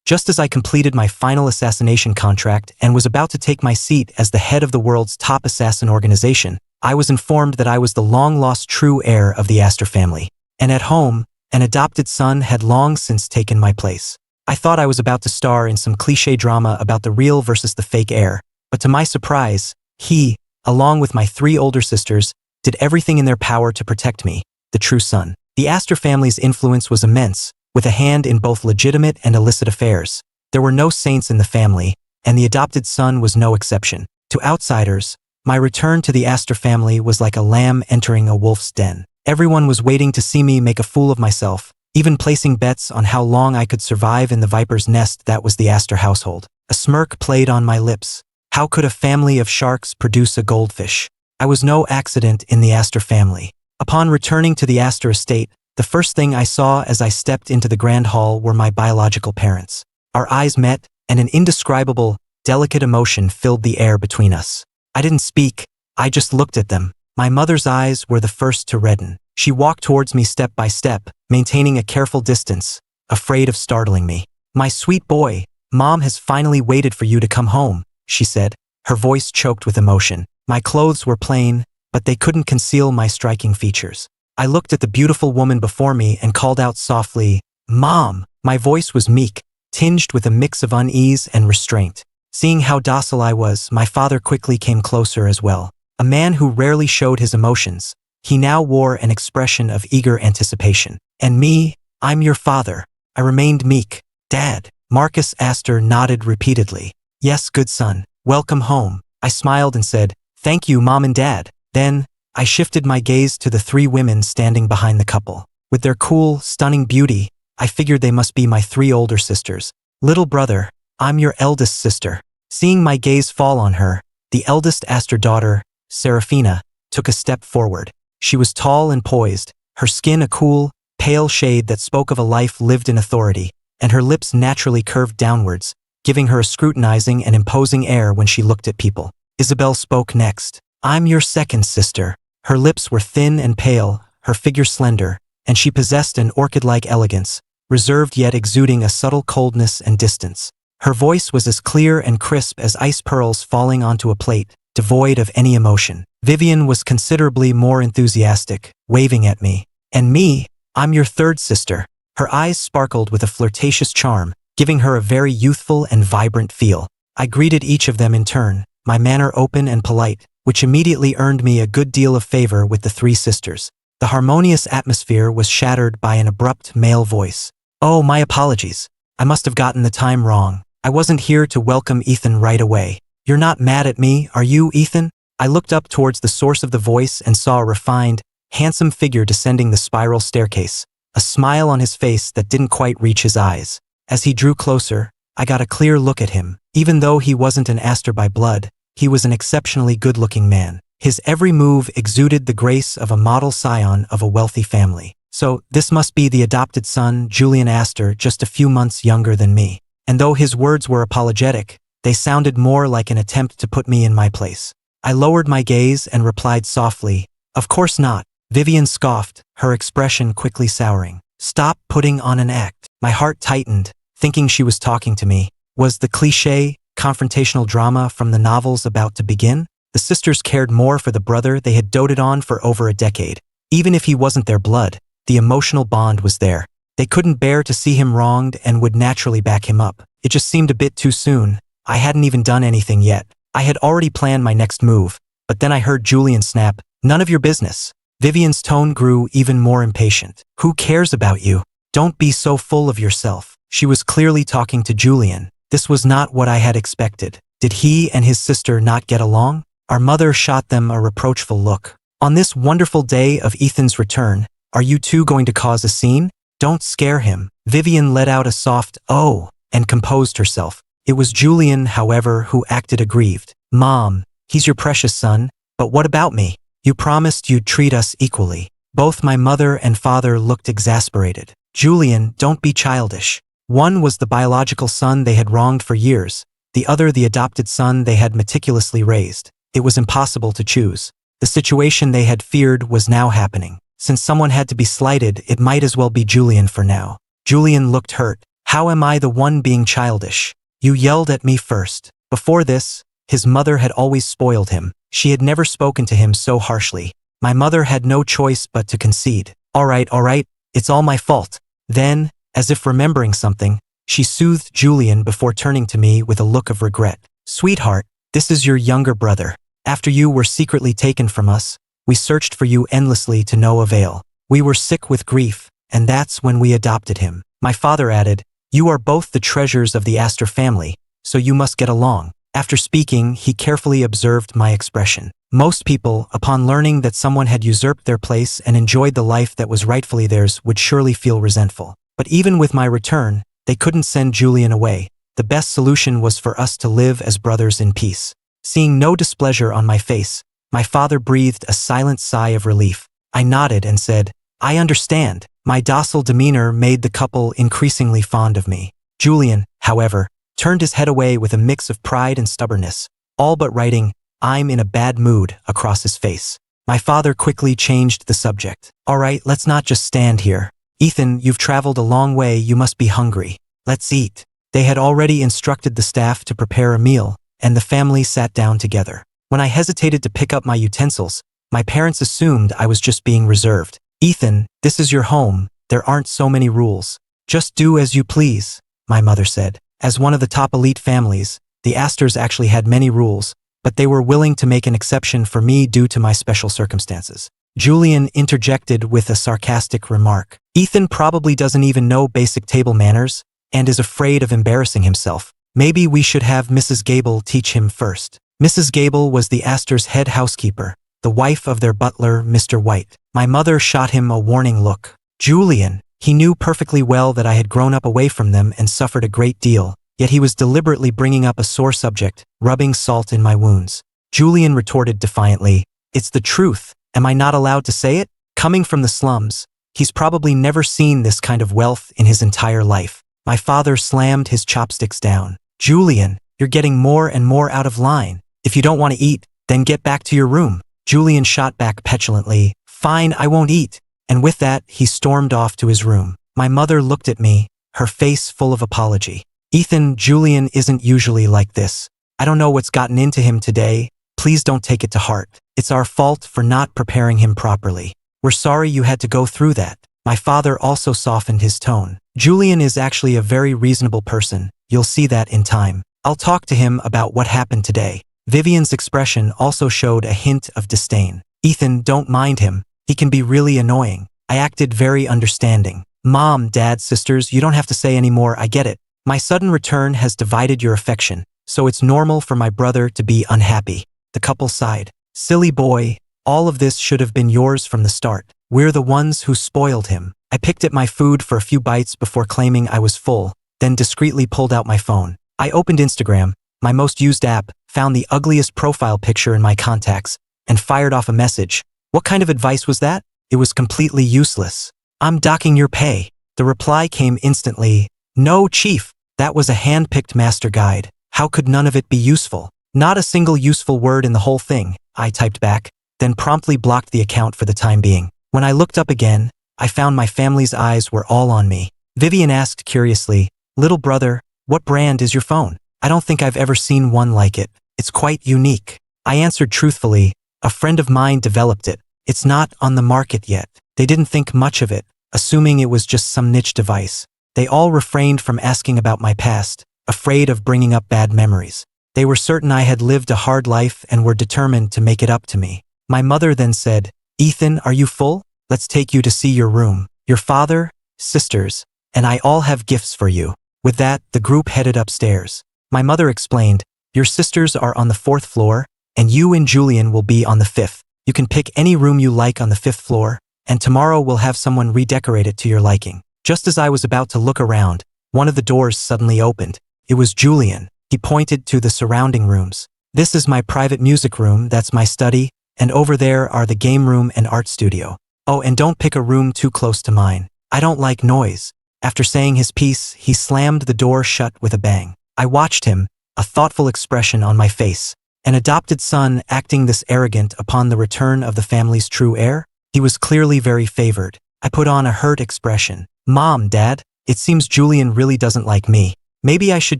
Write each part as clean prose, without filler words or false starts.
Just as I completed my final assassination contract and was about to take my seat as the head of the world's top assassin organization, I was informed that I was the long-lost true heir of the Astor family. And at home, an adopted son had long since taken my place. I thought I was about to star in some cliché drama about the real versus the fake heir, but to my surprise, he, along with my 3 older sisters, did everything in their power to protect me, the true son. The Astor family's influence was immense, with a hand in both legitimate and illicit affairs. There were no saints in the family, and the adopted son was no exception. To outsiders, my return to the Astor family was like a lamb entering a wolf's den. Everyone was waiting to see me make a fool of myself, even placing bets on how long I could survive in the viper's nest that was the Astor household. A smirk played on my lips. How could a family of sharks produce a goldfish? I was no accident in the Astor family. Upon returning to the Astor estate, the first thing I saw as I stepped into the grand hall were my biological parents. Our eyes met, and an indescribable, delicate emotion filled the air between us. I didn't speak, I just looked at them. My mother's eyes were the first to redden. She walked towards me step by step, maintaining a careful distance, afraid of startling me. "My sweet boy, Mom has finally waited for you to come home," she said, her voice choked with emotion. My clothes were plain, but they couldn't conceal my striking features. I looked at the beautiful woman before me and called out softly, "Mom!" My voice was meek, tinged with a mix of unease and restraint. Seeing how docile I was, my father quickly came closer as well. A man who rarely showed his emotions, he now wore an expression of eager anticipation. "And me, I'm your father." I remained meek. "Dad." Marcus Astor nodded repeatedly. "Yes, good son. Welcome home." I smiled and said, "Thank you, Mom and Dad." Then, I shifted my gaze to the 3 women standing behind the couple. With their cool, stunning beauty, I figured they must be my 3 older sisters. "Little brother, I'm your eldest sister." Seeing my gaze fall on her, the eldest Astor daughter, Serafina, took a step forward. She was tall and poised, her skin a cool, pale shade that spoke of a life lived in authority, and her lips naturally curved downwards, giving her a scrutinizing and imposing air when she looked at people. Isabel spoke next. "I'm your second sister." Her lips were thin and pale, her figure slender, and she possessed an orchid-like elegance, reserved yet exuding a subtle coldness and distance. Her voice was as clear and crisp as ice pearls falling onto a plate, devoid of any emotion. Vivian was considerably more enthusiastic, waving at me. "And me, I'm your third sister." Her eyes sparkled with a flirtatious charm, giving her a very youthful and vibrant feel. I greeted each of them in turn, my manner open and polite, which immediately earned me a good deal of favor with the 3 sisters. The harmonious atmosphere was shattered by an abrupt male voice. "Oh, my apologies. I must have gotten the time wrong. I wasn't here to welcome Ethan right away." "You're not mad at me, are you, Ethan?" I looked up towards the source of the voice and saw a refined, handsome figure descending the spiral staircase, a smile on his face that didn't quite reach his eyes. As he drew closer, I got a clear look at him. Even though he wasn't an Astor by blood, he was an exceptionally good-looking man. His every move exuded the grace of a model scion of a wealthy family. So, this must be the adopted son, Julian Astor, just a few months younger than me. And though his words were apologetic, they sounded more like an attempt to put me in my place. I lowered my gaze and replied softly, "Of course not." Vivian scoffed, her expression quickly souring. "Stop putting on an act." My heart tightened, thinking she was talking to me. Was the cliché, confrontational drama from the novels about to begin? The sisters cared more for the brother they had doted on for over a decade. Even if he wasn't their blood, the emotional bond was there. They couldn't bear to see him wronged and would naturally back him up. It just seemed a bit too soon. I hadn't even done anything yet. I had already planned my next move, but then I heard Julian snap, "None of your business." Vivian's tone grew even more impatient. "Who cares about you? Don't be so full of yourself." She was clearly talking to Julian. This was not what I had expected. Did he and his sister not get along? Our mother shot them a reproachful look. "On this wonderful day of Ethan's return, are you two going to cause a scene? Don't scare him." Vivian let out a soft "oh" and composed herself. It was Julian, however, who acted aggrieved. "Mom, he's your precious son, but what about me? You promised you'd treat us equally." Both my mother and father looked exasperated. "Julian, don't be childish." One was the biological son they had wronged for years, the other the adopted son they had meticulously raised. It was impossible to choose. The situation they had feared was now happening. Since someone had to be slighted, it might as well be Julian for now. Julian looked hurt. How am I the one being childish? You yelled at me first. Before this, his mother had always spoiled him. She had never spoken to him so harshly. My mother had no choice but to concede. All right, it's all my fault. Then, as if remembering something, she soothed Julian before turning to me with a look of regret. Sweetheart, this is your younger brother. After you were secretly taken from us, we searched for you endlessly to no avail. We were sick with grief, and that's when we adopted him. My father added, you are both the treasures of the Astor family, so you must get along. After speaking, he carefully observed my expression. Most people, upon learning that someone had usurped their place and enjoyed the life that was rightfully theirs, would surely feel resentful. But even with my return, they couldn't send Julian away. The best solution was for us to live as brothers in peace. Seeing no displeasure on my face, my father breathed a silent sigh of relief. I nodded and said, I understand. My docile demeanor made the couple increasingly fond of me. Julian, however, turned his head away with a mix of pride and stubbornness, all but writing, I'm in a bad mood, across his face. My father quickly changed the subject. All right, let's not just stand here. Ethan, you've traveled a long way, you must be hungry. Let's eat. They had already instructed the staff to prepare a meal, and the family sat down together. When I hesitated to pick up my utensils, my parents assumed I was just being reserved. Ethan, this is your home, there aren't so many rules. Just do as you please, my mother said. As one of the top elite families, the Astors actually had many rules, but they were willing to make an exception for me due to my special circumstances. Julian interjected with a sarcastic remark. Ethan probably doesn't even know basic table manners and is afraid of embarrassing himself. Maybe we should have Mrs. Gable teach him first. Mrs. Gable was the Astors' head housekeeper, the wife of their butler, Mr. White. My mother shot him a warning look. Julian, he knew perfectly well that I had grown up away from them and suffered a great deal, yet he was deliberately bringing up a sore subject, rubbing salt in my wounds. Julian retorted defiantly, it's the truth. Am I not allowed to say it? Coming from the slums, he's probably never seen this kind of wealth in his entire life. My father slammed his chopsticks down. Julian, you're getting more and more out of line. If you don't want to eat, then get back to your room. Julian shot back petulantly, fine, I won't eat. And with that, he stormed off to his room. My mother looked at me, her face full of apology. Ethan, Julian isn't usually like this. I don't know what's gotten into him today. Please don't take it to heart. It's our fault for not preparing him properly. We're sorry you had to go through that. My father also softened his tone. Julian is actually a very reasonable person. You'll see that in time. I'll talk to him about what happened today. Vivian's expression also showed a hint of disdain. Ethan, don't mind him. He can be really annoying. I acted very understanding. Mom, Dad, sisters, you don't have to say any more, I get it. My sudden return has divided your affection, so it's normal for my brother to be unhappy. The couple sighed. Silly boy, all of this should have been yours from the start. We're the ones who spoiled him. I picked at my food for a few bites before claiming I was full, then discreetly pulled out my phone. I opened Instagram, my most used app, found the ugliest profile picture in my contacts, and fired off a message. What kind of advice was that? It was completely useless. I'm docking your pay. The reply came instantly. No, Chief, that was a hand-picked master guide. How could none of it be useful? Not a single useful word in the whole thing, I typed back, then promptly blocked the account for the time being. When I looked up again, I found my family's eyes were all on me. Vivian asked curiously, little brother, what brand is your phone? I don't think I've ever seen one like it. It's quite unique. I answered truthfully, a friend of mine developed it. It's not on the market yet. They didn't think much of it, assuming it was just some niche device. They all refrained from asking about my past, afraid of bringing up bad memories. They were certain I had lived a hard life and were determined to make it up to me. My mother then said, Ethan, are you full? Let's take you to see your room. Your father, sisters, and I all have gifts for you. With that, the group headed upstairs. My mother explained, your sisters are on the 4th floor, and you and Julian will be on the 5th. You can pick any room you like on the 5th floor, and tomorrow we'll have someone redecorate it to your liking. Just as I was about to look around, one of the doors suddenly opened. It was Julian. He pointed to the surrounding rooms. This is my private music room, that's my study, and over there are the game room and art studio. Oh, and don't pick a room too close to mine. I don't like noise. After saying his piece, he slammed the door shut with a bang. I watched him, a thoughtful expression on my face. An adopted son acting this arrogant upon the return of the family's true heir? He was clearly very favored. I put on a hurt expression. Mom, Dad, It seems Julian really doesn't like me. Maybe I should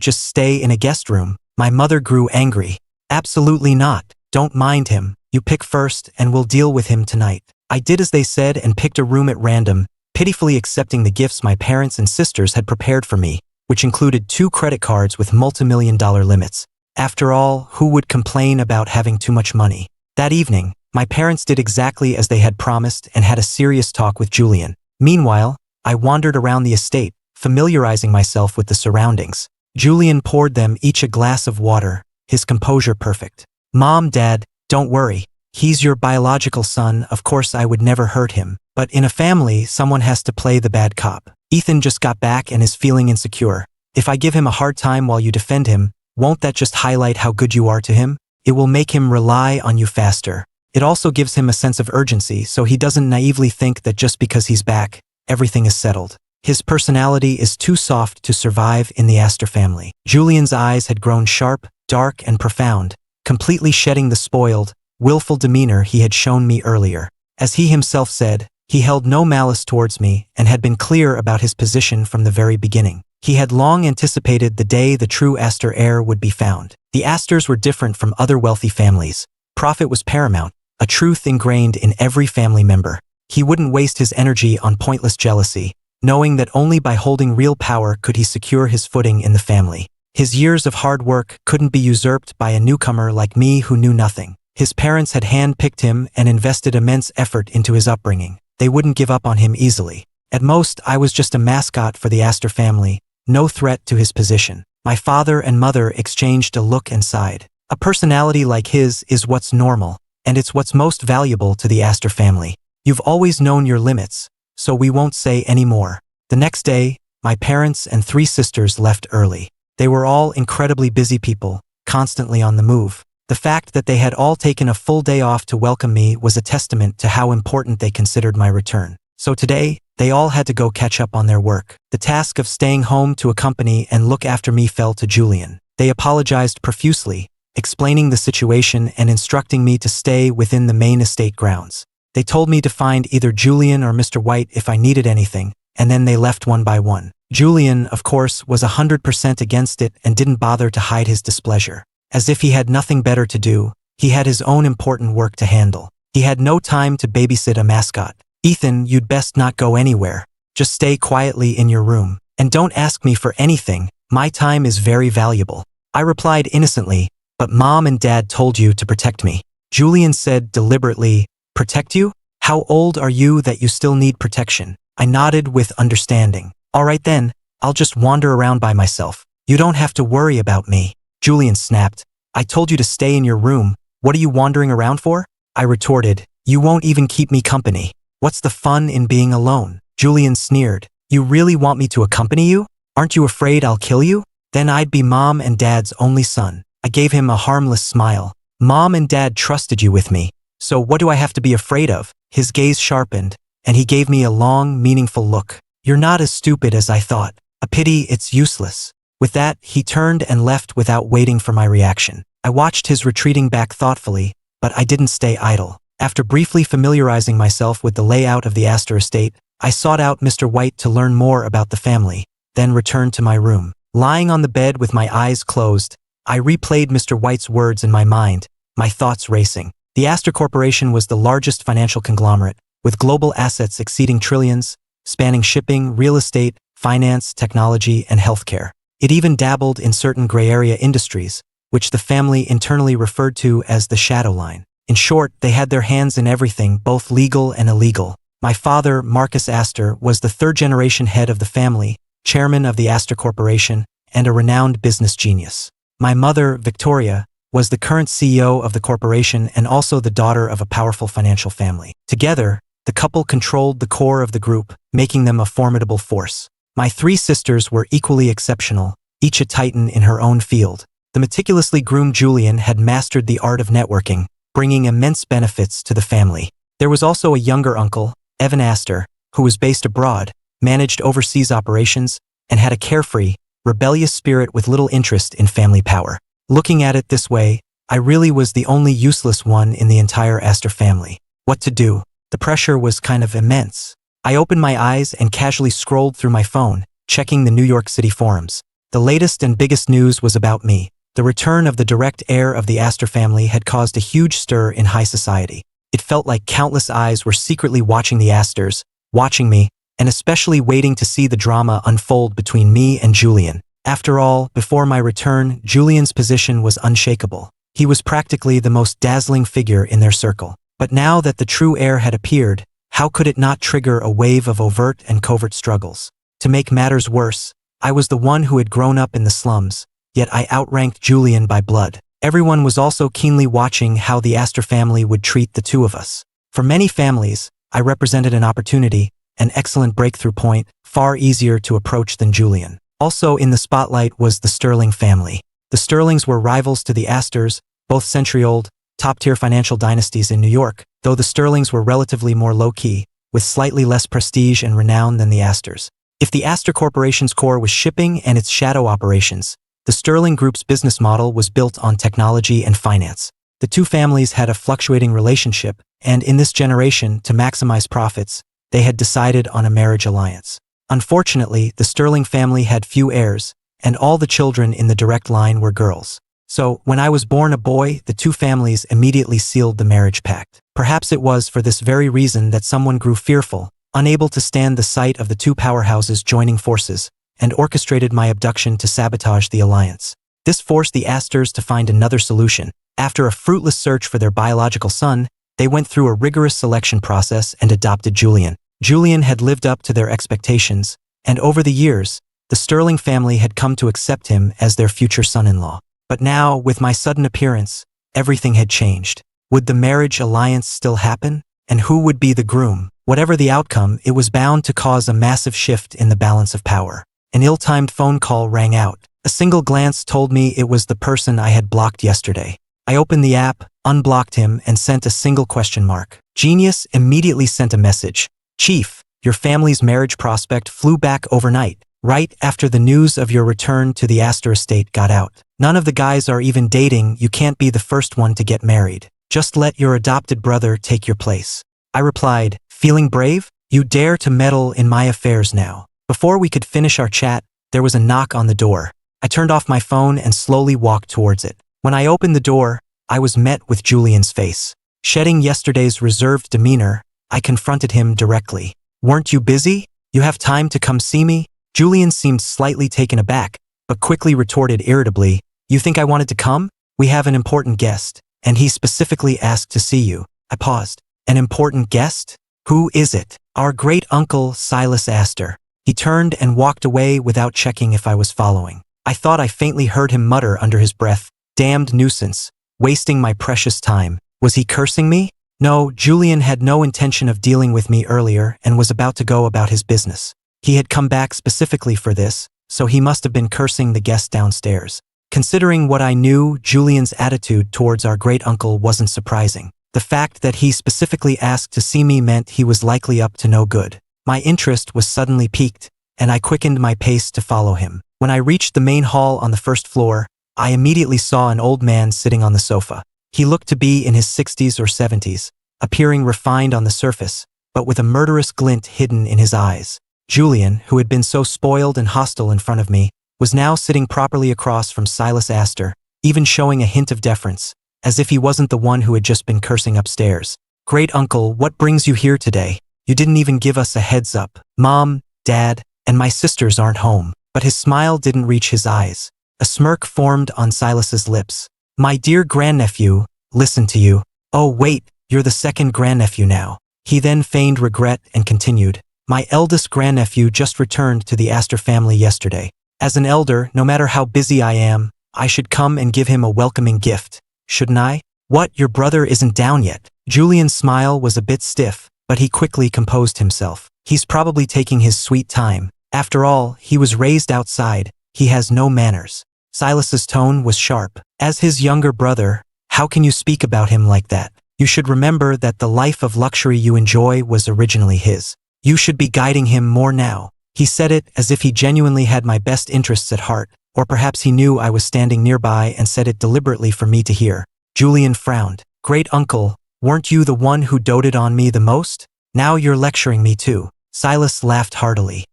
just stay in a guest room. My mother grew angry. Absolutely not. Don't mind him. You pick first and we'll deal with him tonight. I did as they said and picked a room at random, pitifully accepting the gifts my parents and sisters had prepared for me, which included 2 credit cards with multi-million-dollar limits. After all, who would complain about having too much money? That evening, my parents did exactly as they had promised and had a serious talk with Julian. Meanwhile, I wandered around the estate, familiarizing myself with the surroundings. Julian poured them each a glass of water, his composure perfect. Mom, Dad, don't worry. He's your biological son, of course I would never hurt him. But in a family, someone has to play the bad cop. Ethan just got back and is feeling insecure. If I give him a hard time while you defend him, won't that just highlight how good you are to him? It will make him rely on you faster. It also gives him a sense of urgency so he doesn't naively think that just because he's back, everything is settled. His personality is too soft to survive in the Astor family. Julian's eyes had grown sharp, dark, and profound, completely shedding the spoiled, willful demeanor he had shown me earlier. As he himself said, he held no malice towards me and had been clear about his position from the very beginning. He had long anticipated the day the true Astor heir would be found. The Astors were different from other wealthy families. Profit was paramount, a truth ingrained in every family member. He wouldn't waste his energy on pointless jealousy, knowing that only by holding real power could he secure his footing in the family. His years of hard work couldn't be usurped by a newcomer like me who knew nothing. His parents had hand-picked him and invested immense effort into his upbringing. They wouldn't give up on him easily. At most, I was just a mascot for the Astor family, no threat to his position. My father and mother exchanged a look and sighed. A personality like his is what's normal, and it's what's most valuable to the Astor family. You've always known your limits, so we won't say any more. The next day, my parents and 3 sisters left early. They were all incredibly busy people, constantly on the move. The fact that they had all taken a full day off to welcome me was a testament to how important they considered my return. So today, they all had to go catch up on their work. The task of staying home to accompany and look after me fell to Julian. They apologized profusely, explaining the situation and instructing me to stay within the main estate grounds. They told me to find either Julian or Mr. White if I needed anything, and then they left one by one. Julian, of course, was 100% against it and didn't bother to hide his displeasure. As if he had nothing better to do, he had his own important work to handle. He had no time to babysit a mascot. Ethan, you'd best not go anywhere. Just stay quietly in your room. And don't ask me for anything. My time is very valuable. I replied innocently, but Mom and Dad told you to protect me. Julian said deliberately, protect you? How old are you that you still need protection? I nodded with understanding. All right then, I'll just wander around by myself. You don't have to worry about me. Julian snapped. I told you to stay in your room. What are you wandering around for? I retorted. You won't even keep me company. What's the fun in being alone? Julian sneered. You really want me to accompany you? Aren't you afraid I'll kill you? Then I'd be Mom and Dad's only son. I gave him a harmless smile. Mom and Dad trusted you with me. So what do I have to be afraid of? His gaze sharpened, and he gave me a long, meaningful look. You're not as stupid as I thought. A pity it's useless. With that, he turned and left without waiting for my reaction. I watched his retreating back thoughtfully, but I didn't stay idle. After briefly familiarizing myself with the layout of the Astor estate, I sought out Mr. White to learn more about the family, then returned to my room. Lying on the bed with my eyes closed, I replayed Mr. White's words in my mind, my thoughts racing. The Astor Corporation was the largest financial conglomerate, with global assets exceeding trillions, spanning shipping, real estate, finance, technology, and healthcare. It even dabbled in certain gray area industries, which the family internally referred to as the shadow line. In short, they had their hands in everything, both legal and illegal. My father, Marcus Astor, was the 3rd-generation head of the family, chairman of the Astor Corporation, and a renowned business genius. My mother, Victoria, was the current CEO of the corporation and also the daughter of a powerful financial family. Together, the couple controlled the core of the group, making them a formidable force. My 3 sisters were equally exceptional, each a titan in her own field. The meticulously groomed Julian had mastered the art of networking, bringing immense benefits to the family. There was also a younger uncle, Evan Astor, who was based abroad, managed overseas operations, and had a carefree, rebellious spirit with little interest in family power. Looking at it this way, I really was the only useless one in the entire Astor family. What to do? The pressure was kind of immense. I opened my eyes and casually scrolled through my phone, checking the New York City forums. The latest and biggest news was about me. The return of the direct heir of the Astor family had caused a huge stir in high society. It felt like countless eyes were secretly watching the Astors, watching me, and especially waiting to see the drama unfold between me and Julian. After all, before my return, Julian's position was unshakable. He was practically the most dazzling figure in their circle. But now that the true heir had appeared, how could it not trigger a wave of overt and covert struggles? To make matters worse, I was the one who had grown up in the slums, yet I outranked Julian by blood. Everyone was also keenly watching how the Astor family would treat the two of us. For many families, I represented an opportunity, an excellent breakthrough point, far easier to approach than Julian. Also in the spotlight was the Sterling family. The Sterlings were rivals to the Astors, both century-old, top-tier financial dynasties in New York, though the Sterlings were relatively more low-key, with slightly less prestige and renown than the Astors. If the Astor Corporation's core was shipping and its shadow operations, the Sterling Group's business model was built on technology and finance. The two families had a fluctuating relationship, and in this generation, to maximize profits, they had decided on a marriage alliance. Unfortunately, the Sterling family had few heirs, and all the children in the direct line were girls. So, when I was born a boy, the two families immediately sealed the marriage pact. Perhaps it was for this very reason that someone grew fearful, unable to stand the sight of the two powerhouses joining forces, and orchestrated my abduction to sabotage the alliance. This forced the Astors to find another solution. After a fruitless search for their biological son, they went through a rigorous selection process and adopted Julian. Julian had lived up to their expectations, and over the years, the Sterling family had come to accept him as their future son-in-law. But now, with my sudden appearance, everything had changed. Would the marriage alliance still happen? And who would be the groom? Whatever the outcome, it was bound to cause a massive shift in the balance of power. An ill-timed phone call rang out. A single glance told me it was the person I had blocked yesterday. I opened the app, unblocked him, and sent a single question mark. Genius immediately sent a message. Chief, your family's marriage prospect flew back overnight, right after the news of your return to the Astor estate got out. None of the guys are even dating, you can't be the first one to get married. Just let your adopted brother take your place. I replied, feeling brave? You dare to meddle in my affairs now. Before we could finish our chat, there was a knock on the door. I turned off my phone and slowly walked towards it. When I opened the door, I was met with Julian's face. Shedding yesterday's reserved demeanor, I confronted him directly. Weren't you busy? You have time to come see me? Julian seemed slightly taken aback, but quickly retorted irritably, you think I wanted to come? We have an important guest, and he specifically asked to see you. I paused. An important guest? Who is it? Our great-uncle, Silas Astor. He turned and walked away without checking if I was following. I thought I faintly heard him mutter under his breath, damned nuisance, wasting my precious time. Was he cursing me? No, Julian had no intention of dealing with me earlier and was about to go about his business. He had come back specifically for this, so he must have been cursing the guest downstairs. Considering what I knew, Julian's attitude towards our great-uncle wasn't surprising. The fact that he specifically asked to see me meant he was likely up to no good. My interest was suddenly piqued, and I quickened my pace to follow him. When I reached the main hall on the first floor, I immediately saw an old man sitting on the sofa. He looked to be in his 60s or 70s, appearing refined on the surface, but with a murderous glint hidden in his eyes. Julian, who had been so spoiled and hostile in front of me, was now sitting properly across from Silas Astor, even showing a hint of deference, as if he wasn't the one who had just been cursing upstairs. Great uncle, what brings you here today? You didn't even give us a heads up. Mom, Dad, and my sisters aren't home. But his smile didn't reach his eyes. A smirk formed on Silas's lips. My dear grandnephew, listen to you. Oh wait, you're the second grandnephew now. He then feigned regret and continued. My eldest grandnephew just returned to the Astor family yesterday. As an elder, no matter how busy I am, I should come and give him a welcoming gift. Shouldn't I? What, your brother isn't down yet? Julian's smile was a bit stiff, but he quickly composed himself. He's probably taking his sweet time. After all, he was raised outside. He has no manners. Silas's tone was sharp. As his younger brother, how can you speak about him like that? You should remember that the life of luxury you enjoy was originally his. You should be guiding him more now. He said it as if he genuinely had my best interests at heart, or perhaps he knew I was standing nearby and said it deliberately for me to hear. Julian frowned. Great uncle, weren't you the one who doted on me the most? Now you're lecturing me too. Silas laughed heartily.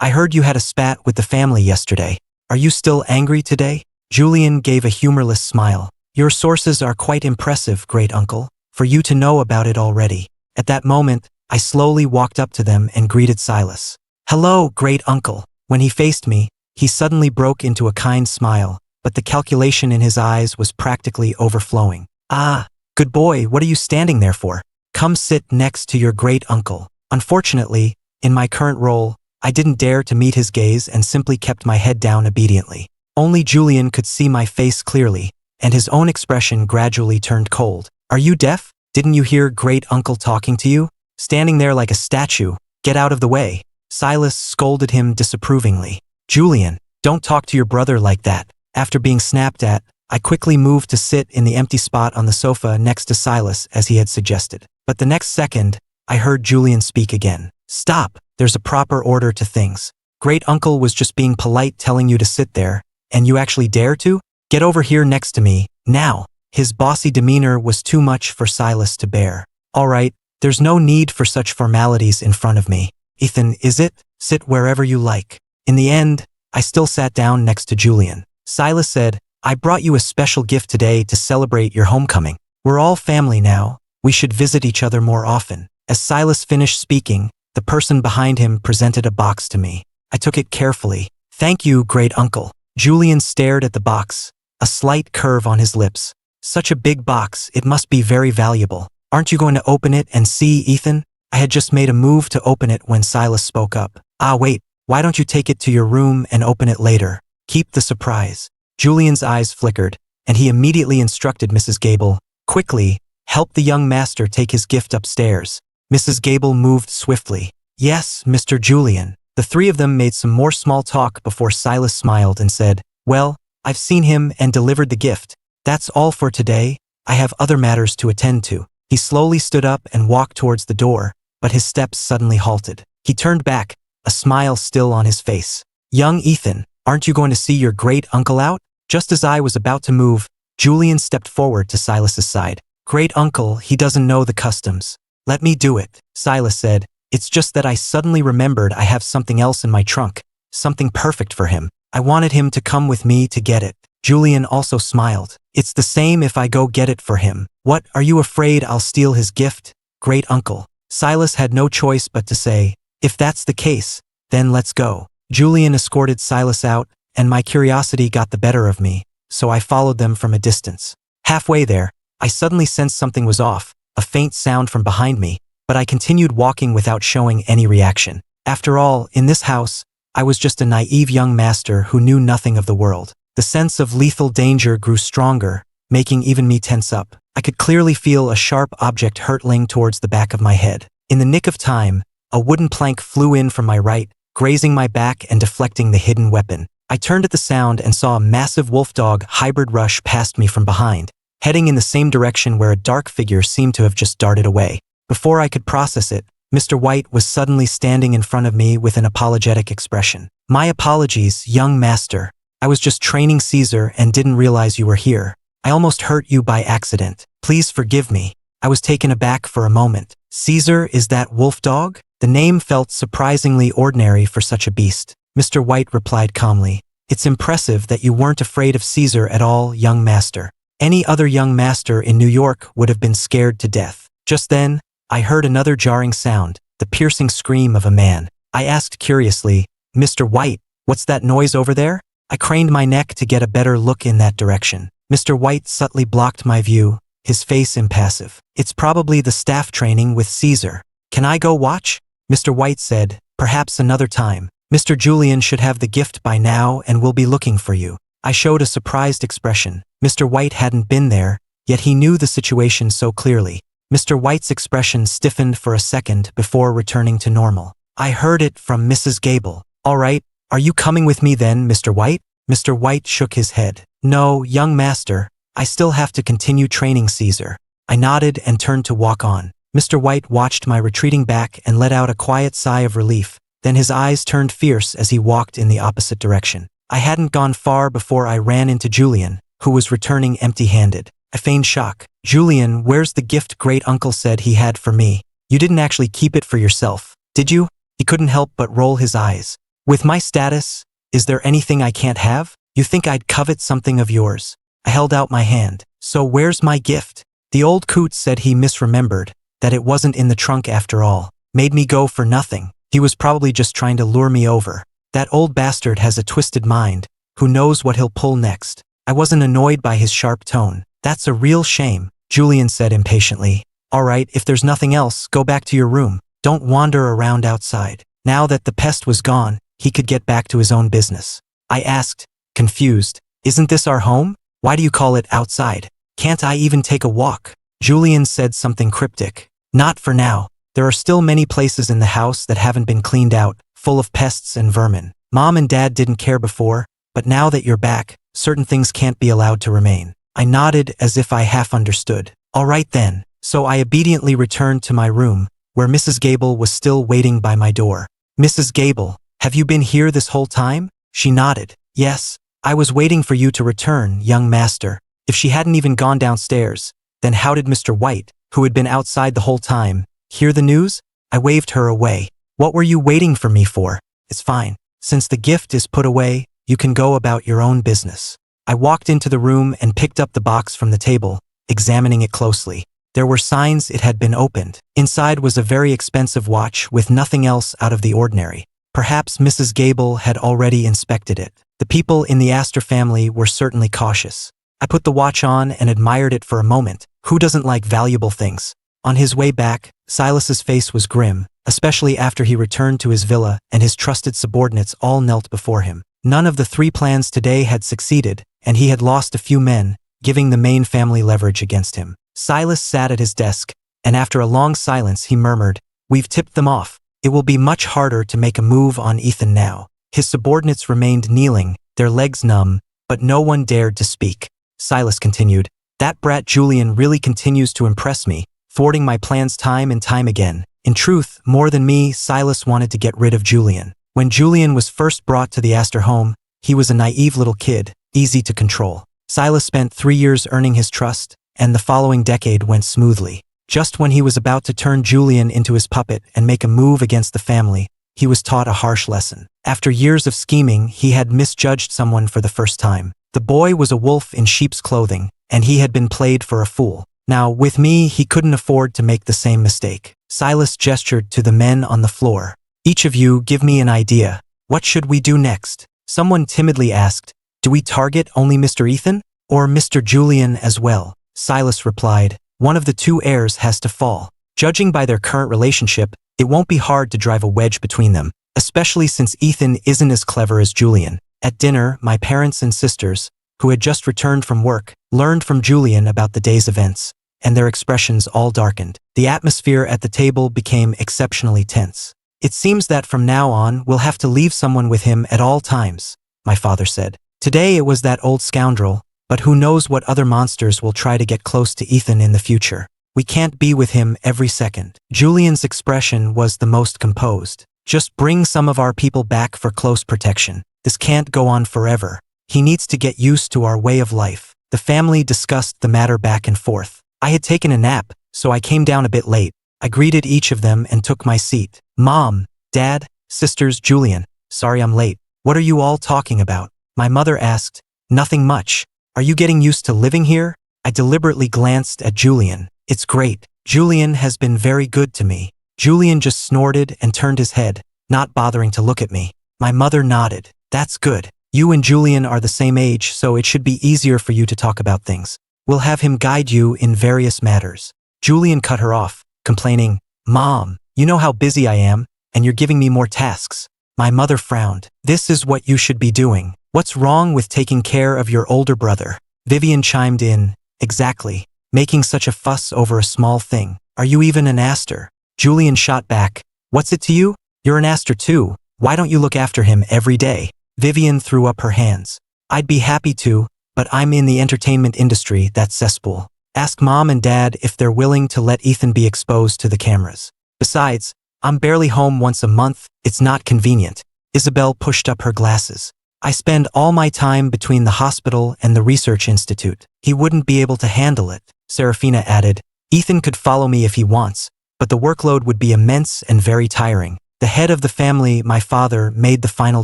I heard you had a spat with the family yesterday. Are you still angry today? Julian gave a humorless smile. Your sources are quite impressive, great uncle, for you to know about it already. At that moment, I slowly walked up to them and greeted Silas. Hello, great uncle. When he faced me, he suddenly broke into a kind smile, but the calculation in his eyes was practically overflowing. Ah, good boy, what are you standing there for? Come sit next to your great uncle. Unfortunately, in my current role, I didn't dare to meet his gaze and simply kept my head down obediently. Only Julian could see my face clearly, and his own expression gradually turned cold. Are you deaf? Didn't you hear great uncle talking to you? Standing there like a statue. Get out of the way. Silas scolded him disapprovingly. Julian, don't talk to your brother like that. After being snapped at, I quickly moved to sit in the empty spot on the sofa next to Silas as he had suggested. But the next second, I heard Julian speak again. Stop, there's a proper order to things. Great uncle was just being polite telling you to sit there, and you actually dare to? Get over here next to me, now. His bossy demeanor was too much for Silas to bear. All right, there's no need for such formalities in front of me. Ethan, is it? Sit wherever you like. In the end, I still sat down next to Julian. Silas said, I brought you a special gift today to celebrate your homecoming. We're all family now. We should visit each other more often. As Silas finished speaking, the person behind him presented a box to me. I took it carefully. Thank you, great uncle. Julian stared at the box, a slight curve on his lips. Such a big box, it must be very valuable. Aren't you going to open it and see, Ethan? I had just made a move to open it when Silas spoke up. Ah, wait, why don't you take it to your room and open it later? Keep the surprise. Julian's eyes flickered, and he immediately instructed Mrs. Gable, quickly, help the young master take his gift upstairs. Mrs. Gable moved swiftly. Yes, Mr. Julian. The three of them made some more small talk before Silas smiled and said, well, I've seen him and delivered the gift. That's all for today. I have other matters to attend to. He slowly stood up and walked towards the door, but his steps suddenly halted. He turned back, a smile still on his face. Young Ethan, aren't you going to see your great uncle out? Just as I was about to move, Julian stepped forward to Silas's side. Great uncle, he doesn't know the customs. Let me do it, Silas said. It's just that I suddenly remembered I have something else in my trunk, something perfect for him. I wanted him to come with me to get it. Julian also smiled. It's the same if I go get it for him. What, are you afraid I'll steal his gift? Great uncle. Silas had no choice but to say, if that's the case, then let's go. Julian escorted Silas out, and my curiosity got the better of me, so I followed them from a distance. Halfway there, I suddenly sensed something was off, a faint sound from behind me, but I continued walking without showing any reaction. After all, in this house, I was just a naive young master who knew nothing of the world. The sense of lethal danger grew stronger, making even me tense up. I could clearly feel a sharp object hurtling towards the back of my head. In the nick of time, a wooden plank flew in from my right, grazing my back and deflecting the hidden weapon. I turned at the sound and saw a massive wolf dog hybrid rush past me from behind, heading in the same direction where a dark figure seemed to have just darted away. Before I could process it, Mr. White was suddenly standing in front of me with an apologetic expression. My apologies, young master. I was just training Caesar and didn't realize you were here. I almost hurt you by accident. Please forgive me. I was taken aback for a moment. Caesar, is that wolf dog? The name felt surprisingly ordinary for such a beast. Mr. White replied calmly. It's impressive that you weren't afraid of Caesar at all, young master. Any other young master in New York would have been scared to death. Just then, I heard another jarring sound, the piercing scream of a man. I asked curiously, Mr. White, what's that noise over there? I craned my neck to get a better look in that direction. Mr. White subtly blocked my view, his face impassive. It's probably the staff training with Caesar. Can I go watch? Mr. White said, perhaps another time. Mr. Julian should have the gift by now and will be looking for you. I showed a surprised expression. Mr. White hadn't been there, yet he knew the situation so clearly. Mr. White's expression stiffened for a second before returning to normal. I heard it from Mrs. Gable. All right, are you coming with me then, Mr. White? Mr. White shook his head. No, young master, I still have to continue training Caesar. I nodded and turned to walk on. Mr. White watched my retreating back and let out a quiet sigh of relief. Then his eyes turned fierce as he walked in the opposite direction. I hadn't gone far before I ran into Julian, who was returning empty-handed. I feigned shock. Julian, where's the gift great uncle said he had for me? You didn't actually keep it for yourself, did you? He couldn't help but roll his eyes. With my status, is there anything I can't have? You think I'd covet something of yours? I held out my hand. So where's my gift? The old coot said he misremembered, that it wasn't in the trunk after all. Made me go for nothing. He was probably just trying to lure me over. That old bastard has a twisted mind. Who knows what he'll pull next? I wasn't annoyed by his sharp tone. That's a real shame, Julian said impatiently. All right, if there's nothing else, go back to your room. Don't wander around outside. Now that the pest was gone, he could get back to his own business. I asked, confused, isn't this our home? Why do you call it outside? Can't I even take a walk? Julian said something cryptic. Not for now. There are still many places in the house that haven't been cleaned out, full of pests and vermin. Mom and Dad didn't care before, but now that you're back, certain things can't be allowed to remain. I nodded as if I half understood. All right then. So I obediently returned to my room, where Mrs. Gable was still waiting by my door. Mrs. Gable, have you been here this whole time? She nodded. Yes, I was waiting for you to return, young master. If she hadn't even gone downstairs, then how did Mr. White, who had been outside the whole time, hear the news? I waved her away. What were you waiting for me for? It's fine. Since the gift is put away, you can go about your own business. I walked into the room and picked up the box from the table, examining it closely. There were signs it had been opened. Inside was a very expensive watch with nothing else out of the ordinary. Perhaps Mrs. Gable had already inspected it. The people in the Astor family were certainly cautious. I put the watch on and admired it for a moment. Who doesn't like valuable things? On his way back, Silas's face was grim, especially after he returned to his villa and his trusted subordinates all knelt before him. None of the 3 plans today had succeeded, and he had lost a few men, giving the main family leverage against him. Silas sat at his desk, and after a long silence he murmured, "We've tipped them off. It will be much harder to make a move on Ethan now." His subordinates remained kneeling, their legs numb, but no one dared to speak. Silas continued, "That brat Julian really continues to impress me, thwarting my plans time and time again. In truth, more than me, Silas wanted to get rid of Julian. When Julian was first brought to the Astor home, he was a naive little kid, easy to control. Silas spent 3 years earning his trust, and the following decade went smoothly. Just when he was about to turn Julian into his puppet and make a move against the family, he was taught a harsh lesson. After years of scheming, he had misjudged someone for the first time. The boy was a wolf in sheep's clothing, and he had been played for a fool. Now, with me, he couldn't afford to make the same mistake." Silas gestured to the men on the floor. "Each of you give me an idea. What should we do next?" Someone timidly asked, "Do we target only Mr. Ethan, or Mr. Julian as well?" Silas replied, "One of the 2 heirs has to fall. Judging by their current relationship, it won't be hard to drive a wedge between them, especially since Ethan isn't as clever as Julian." At dinner, my parents and sisters, who had just returned from work, learned from Julian about the day's events, and their expressions all darkened. The atmosphere at the table became exceptionally tense. "It seems that from now on, we'll have to leave someone with him at all times," my father said. "Today it was that old scoundrel, but who knows what other monsters will try to get close to Ethan in the future. We can't be with him every second." Julian's expression was the most composed. "Just bring some of our people back for close protection. This can't go on forever. He needs to get used to our way of life." The family discussed the matter back and forth. I had taken a nap, so I came down a bit late. I greeted each of them and took my seat. "Mom, Dad, sisters, Julian, sorry I'm late. What are you all talking about?" My mother asked. "Nothing much. Are you getting used to living here?" I deliberately glanced at Julian. "It's great. Julian has been very good to me." Julian just snorted and turned his head, not bothering to look at me. My mother nodded. "That's good. You and Julian are the same age, so it should be easier for you to talk about things. We'll have him guide you in various matters." Julian cut her off, complaining, "Mom, you know how busy I am, and you're giving me more tasks." My mother frowned. "This is what you should be doing. What's wrong with taking care of your older brother?" Vivian chimed in, "Exactly. Making such a fuss over a small thing. Are you even an Astor?" Julian shot back, "What's it to you? You're an Astor too. Why don't you look after him every day?" Vivian threw up her hands. "I'd be happy to, but I'm in the entertainment industry, that cesspool. Ask Mom and Dad if they're willing to let Ethan be exposed to the cameras. Besides, I'm barely home once a month, it's not convenient." Isabel pushed up her glasses. "I spend all my time between the hospital and the research institute. He wouldn't be able to handle it." Serafina added, "Ethan could follow me if he wants, but the workload would be immense and very tiring. The head of the family, my father, made the final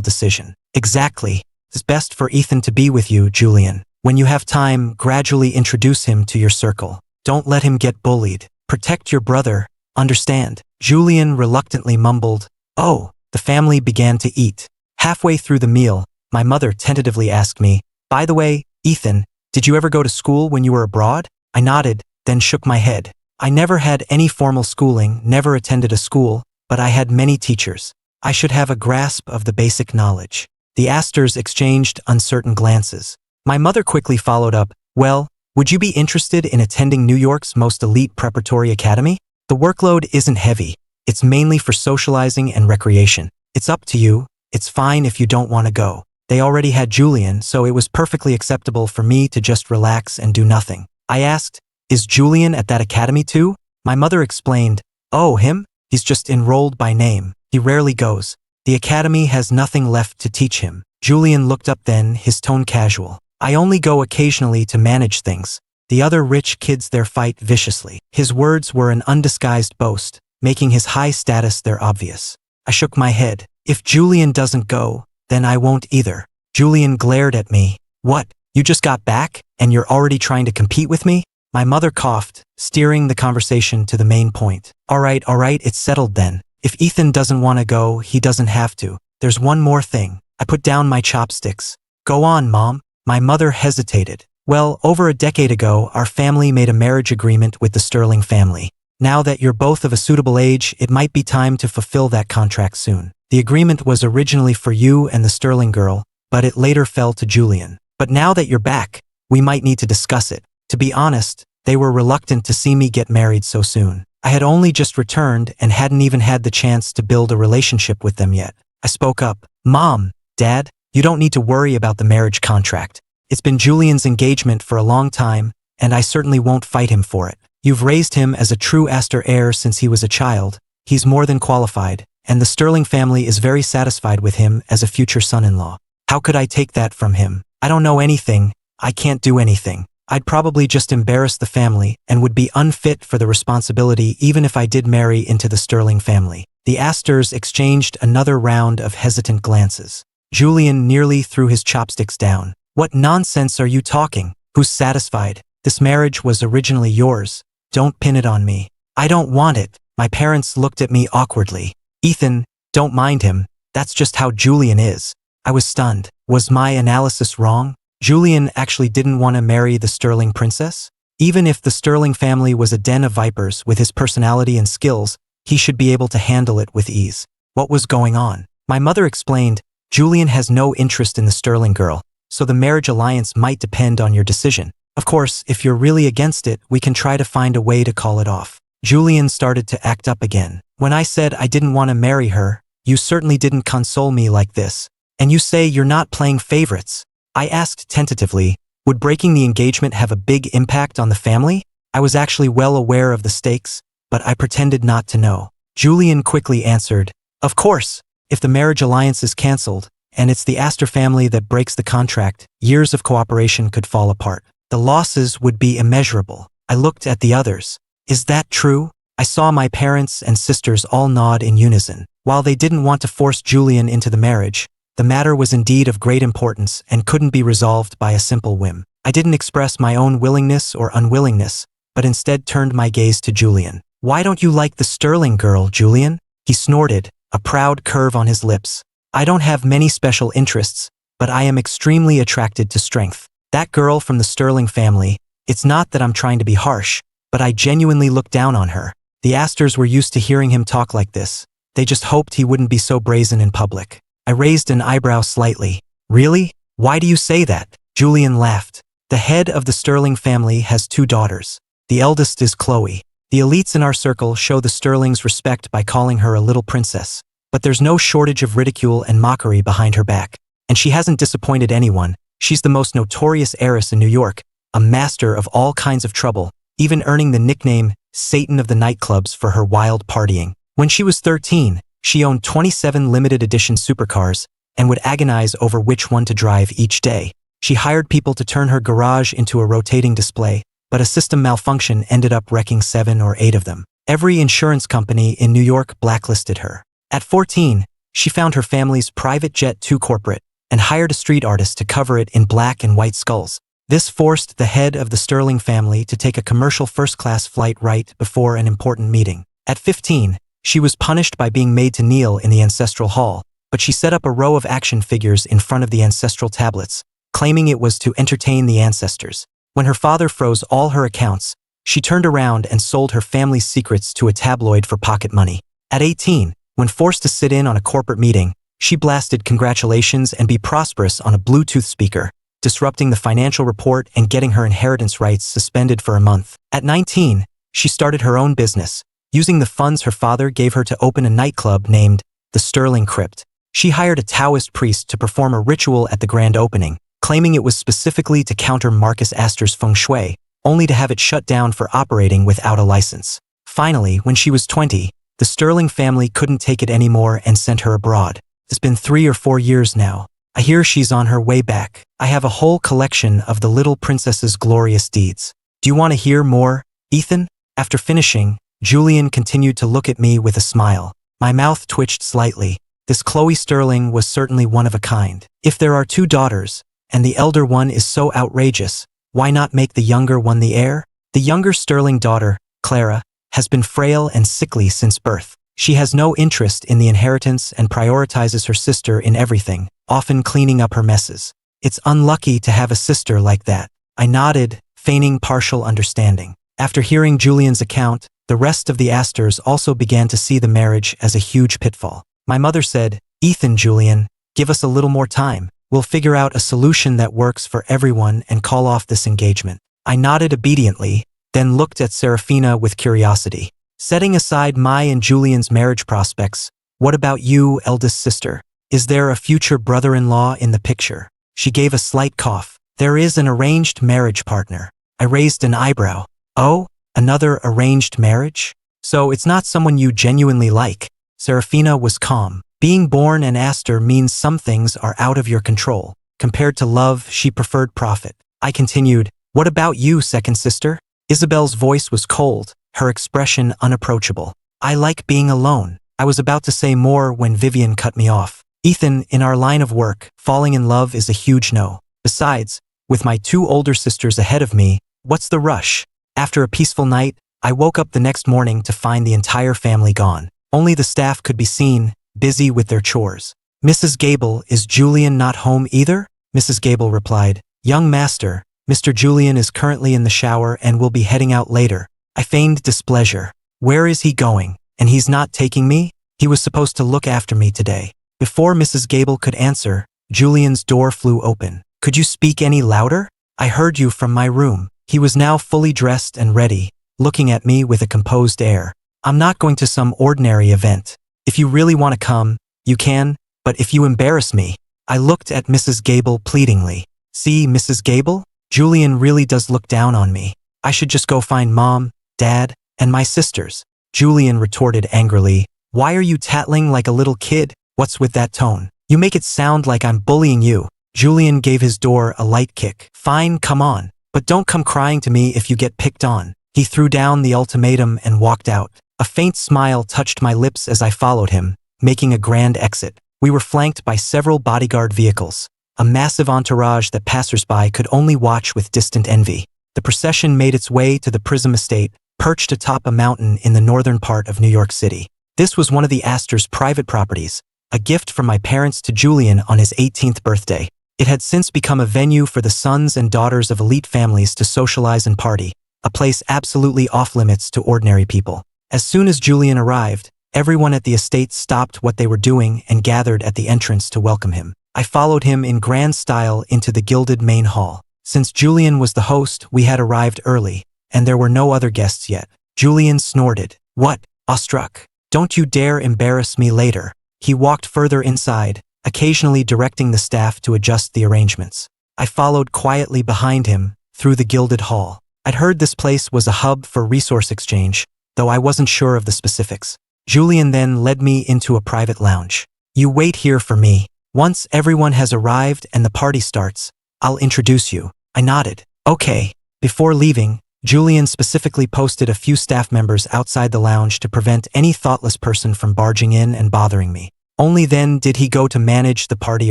decision. Exactly. It's best for Ethan to be with you, Julian. When you have time, gradually introduce him to your circle. Don't let him get bullied. Protect your brother. Understand? Julian reluctantly mumbled, "Oh." The family began to eat. Halfway through the meal, my mother tentatively asked me, "By the way, Ethan, did you ever go to school when you were abroad?" I nodded, then shook my head. I never had any formal schooling, never attended a school, but I had many teachers. I should have a grasp of the basic knowledge. The Astors exchanged uncertain glances. My mother quickly followed up, "Well, would you be interested in attending New York's most elite preparatory academy? The workload isn't heavy. It's mainly for socializing and recreation. It's up to you. It's fine if you don't want to go." They already had Julian, so it was perfectly acceptable for me to just relax and do nothing. I asked, "Is Julian at that academy too?" My mother explained, "Oh, him? He's just enrolled by name. He rarely goes. The academy has nothing left to teach him." Julian looked up then, his tone casual. "I only go occasionally to manage things. The other rich kids there fight viciously." His words were an undisguised boast, making his high status there obvious. I shook my head. "If Julian doesn't go, then I won't either." Julian glared at me. "What? You just got back, and you're already trying to compete with me?" My mother coughed, steering the conversation to the main point. All right, it's settled then. If Ethan doesn't want to go, he doesn't have to. There's one more thing." I put down my chopsticks. "Go on, Mom." My mother hesitated. "Well, over a decade ago, our family made a marriage agreement with the Sterling family. Now that you're both of a suitable age, it might be time to fulfill that contract soon. The agreement was originally for you and the Sterling girl, but it later fell to Julian. But now that you're back, we might need to discuss it." To be honest, they were reluctant to see me get married so soon. I had only just returned and hadn't even had the chance to build a relationship with them yet. I spoke up, "Mom, Dad, you don't need to worry about the marriage contract. It's been Julian's engagement for a long time, and I certainly won't fight him for it. You've raised him as a true Astor heir since he was a child. He's more than qualified, and the Sterling family is very satisfied with him as a future son-in-law. How could I take that from him? I don't know anything. I can't do anything. I'd probably just embarrass the family and would be unfit for the responsibility even if I did marry into the Sterling family." The Astors exchanged another round of hesitant glances. Julian nearly threw his chopsticks down. "What nonsense are you talking? Who's satisfied? This marriage was originally yours. Don't pin it on me." "I don't want it." My parents looked at me awkwardly. "Ethan, don't mind him. That's just how Julian is." I was stunned. Was my analysis wrong? Julian actually didn't want to marry the Sterling princess? Even if the Sterling family was a den of vipers with his personality and skills, he should be able to handle it with ease. What was going on? My mother explained, "Julian has no interest in the Sterling girl, so the marriage alliance might depend on your decision. Of course, if you're really against it, we can try to find a way to call it off." Julian started to act up again. "When I said I didn't want to marry her, you certainly didn't console me like this. And you say you're not playing favorites." I asked tentatively, "Would breaking the engagement have a big impact on the family?" I was actually well aware of the stakes, but I pretended not to know. Julian quickly answered, "Of course, if the marriage alliance is cancelled, and it's the Astor family that breaks the contract, years of cooperation could fall apart. The losses would be immeasurable." I looked at the others. "Is that true?" I saw my parents and sisters all nod in unison. While they didn't want to force Julian into the marriage, the matter was indeed of great importance and couldn't be resolved by a simple whim. I didn't express my own willingness or unwillingness, but instead turned my gaze to Julian. "Why don't you like the Sterling girl, Julian?" He snorted, a proud curve on his lips. "I don't have many special interests, but I am extremely attracted to strength. That girl from the Sterling family, it's not that I'm trying to be harsh, but I genuinely look down on her." The Astors were used to hearing him talk like this. They just hoped he wouldn't be so brazen in public. I raised an eyebrow slightly. "Really? Why do you say that?" Julian laughed. "The head of the Sterling family has 2 daughters. The eldest is Chloe. The elites in our circle show the Sterlings respect by calling her a little princess. But there's no shortage of ridicule and mockery behind her back. And she hasn't disappointed anyone. She's the most notorious heiress in New York, a master of all kinds of trouble, even earning the nickname Satan of the nightclubs for her wild partying. When she was 13, she owned 27 limited edition supercars and would agonize over which one to drive each day. She hired people to turn her garage into a rotating display, but a system malfunction ended up wrecking 7 or 8 of them. Every insurance company in New York blacklisted her. At 14, she found her family's private jet too corporate and hired a street artist to cover it in black and white skulls. This forced the head of the Sterling family to take a commercial first-class flight right before an important meeting. At 15, she was punished by being made to kneel in the ancestral hall, but she set up a row of action figures in front of the ancestral tablets, claiming it was to entertain the ancestors. When her father froze all her accounts, she turned around and sold her family's secrets to a tabloid for pocket money. At 18, when forced to sit in on a corporate meeting, she blasted congratulations and be prosperous on a Bluetooth speaker, disrupting the financial report and getting her inheritance rights suspended for a month. At 19, she started her own business, using the funds her father gave her to open a nightclub named the Sterling Crypt. She hired a Taoist priest to perform a ritual at the grand opening, claiming it was specifically to counter Marcus Astor's feng shui, only to have it shut down for operating without a license. Finally, when she was 20, the Sterling family couldn't take it anymore and sent her abroad. It's been 3 or 4 years now. I hear she's on her way back. I have a whole collection of the little princess's glorious deeds. Do you want to hear more, Ethan? After finishing, Julian continued to look at me with a smile. My mouth twitched slightly. This Chloe Sterling was certainly one of a kind. If there are 2 daughters, and the elder one is so outrageous, why not make the younger one the heir? The younger Sterling daughter, Clara, has been frail and sickly since birth. She has no interest in the inheritance and prioritizes her sister in everything, often cleaning up her messes. It's unlucky to have a sister like that. I nodded, feigning partial understanding. After hearing Julian's account, the rest of the Astors also began to see the marriage as a huge pitfall. My mother said, "Ethan, Julian, give us a little more time. We'll figure out a solution that works for everyone and call off this engagement." I nodded obediently, then looked at Serafina with curiosity. Setting aside my and Julian's marriage prospects, what about you, eldest sister? Is there a future brother-in-law in the picture? She gave a slight cough. There is an arranged marriage partner. I raised an eyebrow. Oh, another arranged marriage? So it's not someone you genuinely like. Serafina was calm. Being born an Astor means some things are out of your control. Compared to love, she preferred profit. I continued, what about you, second sister? Isabel's voice was cold, her expression unapproachable. I like being alone. I was about to say more when Vivian cut me off. Ethan, in our line of work, falling in love is a huge no. Besides, with my 2 older sisters ahead of me, what's the rush? After a peaceful night, I woke up the next morning to find the entire family gone. Only the staff could be seen, busy with their chores. Mrs. Gable, is Julian not home either? Mrs. Gable replied, young master, Mr. Julian is currently in the shower and will be heading out later. I feigned displeasure. Where is he going? And he's not taking me? He was supposed to look after me today. Before Mrs. Gable could answer, Julian's door flew open. Could you speak any louder? I heard you from my room. He was now fully dressed and ready, looking at me with a composed air. I'm not going to some ordinary event. If you really want to come, you can, but if you embarrass me. I looked at Mrs. Gable pleadingly. See, Mrs. Gable? Julian really does look down on me. I should just go find Mom, Dad, and my sisters. Julian retorted angrily. Why are you tattling like a little kid? What's with that tone? You make it sound like I'm bullying you. Julian gave his door a light kick. Fine, come on. But don't come crying to me if you get picked on. He threw down the ultimatum and walked out. A faint smile touched my lips as I followed him, making a grand exit. We were flanked by several bodyguard vehicles, a massive entourage that passersby could only watch with distant envy. The procession made its way to the Prism Estate, perched atop a mountain in the northern part of New York City. This was one of the Astors' private properties, a gift from my parents to Julian on his 18th birthday. It had since become a venue for the sons and daughters of elite families to socialize and party, a place absolutely off-limits to ordinary people. As soon as Julian arrived, everyone at the estate stopped what they were doing and gathered at the entrance to welcome him. I followed him in grand style into the gilded main hall. Since Julian was the host, we had arrived early, and there were no other guests yet. Julian snorted. What? Awestruck. Don't you dare embarrass me later. He walked further inside, occasionally directing the staff to adjust the arrangements. I followed quietly behind him, through the gilded hall. I'd heard this place was a hub for resource exchange, though I wasn't sure of the specifics. Julian then led me into a private lounge. You wait here for me. Once everyone has arrived and the party starts, I'll introduce you. I nodded. Okay. Before leaving, Julian specifically posted a few staff members outside the lounge to prevent any thoughtless person from barging in and bothering me. Only then did he go to manage the party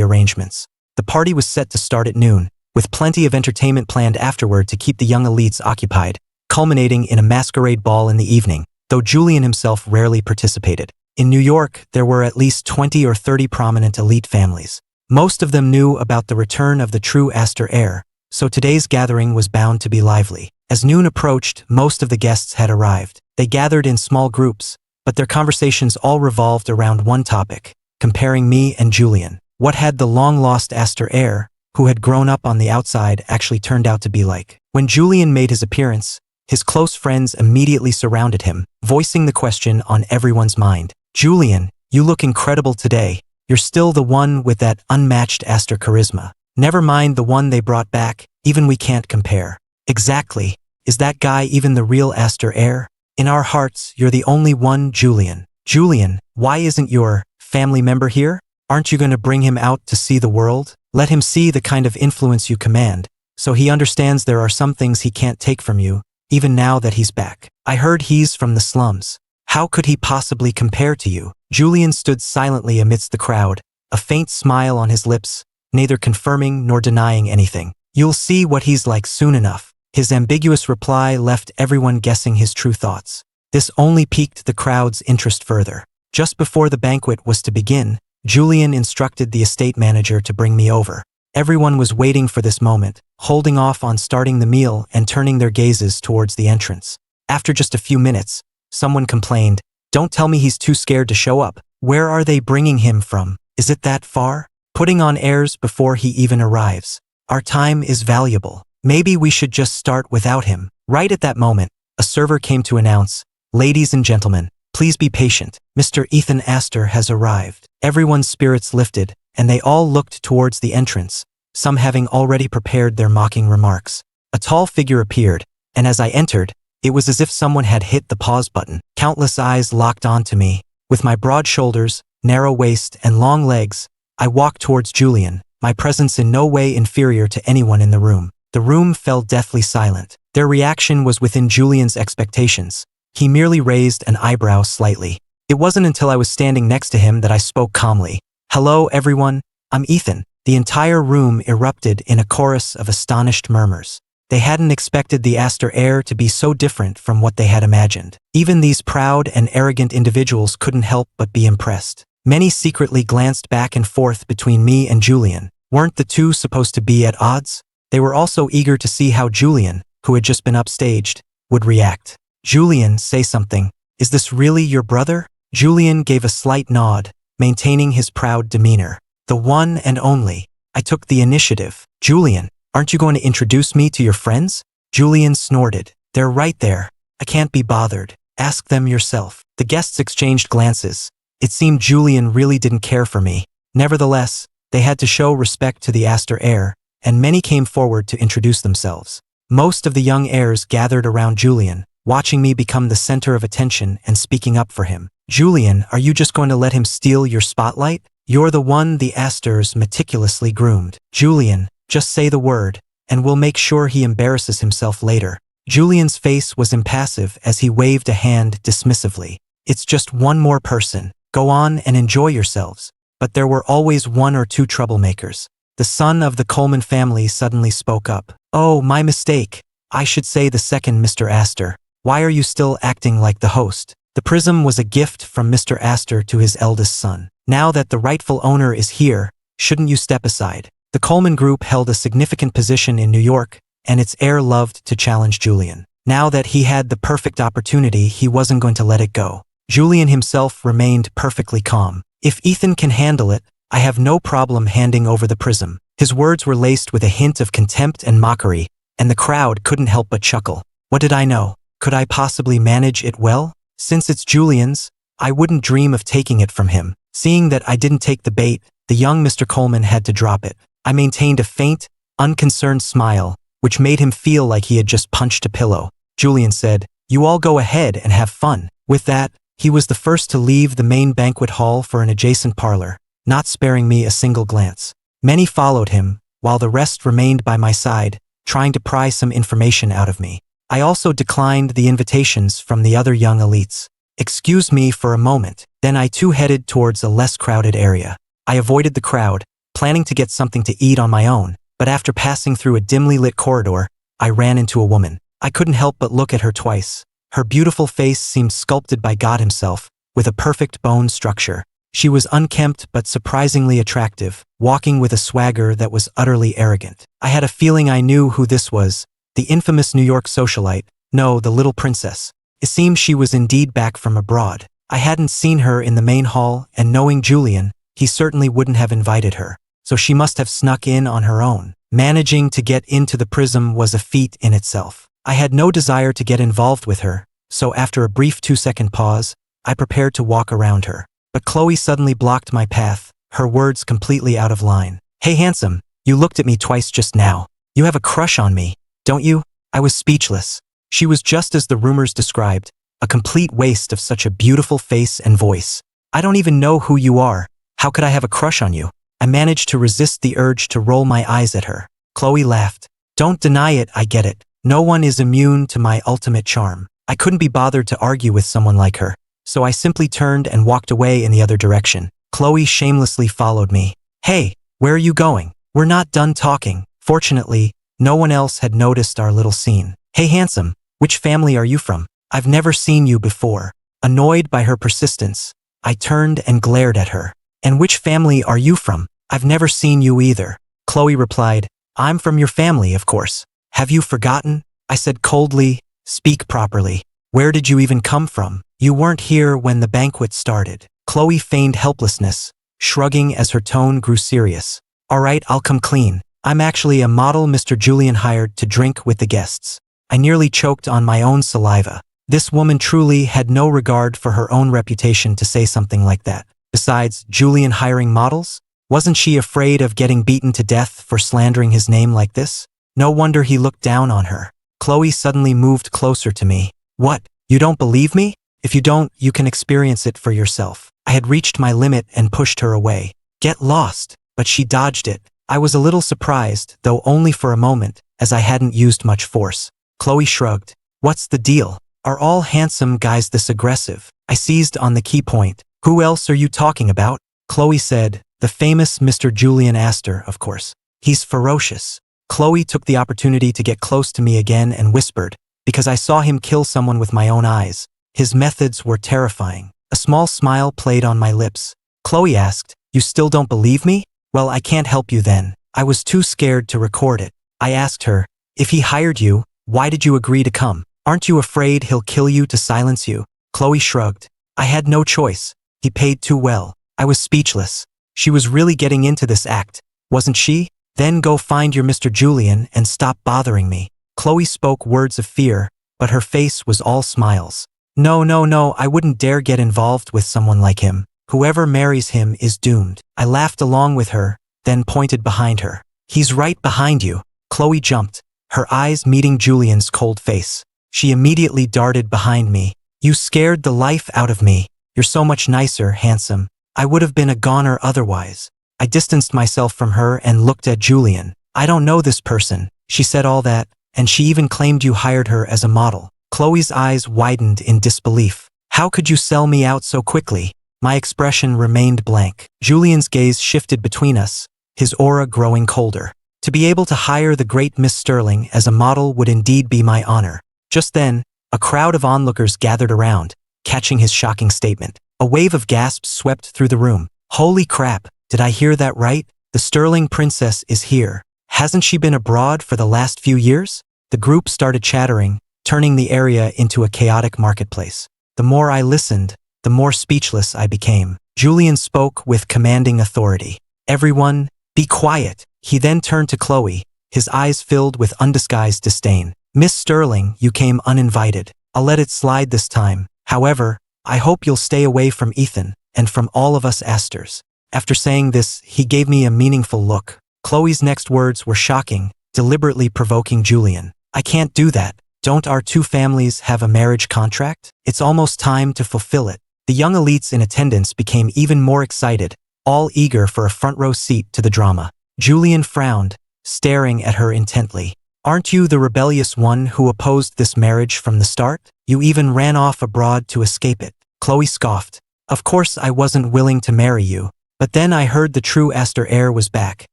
arrangements. The party was set to start at noon, with plenty of entertainment planned afterward to keep the young elites occupied, culminating in a masquerade ball in the evening, though Julian himself rarely participated. In New York, there were at least 20 or 30 prominent elite families. Most of them knew about the return of the true Heir, so today's gathering was bound to be lively. As noon approached, most of the guests had arrived. They gathered in small groups, but their conversations all revolved around one topic: comparing me and Julian. What had the long-lost Heir, who had grown up on the outside, actually turned out to be like? When Julian made his appearance, his close friends immediately surrounded him, voicing the question on everyone's mind. "Julian, you look incredible today. You're still the one with that unmatched Heir charisma. Never mind the one they brought back, even we can't compare." "Exactly. Is that guy even the real Heir? In our hearts, you're the only one, Julian." "Julian, why isn't your family member here? Aren't you going to bring him out to see the world? Let him see the kind of influence you command, so he understands there are some things he can't take from you, even now that he's back. I heard he's from the slums. How could he possibly compare to you?" Julian stood silently amidst the crowd, a faint smile on his lips, neither confirming nor denying anything. "You'll see what he's like soon enough." His ambiguous reply left everyone guessing his true thoughts. This only piqued the crowd's interest further. Just before the banquet was to begin, Julian instructed the estate manager to bring me over. Everyone was waiting for this moment, holding off on starting the meal and turning their gazes towards the entrance. After just a few minutes, someone complained, "Don't tell me he's too scared to show up. Where are they bringing him from? Is it that far? Putting on airs before he even arrives. Our time is valuable. Maybe we should just start without him." Right at that moment, a server came to announce, "Ladies and gentlemen, please be patient. Mr. Ethan Astor has arrived." Everyone's spirits lifted, and they all looked towards the entrance, some having already prepared their mocking remarks. A tall figure appeared, and as I entered, it was as if someone had hit the pause button. Countless eyes locked onto me. With my broad shoulders, narrow waist, and long legs, I walked towards Julian, my presence in no way inferior to anyone in the room. The room fell deathly silent. Their reaction was within Julian's expectations. He merely raised an eyebrow slightly. It wasn't until I was standing next to him that I spoke calmly. "Hello, everyone. I'm Ethan." The entire room erupted in a chorus of astonished murmurs. They hadn't expected the Heir to be so different from what they had imagined. Even these proud and arrogant individuals couldn't help but be impressed. Many secretly glanced back and forth between me and Julian. Weren't the two supposed to be at odds? They were also eager to see how Julian, who had just been upstaged, would react. "Julian, say something. Is this really your brother?" Julian gave a slight nod, maintaining his proud demeanor. "The one and only." I took the initiative. "Julian, aren't you going to introduce me to your friends?" Julian snorted. "They're right there. I can't be bothered. Ask them yourself." The guests exchanged glances. It seemed Julian really didn't care for me. Nevertheless, they had to show respect to the Heir, and many came forward to introduce themselves. Most of the young heirs gathered around Julian, watching me become the center of attention and speaking up for him. "Julian, are you just going to let him steal your spotlight? You're the one the Astors meticulously groomed. Julian, just say the word, and we'll make sure he embarrasses himself later." Julian's face was impassive as he waved a hand dismissively. "It's just one more person. Go on and enjoy yourselves." But there were always one or two troublemakers. The son of the Coleman family suddenly spoke up. "Oh, my mistake. I should say the second Mr. Astor. Why are you still acting like the host? The prism was a gift from Mr. Astor to his eldest son. Now that the rightful owner is here, shouldn't you step aside?" The Coleman Group held a significant position in New York, and its heir loved to challenge Julian. Now that he had the perfect opportunity, he wasn't going to let it go. Julian himself remained perfectly calm. "If Ethan can handle it, I have no problem handing over the prism." His words were laced with a hint of contempt and mockery, and the crowd couldn't help but chuckle. What did I know? Could I possibly manage it well? Since it's Julian's, I wouldn't dream of taking it from him. Seeing that I didn't take the bait, the young Mr. Coleman had to drop it. I maintained a faint, unconcerned smile, which made him feel like he had just punched a pillow. Julian said, "You all go ahead and have fun." With that, he was the first to leave the main banquet hall for an adjacent parlor, not sparing me a single glance. Many followed him, while the rest remained by my side, trying to pry some information out of me. I also declined the invitations from the other young elites. Excuse me for a moment, then I too headed towards a less crowded area. I avoided the crowd, planning to get something to eat on my own, but after passing through a dimly lit corridor, I ran into a woman. I couldn't help but look at her twice. Her beautiful face seemed sculpted by God himself, with a perfect bone structure. She was unkempt but surprisingly attractive, walking with a swagger that was utterly arrogant. I had a feeling I knew who this was, the infamous New York socialite, no, the little princess. It seemed she was indeed back from abroad. I hadn't seen her in the main hall, and knowing Julian, he certainly wouldn't have invited her, so she must have snuck in on her own. Managing to get into the prism was a feat in itself. I had no desire to get involved with her, so after a brief 2-second pause, I prepared to walk around her. But Chloe suddenly blocked my path, her words completely out of line. Hey handsome, you looked at me twice just now. You have a crush on me, don't you? I was speechless. She was just as the rumors described, a complete waste of such a beautiful face and voice. I don't even know who you are. How could I have a crush on you? I managed to resist the urge to roll my eyes at her. Chloe laughed. Don't deny it, I get it. No one is immune to my ultimate charm. I couldn't be bothered to argue with someone like her, so I simply turned and walked away in the other direction. Chloe shamelessly followed me. Hey, where are you going? We're not done talking. Fortunately, no one else had noticed our little scene. Hey handsome, which family are you from? I've never seen you before. Annoyed by her persistence, I turned and glared at her. And which family are you from? I've never seen you either. Chloe replied, I'm from your family, of course. Have you forgotten? I said coldly, speak properly. Where did you even come from? You weren't here when the banquet started. Chloe feigned helplessness, shrugging as her tone grew serious. All right, I'll come clean. I'm actually a model Mr. Julian hired to drink with the guests. I nearly choked on my own saliva. This woman truly had no regard for her own reputation to say something like that. Besides, Julian hiring models? Wasn't she afraid of getting beaten to death for slandering his name like this? No wonder he looked down on her. Chloe suddenly moved closer to me. What? You don't believe me? If you don't, you can experience it for yourself. I had reached my limit and pushed her away. Get lost. But she dodged it. I was a little surprised, though only for a moment, as I hadn't used much force. Chloe shrugged. What's the deal? Are all handsome guys this aggressive? I seized on the key point. Who else are you talking about? Chloe said, the famous Mr. Julian Astor, of course. He's ferocious. Chloe took the opportunity to get close to me again and whispered, because I saw him kill someone with my own eyes. His methods were terrifying. A small smile played on my lips. Chloe asked, you still don't believe me? Well, I can't help you then. I was too scared to record it. I asked her, if he hired you, why did you agree to come? Aren't you afraid he'll kill you to silence you? Chloe shrugged. I had no choice. He paid too well. I was speechless. She was really getting into this act, wasn't she? Then go find your Mr. Julian and stop bothering me. Chloe spoke words of fear, but her face was all smiles. No, I wouldn't dare get involved with someone like him. Whoever marries him is doomed. I laughed along with her, then pointed behind her. He's right behind you. Chloe jumped, her eyes meeting Julian's cold face. She immediately darted behind me. You scared the life out of me. You're so much nicer, handsome. I would have been a goner otherwise. I distanced myself from her and looked at Julian. I don't know this person. She said all that, and she even claimed you hired her as a model. Chloe's eyes widened in disbelief. How could you sell me out so quickly? My expression remained blank. Julian's gaze shifted between us, his aura growing colder. To be able to hire the great Miss Sterling as a model would indeed be my honor. Just then, a crowd of onlookers gathered around, catching his shocking statement. A wave of gasps swept through the room. Holy crap, did I hear that right? The Sterling princess is here. Hasn't she been abroad for the last few years? The group started chattering, turning the area into a chaotic marketplace. The more I listened, the more speechless I became. Julian spoke with commanding authority. Everyone, be quiet. He then turned to Chloe, his eyes filled with undisguised disdain. Miss Sterling, you came uninvited. I'll let it slide this time. However, I hope you'll stay away from Ethan, and from all of us Astors. After saying this, he gave me a meaningful look. Chloe's next words were shocking, deliberately provoking Julian. I can't do that. Don't our two families have a marriage contract? It's almost time to fulfill it. The young elites in attendance became even more excited, all eager for a front row seat to the drama. Julian frowned, staring at her intently. Aren't you the rebellious one who opposed this marriage from the start? You even ran off abroad to escape it. Chloe scoffed. Of course I wasn't willing to marry you. But then I heard the true Heir was back,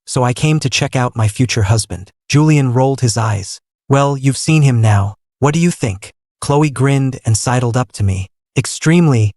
so I came to check out my future husband. Julian rolled his eyes. Well, you've seen him now. What do you think? Chloe grinned and sidled up to me. Extremely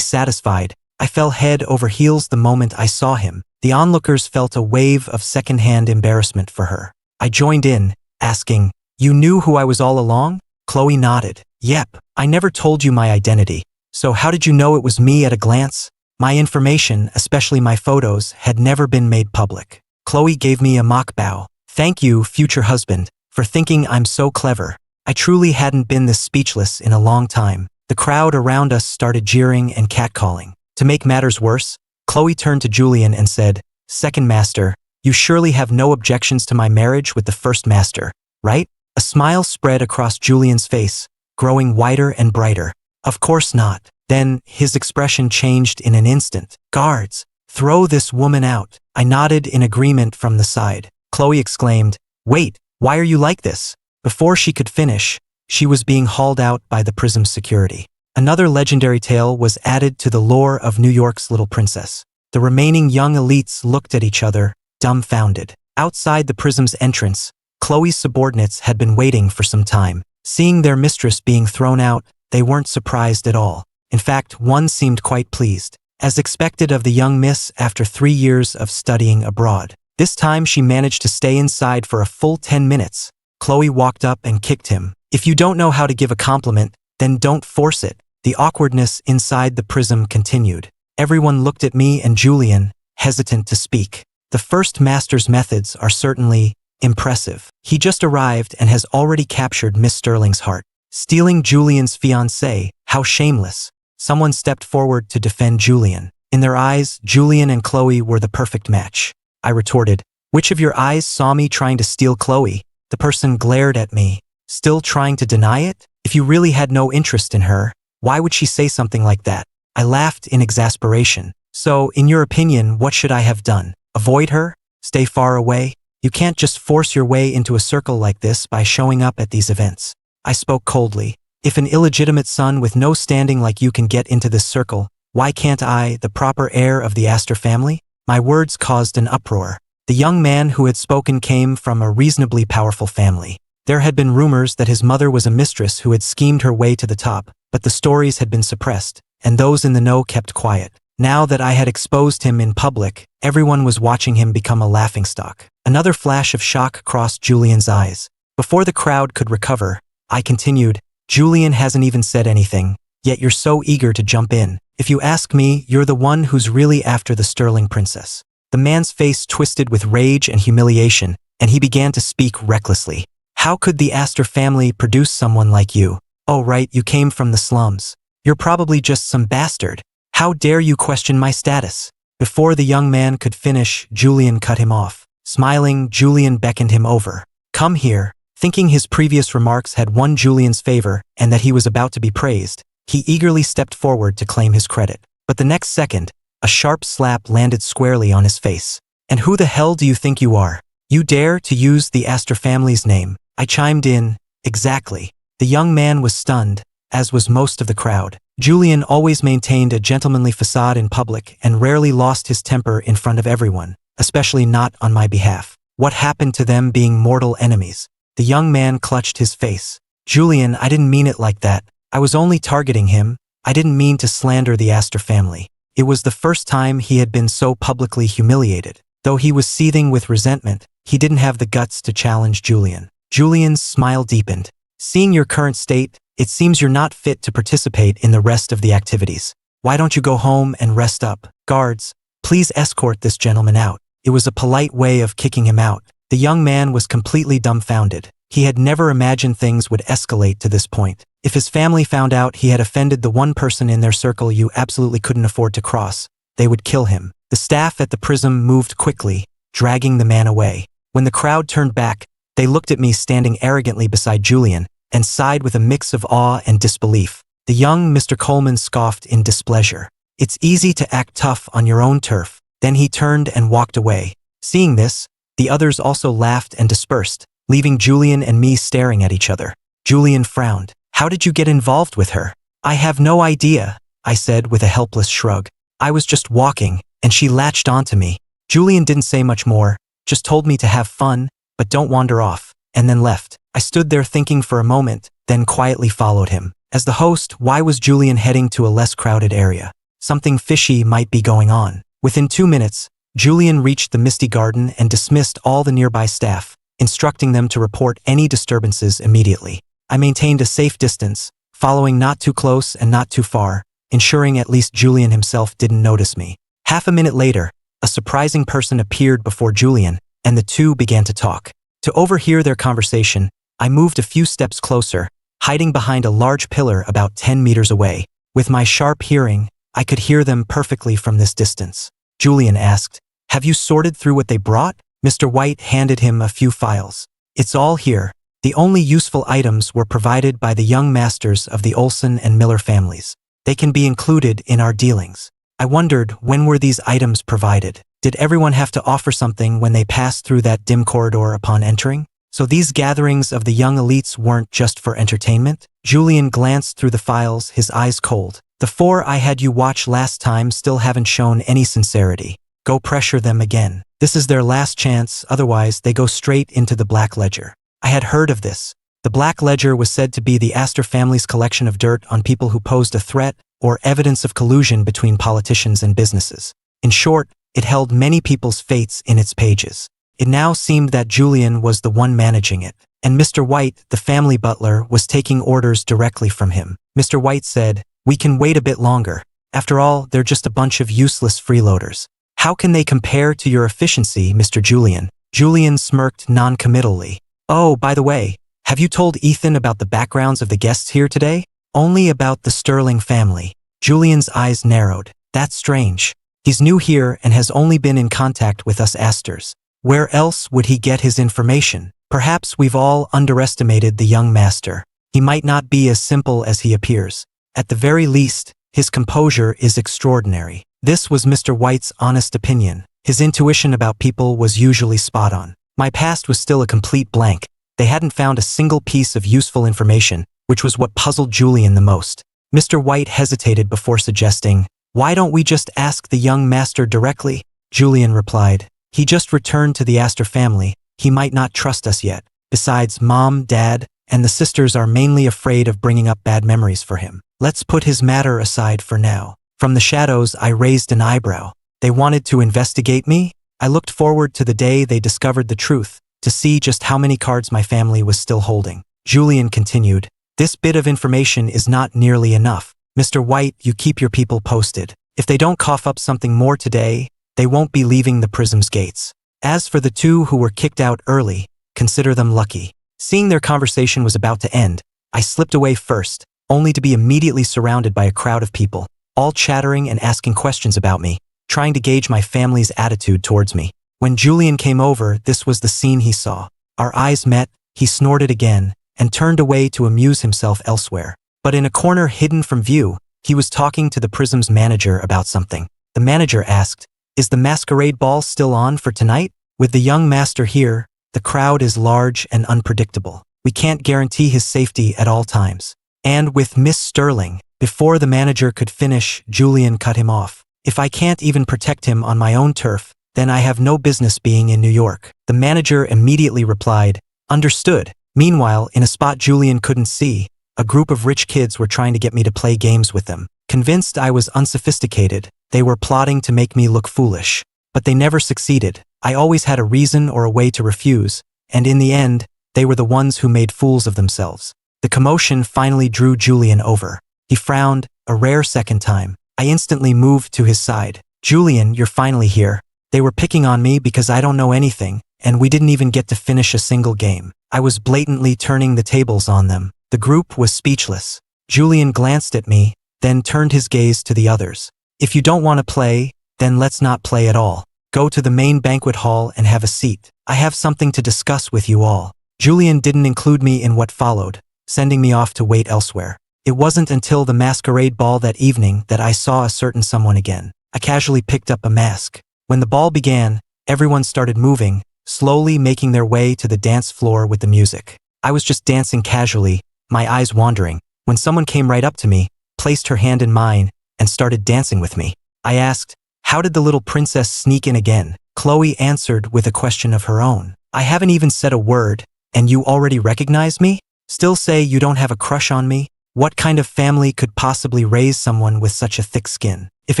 satisfied. I fell head over heels the moment I saw him. The onlookers felt a wave of second-hand embarrassment for her. I joined in, asking, "You knew who I was all along?" Chloe nodded. "Yep, I never told you my identity. So how did you know it was me at a glance?" My information, especially my photos, had never been made public. Chloe gave me a mock bow. "Thank you, future husband, for thinking I'm so clever." I truly hadn't been this speechless in a long time. The crowd around us started jeering and catcalling. To make matters worse, Chloe turned to Julian and said, "Second master, you surely have no objections to my marriage with the first master, right?" A smile spread across Julian's face, growing wider and brighter. "Of course not." Then his expression changed in an instant. "Guards, throw this woman out." I nodded in agreement from the side. Chloe exclaimed, "Wait, why are you like this?" Before she could finish, she was being hauled out by the prism's security. Another legendary tale was added to the lore of New York's Little Princess. The remaining young elites looked at each other, dumbfounded. Outside the prism's entrance, Chloe's subordinates had been waiting for some time. Seeing their mistress being thrown out, they weren't surprised at all. In fact, one seemed quite pleased, as expected of the young miss after 3 years of studying abroad. This time she managed to stay inside for a full 10 minutes. Chloe walked up and kicked him. "If you don't know how to give a compliment, then don't force it." The awkwardness inside the prism continued. Everyone looked at me and Julian, hesitant to speak. The first master's methods are certainly impressive. He just arrived and has already captured Miss Sterling's heart. Stealing Julian's fiancée, how shameless. Someone stepped forward to defend Julian. In their eyes, Julian and Chloe were the perfect match. I retorted, "Which of your eyes saw me trying to steal Chloe?" The person glared at me. "Still trying to deny it? If you really had no interest in her, why would she say something like that?" I laughed in exasperation. "So, in your opinion, what should I have done? Avoid her? Stay far away? You can't just force your way into a circle like this by showing up at these events." I spoke coldly. "If an illegitimate son with no standing like you can get into this circle, why can't I, the proper heir of the Astor family?" My words caused an uproar. The young man who had spoken came from a reasonably powerful family. There had been rumors that his mother was a mistress who had schemed her way to the top, but the stories had been suppressed, and those in the know kept quiet. Now that I had exposed him in public, everyone was watching him become a laughingstock. Another flash of shock crossed Julian's eyes. Before the crowd could recover, I continued, "Julian hasn't even said anything, yet you're so eager to jump in. If you ask me, you're the one who's really after the Sterling princess." The man's face twisted with rage and humiliation, and he began to speak recklessly. "How could the Astor family produce someone like you? Oh right, you came from the slums. You're probably just some bastard. How dare you question my status?" Before the young man could finish, Julian cut him off. Smiling, Julian beckoned him over. "Come here." Thinking his previous remarks had won Julian's favor and that he was about to be praised, he eagerly stepped forward to claim his credit. But the next second, a sharp slap landed squarely on his face. "And who the hell do you think you are? You dare to use the Astor family's name?" I chimed in, "Exactly." The young man was stunned, as was most of the crowd. Julian always maintained a gentlemanly facade in public and rarely lost his temper in front of everyone, especially not on my behalf. What happened to them being mortal enemies? The young man clutched his face. "Julian, I didn't mean it like that. I was only targeting him. I didn't mean to slander the Astor family." It was the first time he had been so publicly humiliated. Though he was seething with resentment, he didn't have the guts to challenge Julian. Julian's smile deepened. "Seeing your current state, it seems you're not fit to participate in the rest of the activities. Why don't you go home and rest up? Guards, please escort this gentleman out." It was a polite way of kicking him out. The young man was completely dumbfounded. He had never imagined things would escalate to this point. If his family found out he had offended the one person in their circle you absolutely couldn't afford to cross, they would kill him. The staff at the prism moved quickly, dragging the man away. When the crowd turned back, they looked at me standing arrogantly beside Julian, and sighed with a mix of awe and disbelief. The young Mr. Coleman scoffed in displeasure. "It's easy to act tough on your own turf." Then he turned and walked away. Seeing this, the others also laughed and dispersed. leaving Julian and me staring at each other. Julian frowned. "How did you get involved with her?" "I have no idea," I said with a helpless shrug. "I was just walking, and she latched onto me." Julian didn't say much more, just told me to have fun, but don't wander off, and then left. I stood there thinking for a moment, then quietly followed him. As the host, why was Julian heading to a less crowded area? Something fishy might be going on. Within 2 minutes, Julian reached the Misty Garden and dismissed all the nearby staff, instructing them to report any disturbances immediately. I maintained a safe distance, following not too close and not too far, ensuring at least Julian himself didn't notice me. Half a minute later, a surprising person appeared before Julian, and the two began to talk. To overhear their conversation, I moved a few steps closer, hiding behind a large pillar about 10 meters away. With my sharp hearing, I could hear them perfectly from this distance. Julian asked, "Have you sorted through what they brought?" Mr. White handed him a few files. "It's all here." The only useful items were provided by the young masters of the Olson and Miller families. They can be included in our dealings. I wondered, when were these items provided? Did everyone have to offer something when they passed through that dim corridor upon entering? So these gatherings of the young elites weren't just for entertainment? Julian glanced through the files, his eyes cold. "The 4 I had you watch last time still haven't shown any sincerity. Go pressure them again. This is their last chance, otherwise they go straight into the Black Ledger." I had heard of this. The Black Ledger was said to be the Astor family's collection of dirt on people who posed a threat or evidence of collusion between politicians and businesses. In short, it held many people's fates in its pages. It now seemed that Julian was the one managing it, and Mr. White, the family butler, was taking orders directly from him. Mr. White said, "We can wait a bit longer. After all, they're just a bunch of useless freeloaders." "How can they compare to your efficiency, Mr. Julian?" Julian smirked non-committally. "Oh, by the way, have you told Ethan about the backgrounds of the guests here today?" "Only about the Sterling family." Julian's eyes narrowed. "That's strange. He's new here and has only been in contact with us Astors. Where else would he get his information? Perhaps we've all underestimated the young master. He might not be as simple as he appears. At the very least, his composure is extraordinary." This was Mr. White's honest opinion. His intuition about people was usually spot on. My past was still a complete blank. They hadn't found a single piece of useful information, which was what puzzled Julian the most. Mr. White hesitated before suggesting, "Why don't we just ask the young master directly?" Julian replied, "He just returned to the Astor family. He might not trust us yet. Besides, Mom, Dad, and the sisters are mainly afraid of bringing up bad memories for him. Let's put his matter aside for now." From the shadows, I raised an eyebrow. They wanted to investigate me? I looked forward to the day they discovered the truth, to see just how many cards my family was still holding. Julian continued, "This bit of information is not nearly enough. Mr. White, you keep your people posted. If they don't cough up something more today, they won't be leaving the prism's gates. As for the 2 who were kicked out early, consider them lucky." Seeing their conversation was about to end, I slipped away first, only to be immediately surrounded by a crowd of people, all chattering and asking questions about me, trying to gauge my family's attitude towards me. When Julian came over, this was the scene he saw. Our eyes met, he snorted again, and turned away to amuse himself elsewhere. But in a corner hidden from view, he was talking to the Prism's manager about something. The manager asked, "Is the masquerade ball still on for tonight? With the young master here, the crowd is large and unpredictable. We can't guarantee his safety at all times. And with Miss Sterling." Before the manager could finish, Julian cut him off. "If I can't even protect him on my own turf, then I have no business being in New York." The manager immediately replied, "Understood." Meanwhile, in a spot Julian couldn't see, a group of rich kids were trying to get me to play games with them. Convinced I was unsophisticated, they were plotting to make me look foolish. But they never succeeded. I always had a reason or a way to refuse, and in the end, they were the ones who made fools of themselves. The commotion finally drew Julian over. He frowned, a rare second time. I instantly moved to his side. "Julian, you're finally here. They were picking on me because I don't know anything, and we didn't even get to finish a single game." I was blatantly turning the tables on them. The group was speechless. Julian glanced at me, then turned his gaze to the others. "If you don't want to play, then let's not play at all. Go to the main banquet hall and have a seat. I have something to discuss with you all." Julian didn't include me in what followed, sending me off to wait elsewhere. It wasn't until the masquerade ball that evening that I saw a certain someone again. I casually picked up a mask. When the ball began, everyone started moving, slowly making their way to the dance floor with the music. I was just dancing casually, my eyes wandering, when someone came right up to me, placed her hand in mine, and started dancing with me. I asked, "How did the little princess sneak in again?" Chloe answered with a question of her own. "I haven't even said a word, and you already recognize me? Still say you don't have a crush on me? What kind of family could possibly raise someone with such a thick skin? If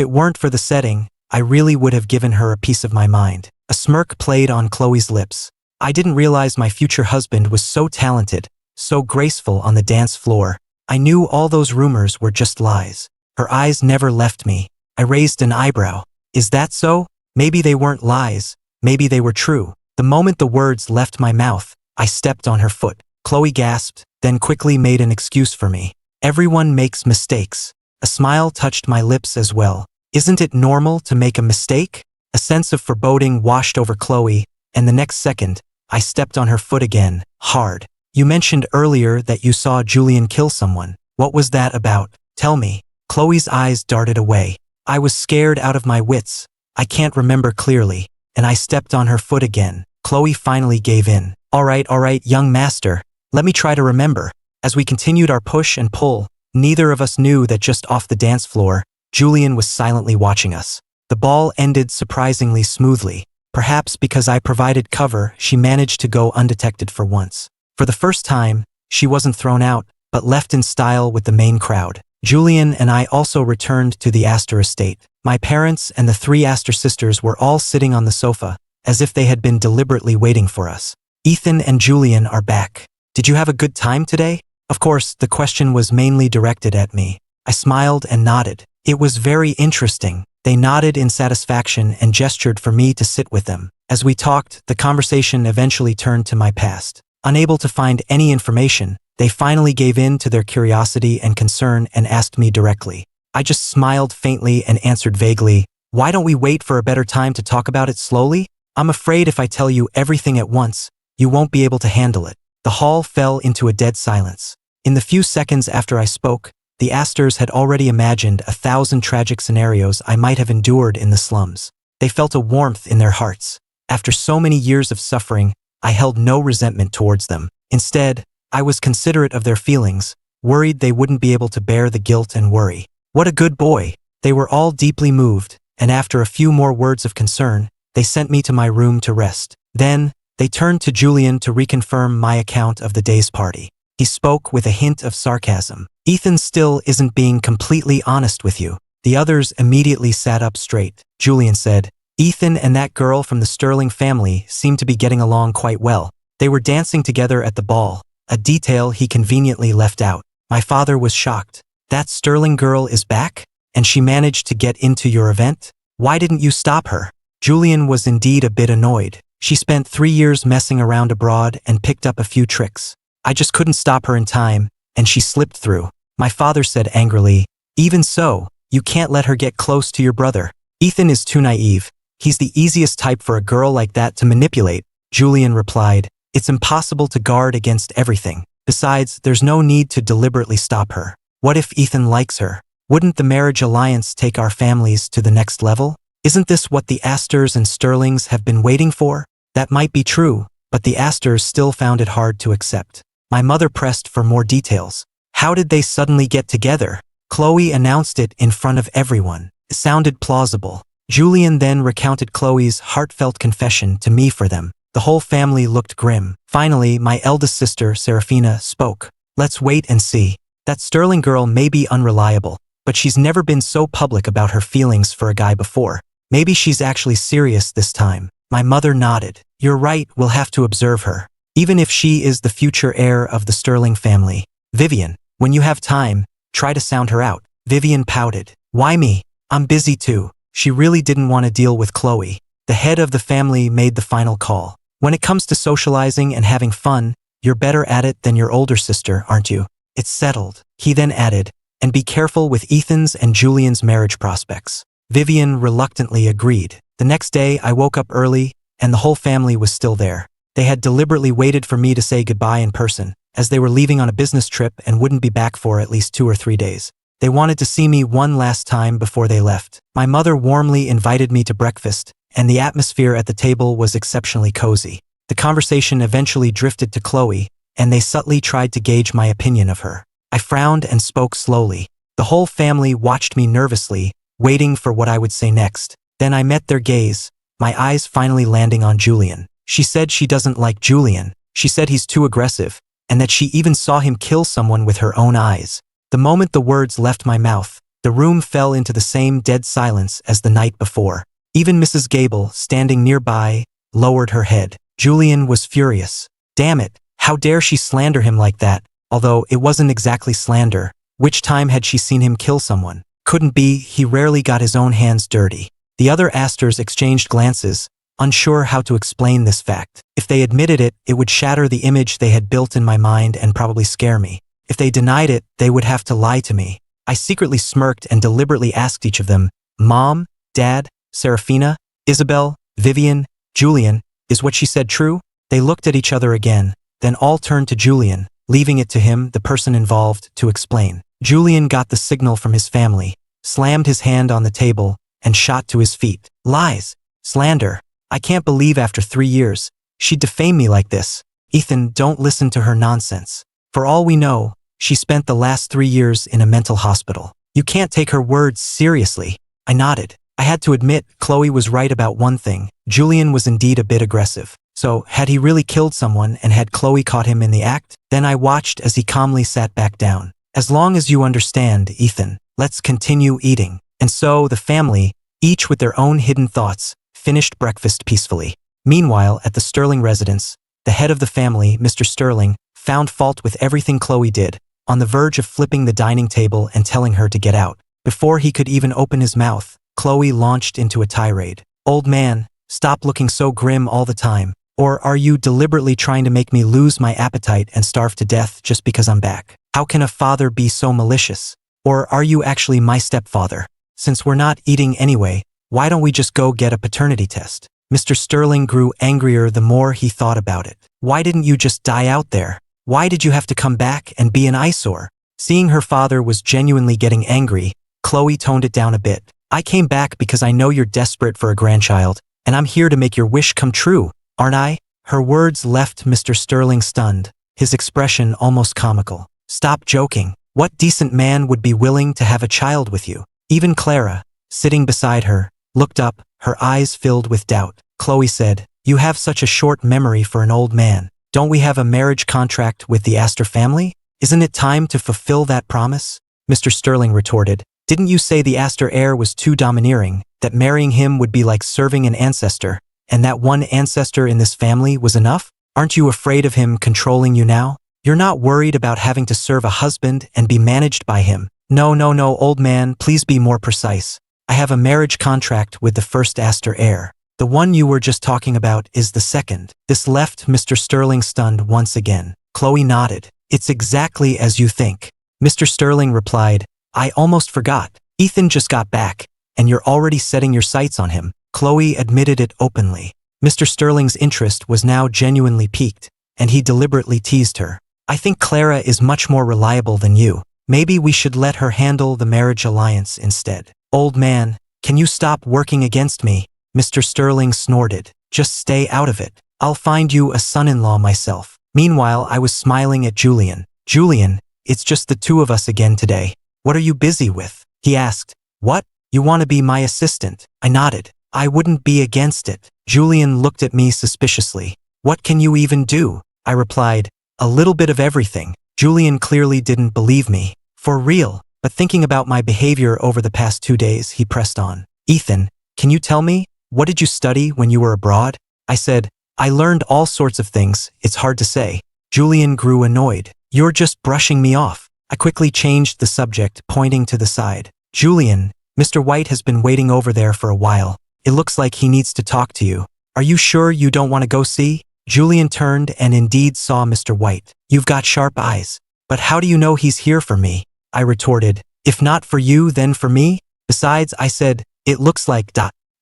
it weren't for the setting, I really would have given her a piece of my mind." A smirk played on Chloe's lips. I didn't realize my future husband was so talented, so graceful on the dance floor. I knew all those rumors were just lies. Her eyes never left me. I raised an eyebrow. Is that so? Maybe they weren't lies. Maybe they were true. The moment the words left my mouth, I stepped on her foot. Chloe gasped, then quickly made an excuse for me. "Everyone makes mistakes." A smile touched my lips as well. "Isn't it normal to make a mistake?" A sense of foreboding washed over Chloe, and the next second, I stepped on her foot again, hard. "You mentioned earlier that you saw Julian kill someone. What was that about? Tell me." Chloe's eyes darted away. I was scared out of my wits. "I can't remember clearly," and I stepped on her foot again. Chloe finally gave in. All right, young master. Let me try to remember." As we continued our push and pull, neither of us knew that just off the dance floor, Julian was silently watching us. The ball ended surprisingly smoothly. Perhaps because I provided cover, she managed to go undetected for once. For the first time, she wasn't thrown out, but left in style with the main crowd. Julian and I also returned to the Astor estate. My parents and the 3 Astor sisters were all sitting on the sofa, as if they had been deliberately waiting for us. "Ethan and Julian are back. Did you have a good time today?" Of course, the question was mainly directed at me. I smiled and nodded. "It was very interesting." They nodded in satisfaction and gestured for me to sit with them. As we talked, the conversation eventually turned to my past. Unable to find any information, they finally gave in to their curiosity and concern and asked me directly. I just smiled faintly and answered vaguely, "Why don't we wait for a better time to talk about it slowly? I'm afraid if I tell you everything at once, you won't be able to handle it." The hall fell into a dead silence. In the few seconds after I spoke, the Astors had already imagined 1,000 tragic scenarios I might have endured in the slums. They felt a warmth in their hearts. After so many years of suffering, I held no resentment towards them. Instead, I was considerate of their feelings, worried they wouldn't be able to bear the guilt and worry. What a good boy! They were all deeply moved, and after a few more words of concern, they sent me to my room to rest. Then, they turned to Julian to reconfirm my account of the day's party. He spoke with a hint of sarcasm. "Ethan still isn't being completely honest with you." The others immediately sat up straight. Julian said, "Ethan and that girl from the Sterling family seem to be getting along quite well. They were dancing together at the ball, a detail he conveniently left out." My father was shocked. "That Sterling girl is back? And she managed to get into your event? Why didn't you stop her?" Julian was indeed a bit annoyed. "She spent 3 years messing around abroad and picked up a few tricks. I just couldn't stop her in time, and she slipped through." My father said angrily, "Even so, you can't let her get close to your brother. Ethan is too naive. He's the easiest type for a girl like that to manipulate." Julian replied, "It's impossible to guard against everything. Besides, there's no need to deliberately stop her. What if Ethan likes her? Wouldn't the marriage alliance take our families to the next level? Isn't this what the Astors and Sterlings have been waiting for?" That might be true, but the Astors still found it hard to accept. My mother pressed for more details. "How did they suddenly get together?" Chloe announced it in front of everyone. It sounded plausible. Julian then recounted Chloe's heartfelt confession to me for them. The whole family looked grim. Finally, my eldest sister, Serafina, spoke. "Let's wait and see. That Sterling girl may be unreliable, but she's never been so public about her feelings for a guy before. Maybe she's actually serious this time." My mother nodded. "You're right, we'll have to observe her. Even if she is the future heir of the Sterling family. Vivian, when you have time, try to sound her out." Vivian pouted. "Why me? I'm busy too." She really didn't want to deal with Chloe. The head of the family made the final call. "When it comes to socializing and having fun, you're better at it than your older sister, aren't you?" "It's settled." He then added, "And be careful with Ethan's and Julian's marriage prospects." Vivian reluctantly agreed. The next day, I woke up early, and the whole family was still there. They had deliberately waited for me to say goodbye in person, as they were leaving on a business trip and wouldn't be back for at least 2 or 3 days. They wanted to see me one last time before they left. My mother warmly invited me to breakfast, and the atmosphere at the table was exceptionally cozy. The conversation eventually drifted to Chloe, and they subtly tried to gauge my opinion of her. I frowned and spoke slowly. The whole family watched me nervously, waiting for what I would say next. Then I met their gaze, my eyes finally landing on Julian. She said she doesn't like Julian. She said he's too aggressive, and that she even saw him kill someone with her own eyes. The moment the words left my mouth, the room fell into the same dead silence as the night before. Even Mrs. Gable, standing nearby, lowered her head. Julian was furious. Damn it, how dare she slander him like that, although it wasn't exactly slander. Which time had she seen him kill someone? Couldn't be, he rarely got his own hands dirty. The other Astors exchanged glances, unsure how to explain this fact. If they admitted it, it would shatter the image they had built in my mind and probably scare me. If they denied it, they would have to lie to me. I secretly smirked and deliberately asked each of them, Mom, Dad, Serafina, Isabel, Vivian, Julian, is what she said true? They looked at each other again, then all turned to Julian, leaving it to him, the person involved, to explain. Julian got the signal from his family, slammed his hand on the table, and shot to his feet. Lies. Slander. I can't believe after 3 years, she'd defame me like this. Ethan, don't listen to her nonsense. For all we know, she spent the last 3 years in a mental hospital. You can't take her words seriously. I nodded. I had to admit, Chloe was right about one thing. Julian was indeed a bit aggressive. So, had he really killed someone and had Chloe caught him in the act? Then I watched as he calmly sat back down. As long as you understand, Ethan, let's continue eating. And so, the family, each with their own hidden thoughts, finished breakfast peacefully. Meanwhile, at the Sterling residence, the head of the family, Mr. Sterling, found fault with everything Chloe did, on the verge of flipping the dining table and telling her to get out. Before he could even open his mouth, Chloe launched into a tirade. Old man, stop looking so grim all the time. Or are you deliberately trying to make me lose my appetite and starve to death just because I'm back? How can a father be so malicious? Or are you actually my stepfather? Since we're not eating anyway, why don't we just go get a paternity test? Mr. Sterling grew angrier the more he thought about it. Why didn't you just die out there? Why did you have to come back and be an eyesore? Seeing her father was genuinely getting angry, Chloe toned it down a bit. I came back because I know you're desperate for a grandchild, and I'm here to make your wish come true, aren't I? Her words left Mr. Sterling stunned, his expression almost comical. Stop joking. What decent man would be willing to have a child with you? Even Clara, sitting beside her, looked up, her eyes filled with doubt. Chloe said, You have such a short memory for an old man. Don't we have a marriage contract with the Astor family? Isn't it time to fulfill that promise? Mr. Sterling retorted, Didn't you say the Astor heir was too domineering, that marrying him would be like serving an ancestor, and that one ancestor in this family was enough? Aren't you afraid of him controlling you now? You're not worried about having to serve a husband and be managed by him. No, old man, please be more precise. I have a marriage contract with the first Astor heir. The one you were just talking about is the second. This left Mr. Sterling stunned once again. Chloe nodded. It's exactly as you think. Mr. Sterling replied, I almost forgot. Ethan just got back, and you're already setting your sights on him. Chloe admitted it openly. Mr. Sterling's interest was now genuinely piqued, and he deliberately teased her. I think Clara is much more reliable than you. Maybe we should let her handle the marriage alliance instead. Old man, can you stop working against me? Mr. Sterling snorted. Just stay out of it. I'll find you a son-in-law myself. Meanwhile, I was smiling at Julian. Julian, it's just the two of us again today. What are you busy with? He asked. What? You want to be my assistant? I nodded. I wouldn't be against it. Julian looked at me suspiciously. What can you even do? I replied. A little bit of everything. Julian clearly didn't believe me. For real. But thinking about my behavior over the past 2 days, he pressed on. Ethan, can you tell me, what did you study when you were abroad? I said, I learned all sorts of things, it's hard to say. Julian grew annoyed. You're just brushing me off. I quickly changed the subject, pointing to the side. Julian, Mr. White has been waiting over there for a while. It looks like he needs to talk to you. Are you sure you don't want to go see? Julian turned and indeed saw Mr. White. You've got sharp eyes. But how do you know he's here for me? I retorted. If not for you, then for me? Besides, I said, it looks like ...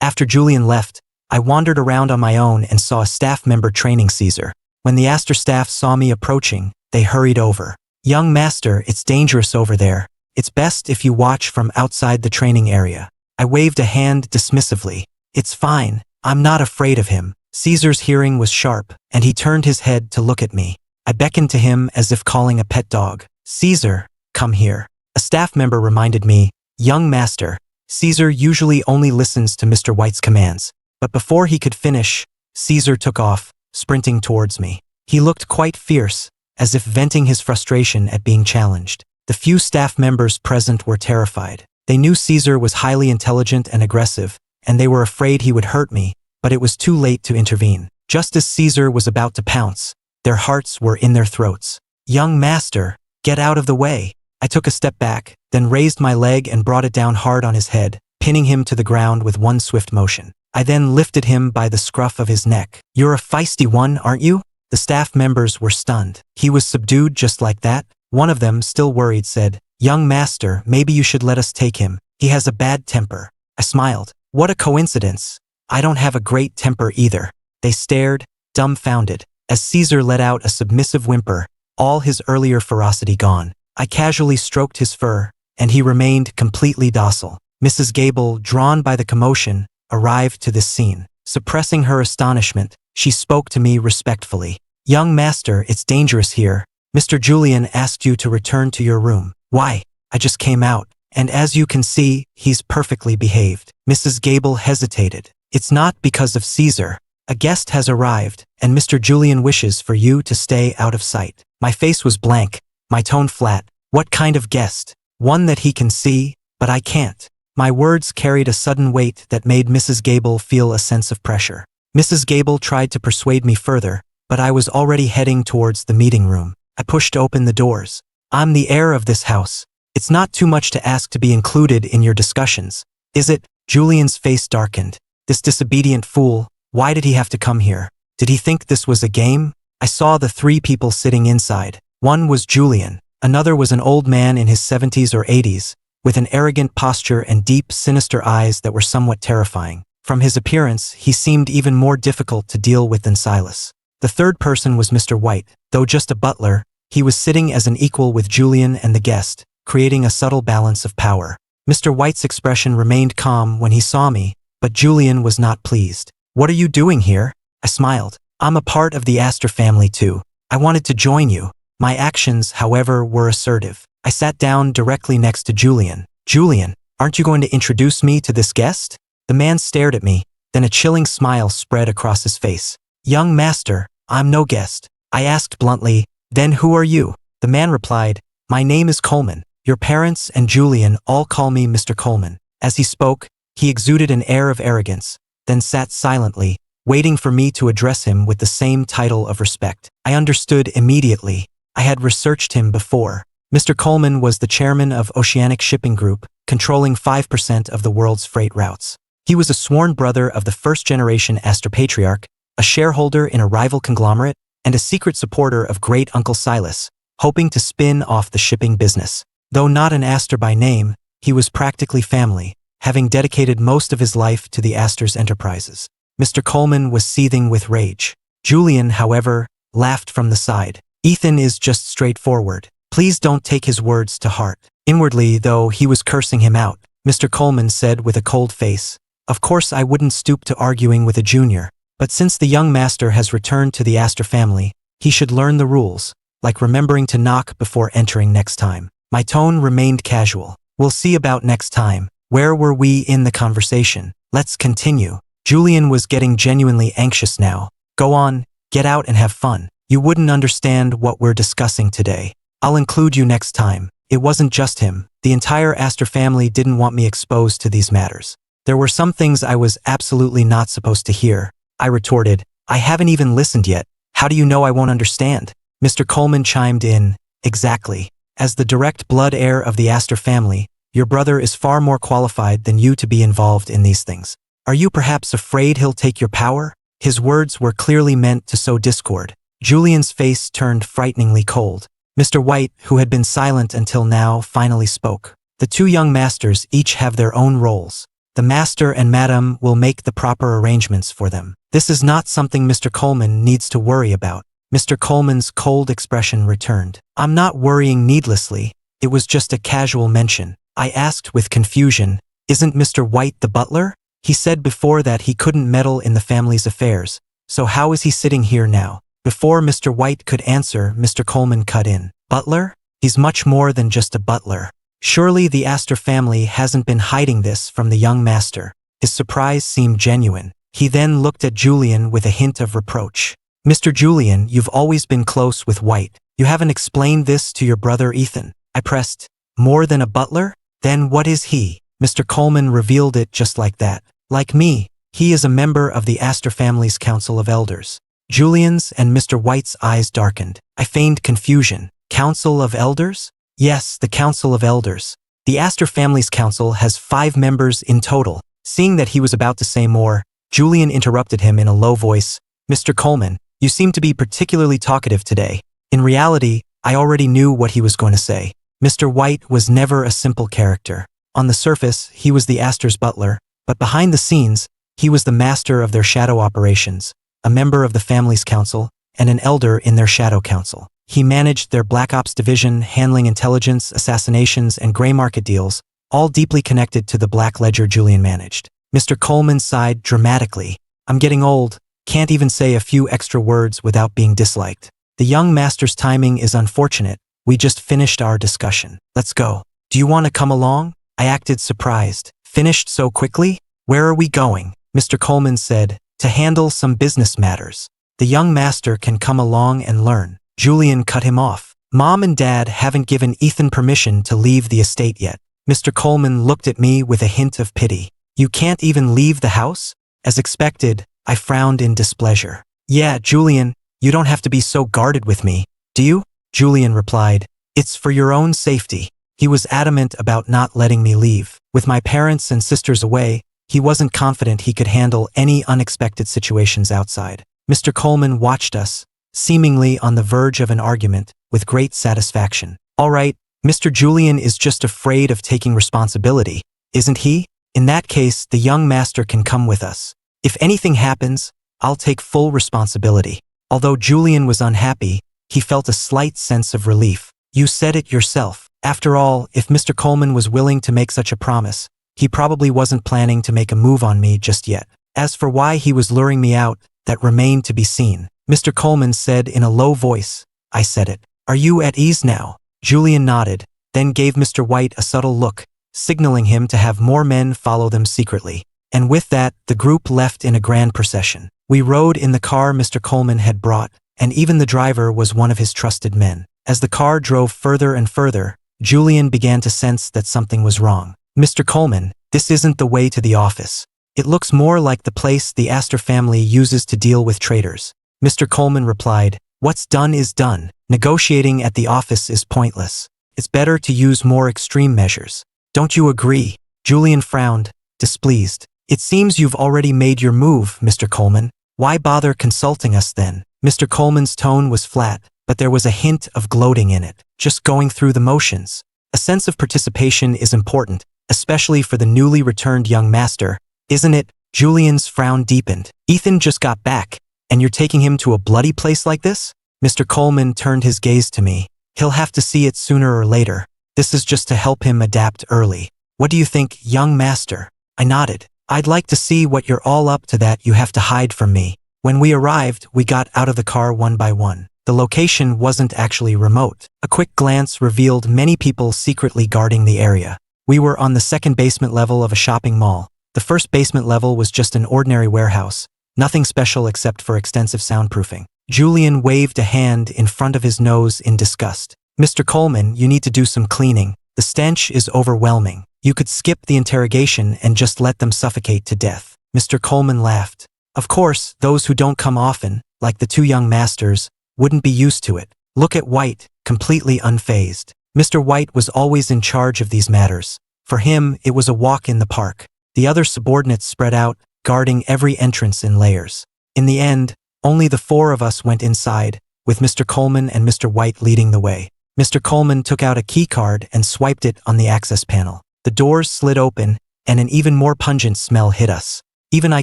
After Julian left, I wandered around on my own and saw a staff member training Caesar. When the Astor staff saw me approaching, they hurried over. Young master, it's dangerous over there. It's best if you watch from outside the training area. I waved a hand dismissively. It's fine. I'm not afraid of him. Caesar's hearing was sharp, and he turned his head to look at me. I beckoned to him as if calling a pet dog. Caesar, come here. A staff member reminded me, young master. Caesar usually only listens to Mr. White's commands. But before he could finish, Caesar took off, sprinting towards me. He looked quite fierce, as if venting his frustration at being challenged. The few staff members present were terrified. They knew Caesar was highly intelligent and aggressive, and they were afraid he would hurt me, but it was too late to intervene. Just as Caesar was about to pounce, their hearts were in their throats. Young master, get out of the way. I took a step back, then raised my leg and brought it down hard on his head, pinning him to the ground with one swift motion. I then lifted him by the scruff of his neck. You're a feisty one, aren't you? The staff members were stunned. He was subdued just like that? One of them, still worried, said, young master, maybe you should let us take him. He has a bad temper. I smiled. What a coincidence. I don't have a great temper either. They stared, dumbfounded, as Caesar let out a submissive whimper, all his earlier ferocity gone. I casually stroked his fur, and he remained completely docile. Mrs. Gable, drawn by the commotion, arrived to this scene. Suppressing her astonishment, she spoke to me respectfully. Young master, it's dangerous here. Mr. Julian asked you to return to your room. Why? I just came out, and as you can see, he's perfectly behaved. Mrs. Gable hesitated. It's not because of Caesar. A guest has arrived, and Mr. Julian wishes for you to stay out of sight. My face was blank, my tone flat. What kind of guest? One that he can see, but I can't. My words carried a sudden weight that made Mrs. Gable feel a sense of pressure. Mrs. Gable tried to persuade me further, but I was already heading towards the meeting room. I pushed open the doors. I'm the heir of this house. It's not too much to ask to be included in your discussions, is it? Julian's face darkened. This disobedient fool, why did he have to come here? Did he think this was a game? I saw the three people sitting inside. One was Julian. Another was an old man in his 70s or 80s, with an arrogant posture and deep, sinister eyes that were somewhat terrifying. From his appearance, he seemed even more difficult to deal with than Silas. The third person was Mr. White. Though just a butler, he was sitting as an equal with Julian and the guest, creating a subtle balance of power. Mr. White's expression remained calm when he saw me, but Julian was not pleased. What are you doing here? I smiled. I'm a part of the Astor family too. I wanted to join you. My actions, however, were assertive. I sat down directly next to Julian. Julian, aren't you going to introduce me to this guest? The man stared at me, then a chilling smile spread across his face. Young master, I'm no guest. I asked bluntly, then who are you? The man replied, my name is Coleman. Your parents and Julian all call me Mr. Coleman. As he spoke, he exuded an air of arrogance, then sat silently, waiting for me to address him with the same title of respect. I understood immediately. I had researched him before. Mr. Coleman was the chairman of Oceanic Shipping Group, controlling 5% of the world's freight routes. He was a sworn brother of the first-generation Astor patriarch, a shareholder in a rival conglomerate, and a secret supporter of great Uncle Silas, hoping to spin off the shipping business. Though not an Astor by name, he was practically family, having dedicated most of his life to the Astor's enterprises. Mr. Coleman was seething with rage. Julian, however, laughed from the side. Ethan is just straightforward. Please don't take his words to heart. Inwardly, though, he was cursing him out. Mr. Coleman said with a cold face, of course I wouldn't stoop to arguing with a junior, but since the young master has returned to the Astor family, he should learn the rules, like remembering to knock before entering next time. My tone remained casual. We'll see about next time. Where were we in the conversation? Let's continue. Julian was getting genuinely anxious now. Go on, get out and have fun. You wouldn't understand what we're discussing today. I'll include you next time. It wasn't just him. The entire Astor family didn't want me exposed to these matters. There were some things I was absolutely not supposed to hear. I retorted, I haven't even listened yet. How do you know I won't understand? Mr. Coleman chimed in, exactly. As the direct blood heir of the Astor family, your brother is far more qualified than you to be involved in these things. Are you perhaps afraid he'll take your power? His words were clearly meant to sow discord. Julian's face turned frighteningly cold. Mr. White, who had been silent until now, finally spoke. The two young masters each have their own roles. The master and madam will make the proper arrangements for them. This is not something Mr. Coleman needs to worry about. Mr. Coleman's cold expression returned. I'm not worrying needlessly. It was just a casual mention. I asked with confusion, isn't Mr. White the butler? He said before that he couldn't meddle in the family's affairs, so how is he sitting here now? Before Mr. White could answer, Mr. Coleman cut in. Butler? He's much more than just a butler. Surely the Astor family hasn't been hiding this from the young master. His surprise seemed genuine. He then looked at Julian with a hint of reproach. Mr. Julian, you've always been close with White. You haven't explained this to your brother Ethan. I pressed. More than a butler? Then what is he? Mr. Coleman revealed it just like that. Like me, he is a member of the Astor family's Council of Elders. Julian's and Mr. White's eyes darkened. I feigned confusion. Council of Elders? Yes, the Council of Elders. The Astor family's council has 5 members in total. Seeing that he was about to say more, Julian interrupted him in a low voice. Mr. Coleman, you seem to be particularly talkative today. In reality, I already knew what he was going to say. Mr. White was never a simple character. On the surface, he was the Astor's butler, but behind the scenes, he was the master of their shadow operations, a member of the family's council, and an elder in their shadow council. He managed their Black Ops division, handling intelligence, assassinations, and gray market deals, all deeply connected to the Black Ledger Julian managed. Mr. Coleman sighed dramatically. I'm getting old, can't even say a few extra words without being disliked. The young master's timing is unfortunate. We just finished our discussion. Let's go. Do you want to come along? I acted surprised. Finished so quickly? Where are we going? Mr. Coleman said, to handle some business matters. The young master can come along and learn. Julian cut him off. Mom and Dad haven't given Ethan permission to leave the estate yet. Mr. Coleman looked at me with a hint of pity. You can't even leave the house? As expected, I frowned in displeasure. Yeah, Julian, you don't have to be so guarded with me, do you? Julian replied, it's for your own safety. He was adamant about not letting me leave. With my parents and sisters away, he wasn't confident he could handle any unexpected situations outside. Mr. Coleman watched us, seemingly on the verge of an argument, with great satisfaction. All right, Mr. Julian is just afraid of taking responsibility, isn't he? In that case, the young master can come with us. If anything happens, I'll take full responsibility. Although Julian was unhappy, he felt a slight sense of relief. You said it yourself. After all, if Mr. Coleman was willing to make such a promise, he probably wasn't planning to make a move on me just yet. As for why he was luring me out, that remained to be seen. Mr. Coleman said in a low voice, I said it. Are you at ease now? Julian nodded, then gave Mr. White a subtle look, signaling him to have more men follow them secretly. And with that, the group left in a grand procession. We rode in the car Mr. Coleman had brought, and even the driver was one of his trusted men. As the car drove further and further, Julian began to sense that something was wrong. Mr. Coleman, this isn't the way to the office. It looks more like the place the Astor family uses to deal with traitors. Mr. Coleman replied, what's done is done. Negotiating at the office is pointless. It's better to use more extreme measures. Don't you agree? Julian frowned, displeased. It seems you've already made your move, Mr. Coleman. Why bother consulting us then? Mr. Coleman's tone was flat, but there was a hint of gloating in it. Just going through the motions. A sense of participation is important, especially for the newly returned young master, isn't it? Julian's frown deepened. Ethan just got back, and you're taking him to a bloody place like this? Mr. Coleman turned his gaze to me. He'll have to see it sooner or later. This is just to help him adapt early. What do you think, young master? I nodded. I'd like to see what you're all up to that you have to hide from me. When we arrived, we got out of the car one by one. The location wasn't actually remote. A quick glance revealed many people secretly guarding the area. We were on the second basement level of a shopping mall. The first basement level was just an ordinary warehouse, nothing special except for extensive soundproofing. Julian waved a hand in front of his nose in disgust. Mr. Coleman, you need to do some cleaning. The stench is overwhelming. You could skip the interrogation and just let them suffocate to death. Mr. Coleman laughed. Of course, those who don't come often, like the 2 young masters, wouldn't be used to it. Look at White, completely unfazed. Mr. White was always in charge of these matters. For him, it was a walk in the park. The other subordinates spread out, guarding every entrance in layers. In the end, only the 4 of us went inside, with Mr. Coleman and Mr. White leading the way. Mr. Coleman took out a key card and swiped it on the access panel. The doors slid open, and an even more pungent smell hit us. Even I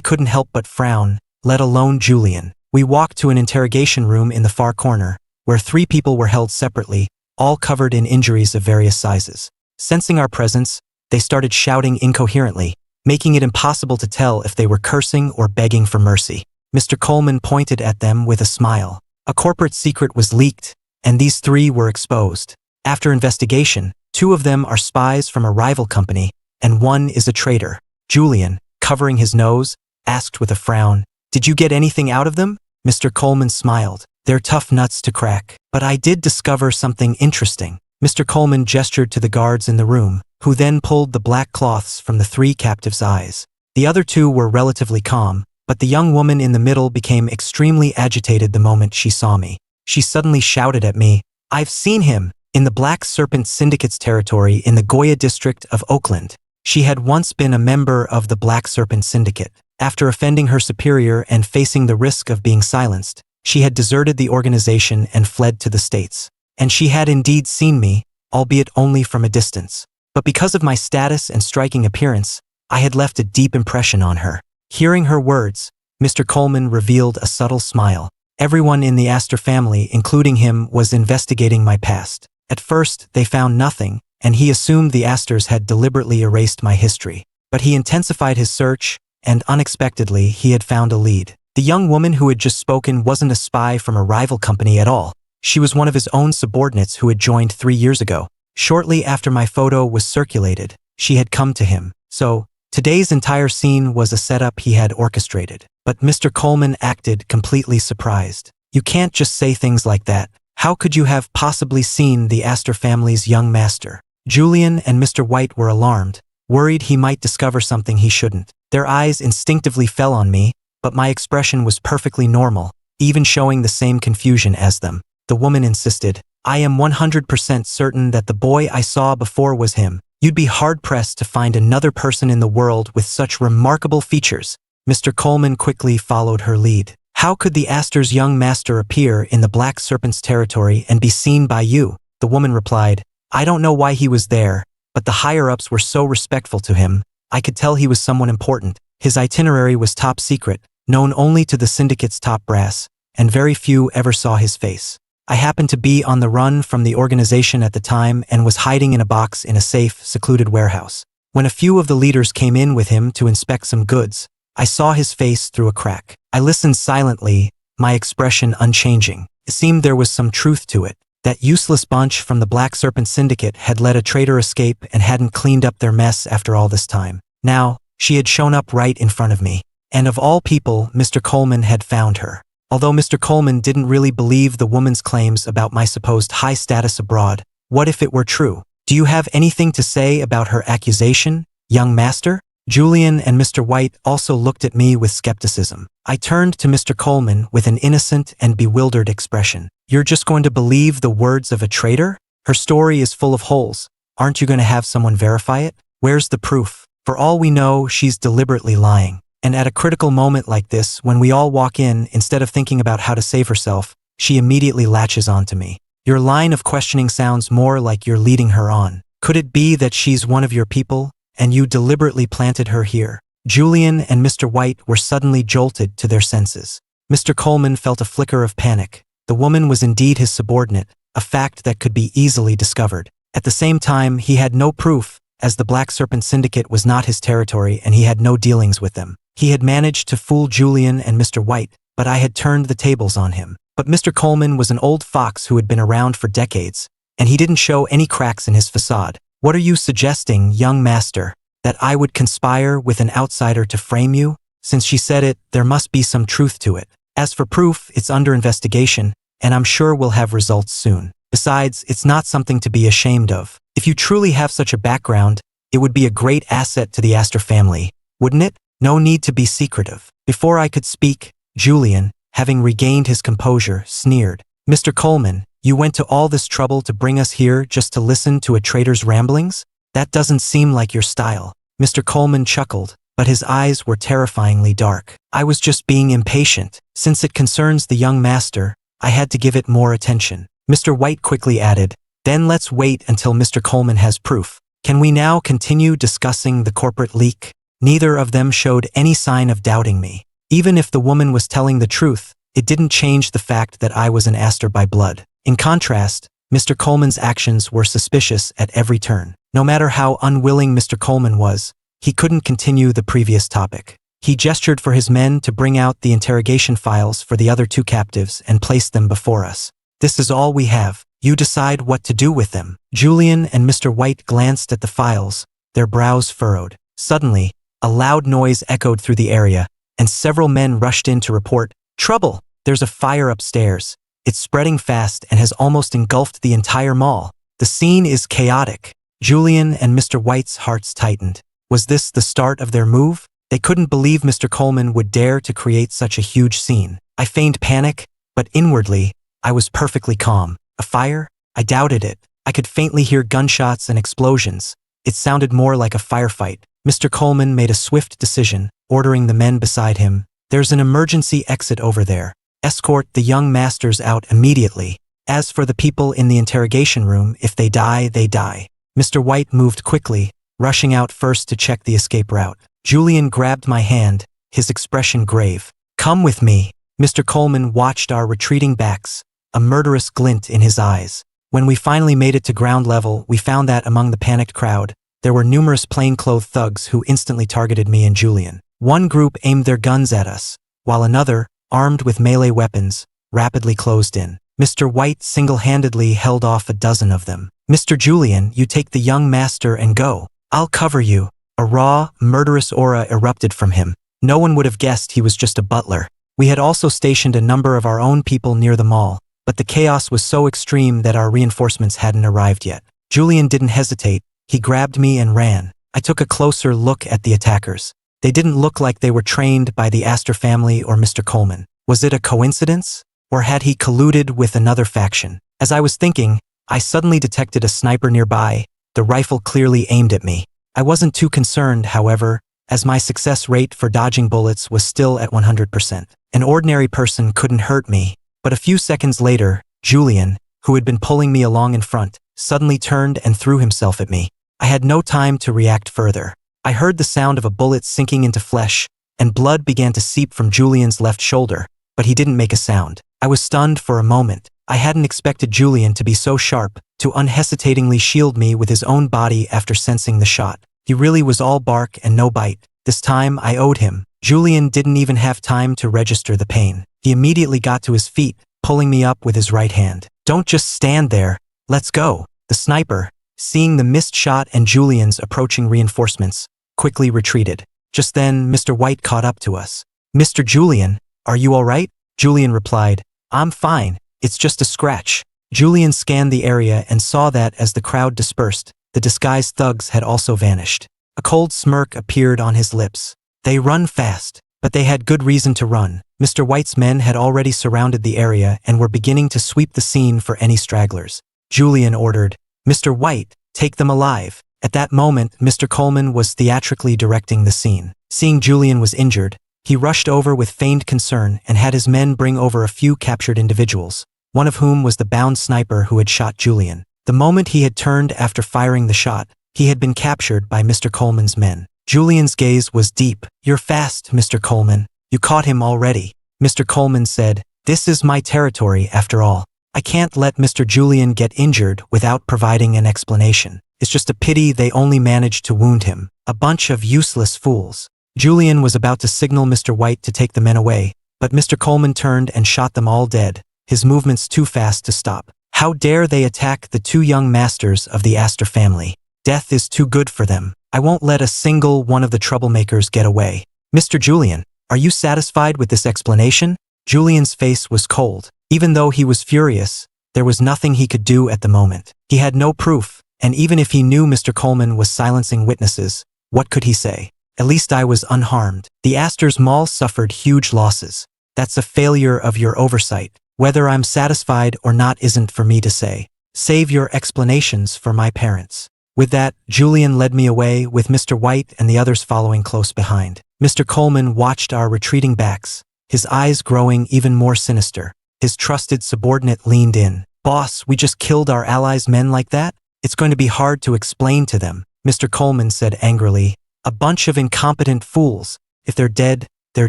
couldn't help but frown, let alone Julian. We walked to an interrogation room in the far corner, where 3 people were held separately, all covered in injuries of various sizes. Sensing our presence, they started shouting incoherently. making it impossible to tell if they were cursing or begging for mercy. Mr. Coleman pointed at them with a smile. A corporate secret was leaked, and these three were exposed. After investigation, 2 of them are spies from a rival company, and 1 is a traitor. Julian, covering his nose, asked with a frown, "Did you get anything out of them?" Mr. Coleman smiled. "They're tough nuts to crack. But I did discover something interesting." Mr. Coleman gestured to the guards in the room, who then pulled the black cloths from the 3 captives' eyes. The other 2 were relatively calm, but the young woman in the middle became extremely agitated the moment she saw me. She suddenly shouted at me, "I've seen him! In the Black Serpent Syndicate's territory in the Goya district of Oakland." She had once been a member of the Black Serpent Syndicate. After offending her superior and facing the risk of being silenced, she had deserted the organization and fled to the States. And she had indeed seen me, albeit only from a distance. But because of my status and striking appearance, I had left a deep impression on her. Hearing her words, Mr. Coleman revealed a subtle smile. Everyone in the Astor family, including him, was investigating my past. At first, they found nothing, and he assumed the Astors had deliberately erased my history. But he intensified his search, and unexpectedly, he had found a lead. The young woman who had just spoken wasn't a spy from a rival company at all. She was one of his own subordinates who had joined 3 years ago. Shortly after my photo was circulated, she had come to him. So, today's entire scene was a setup he had orchestrated. But Mr. Coleman acted completely surprised. "You can't just say things like that. How could you have possibly seen the Astor family's young master?" Julian and Mr. White were alarmed, worried he might discover something he shouldn't. Their eyes instinctively fell on me, but my expression was perfectly normal, even showing the same confusion as them. The woman insisted, "I am 100% certain that the boy I saw before was him. You'd be hard-pressed to find another person in the world with such remarkable features." Mr. Coleman quickly followed her lead. "How could the Astor's young master appear in the Black Serpent's territory and be seen by you?" The woman replied, "I don't know why he was there, but the higher-ups were so respectful to him. I could tell he was someone important. His itinerary was top secret, known only to the syndicate's top brass, and very few ever saw his face. I happened to be on the run from the organization at the time and was hiding in a box in a safe, secluded warehouse. When a few of the leaders came in with him to inspect some goods, I saw his face through a crack. I listened silently, my expression unchanging. It seemed there was some truth to it. That useless bunch from the Black Serpent Syndicate had let a traitor escape and hadn't cleaned up their mess after all this time. Now, she had shown up right in front of me. And of all people, Mr. Coleman had found her. Although Mr. Coleman didn't really believe the woman's claims about my supposed high status abroad, what if it were true? "Do you have anything to say about her accusation, young master?" Julian and Mr. White also looked at me with skepticism. I turned to Mr. Coleman with an innocent and bewildered expression. "You're just going to believe the words of a traitor? Her story is full of holes. Aren't you going to have someone verify it? Where's the proof? For all we know, she's deliberately lying. And at a critical moment like this, when we all walk in, instead of thinking about how to save herself, she immediately latches onto me. Your line of questioning sounds more like you're leading her on. Could it be that she's one of your people, and you deliberately planted her here?" Julian and Mr. White were suddenly jolted to their senses. Mr. Coleman felt a flicker of panic. The woman was indeed his subordinate, a fact that could be easily discovered. At the same time, he had no proof, as the Black Serpent Syndicate was not his territory and he had no dealings with them. He had managed to fool Julian and Mr. White, but I had turned the tables on him. But Mr. Coleman was an old fox who had been around for decades, and he didn't show any cracks in his facade. "What are you suggesting, young master? That I would conspire with an outsider to frame you? Since she said it, there must be some truth to it. As for proof, it's under investigation, and I'm sure we'll have results soon. Besides, it's not something to be ashamed of. If you truly have such a background, it would be a great asset to the Astor family, wouldn't it? No need to be secretive." Before I could speak, Julian, having regained his composure, sneered. "Mr. Coleman, you went to all this trouble to bring us here just to listen to a traitor's ramblings? That doesn't seem like your style." Mr. Coleman chuckled, but his eyes were terrifyingly dark. "I was just being impatient. Since it concerns the young master, I had to give it more attention." Mr. White quickly added, "Then let's wait until Mr. Coleman has proof. Can we now continue discussing the corporate leak?" Neither of them showed any sign of doubting me. Even if the woman was telling the truth, it didn't change the fact that I was an Astor by blood. In contrast, Mr. Coleman's actions were suspicious at every turn. No matter how unwilling Mr. Coleman was, he couldn't continue the previous topic. He gestured for his men to bring out the interrogation files for the other 2 captives and place them before us. This is all we have. You decide what to do with them. Julian and Mr. White glanced at the files, their brows furrowed. Suddenly, a loud noise echoed through the area, and several men rushed in to report, "Trouble! There's a fire upstairs. It's spreading fast and has almost engulfed the entire mall. The scene is chaotic." Julian and Mr. White's hearts tightened. Was this the start of their move? They couldn't believe Mr. Coleman would dare to create such a huge scene. I feigned panic, but inwardly, I was perfectly calm. A fire? I doubted it. I could faintly hear gunshots and explosions. It sounded more like a firefight. Mr. Coleman made a swift decision, ordering the men beside him. "There's an emergency exit over there. Escort the young masters out immediately. As for the people in the interrogation room, if they die, they die." Mr. White moved quickly, rushing out first to check the escape route. Julian grabbed my hand, his expression grave. "Come with me." Mr. Coleman watched our retreating backs, a murderous glint in his eyes. When we finally made it to ground level, we found that among the panicked crowd, there were numerous plainclothes thugs who instantly targeted me and Julian. One group aimed their guns at us, while another, armed with melee weapons, rapidly closed in. Mr. White single-handedly held off a dozen of them. "Mr. Julian, you take the young master and go. I'll cover you." A raw, murderous aura erupted from him. No one would have guessed he was just a butler. We had also stationed a number of our own people near the mall, but the chaos was so extreme that our reinforcements hadn't arrived yet. Julian didn't hesitate. He grabbed me and ran. I took a closer look at the attackers. They didn't look like they were trained by the Astor family or Mr. Coleman. Was it a coincidence? Or had he colluded with another faction? As I was thinking, I suddenly detected a sniper nearby, the rifle clearly aimed at me. I wasn't too concerned, however, as my success rate for dodging bullets was still at 100%. An ordinary person couldn't hurt me, but a few seconds later, Julian, who had been pulling me along in front, suddenly turned and threw himself at me. I had no time to react further. I heard the sound of a bullet sinking into flesh, and blood began to seep from Julian's left shoulder, but he didn't make a sound. I was stunned for a moment. I hadn't expected Julian to be so sharp, to unhesitatingly shield me with his own body after sensing the shot. He really was all bark and no bite. This time I owed him. Julian didn't even have time to register the pain. He immediately got to his feet, pulling me up with his right hand. "Don't just stand there. Let's go." The sniper, seeing the missed shot and Julian's approaching reinforcements, quickly retreated. Just then, Mr. White caught up to us. "Mr. Julian, are you all right?" Julian replied, "I'm fine. It's just a scratch." Julian scanned the area and saw that as the crowd dispersed, the disguised thugs had also vanished. A cold smirk appeared on his lips. They run fast, but they had good reason to run. Mr. White's men had already surrounded the area and were beginning to sweep the scene for any stragglers. Julian ordered, "Mr. White, take them alive." At that moment, Mr. Coleman was theatrically directing the scene. Seeing Julian was injured, he rushed over with feigned concern and had his men bring over a few captured individuals, one of whom was the bound sniper who had shot Julian. The moment he had turned after firing the shot, he had been captured by Mr. Coleman's men. Julian's gaze was deep. "You're fast, Mr. Coleman. You caught him already." Mr. Coleman said, "This is my territory after all. I can't let Mr. Julian get injured without providing an explanation. It's just a pity they only managed to wound him. A bunch of useless fools." Julian was about to signal Mr. White to take the men away, but Mr. Coleman turned and shot them all dead, his movements too fast to stop. How dare they attack the 2 young masters of the Astor family? Death is too good for them. I won't let a single one of the troublemakers get away. "Mr. Julian, are you satisfied with this explanation?" Julian's face was cold. Even though he was furious, there was nothing he could do at the moment. He had no proof, and even if he knew Mr. Coleman was silencing witnesses, what could he say? At least I was unharmed. The Astor's mall suffered huge losses. That's a failure of your oversight. Whether I'm satisfied or not isn't for me to say. Save your explanations for my parents. With that, Julian led me away, with Mr. White and the others following close behind. Mr. Coleman watched our retreating backs, his eyes growing even more sinister. His trusted subordinate leaned in. "Boss, we just killed our allies' men like that? It's going to be hard to explain to them," Mr. Coleman said angrily. "A bunch of incompetent fools. If they're dead, they're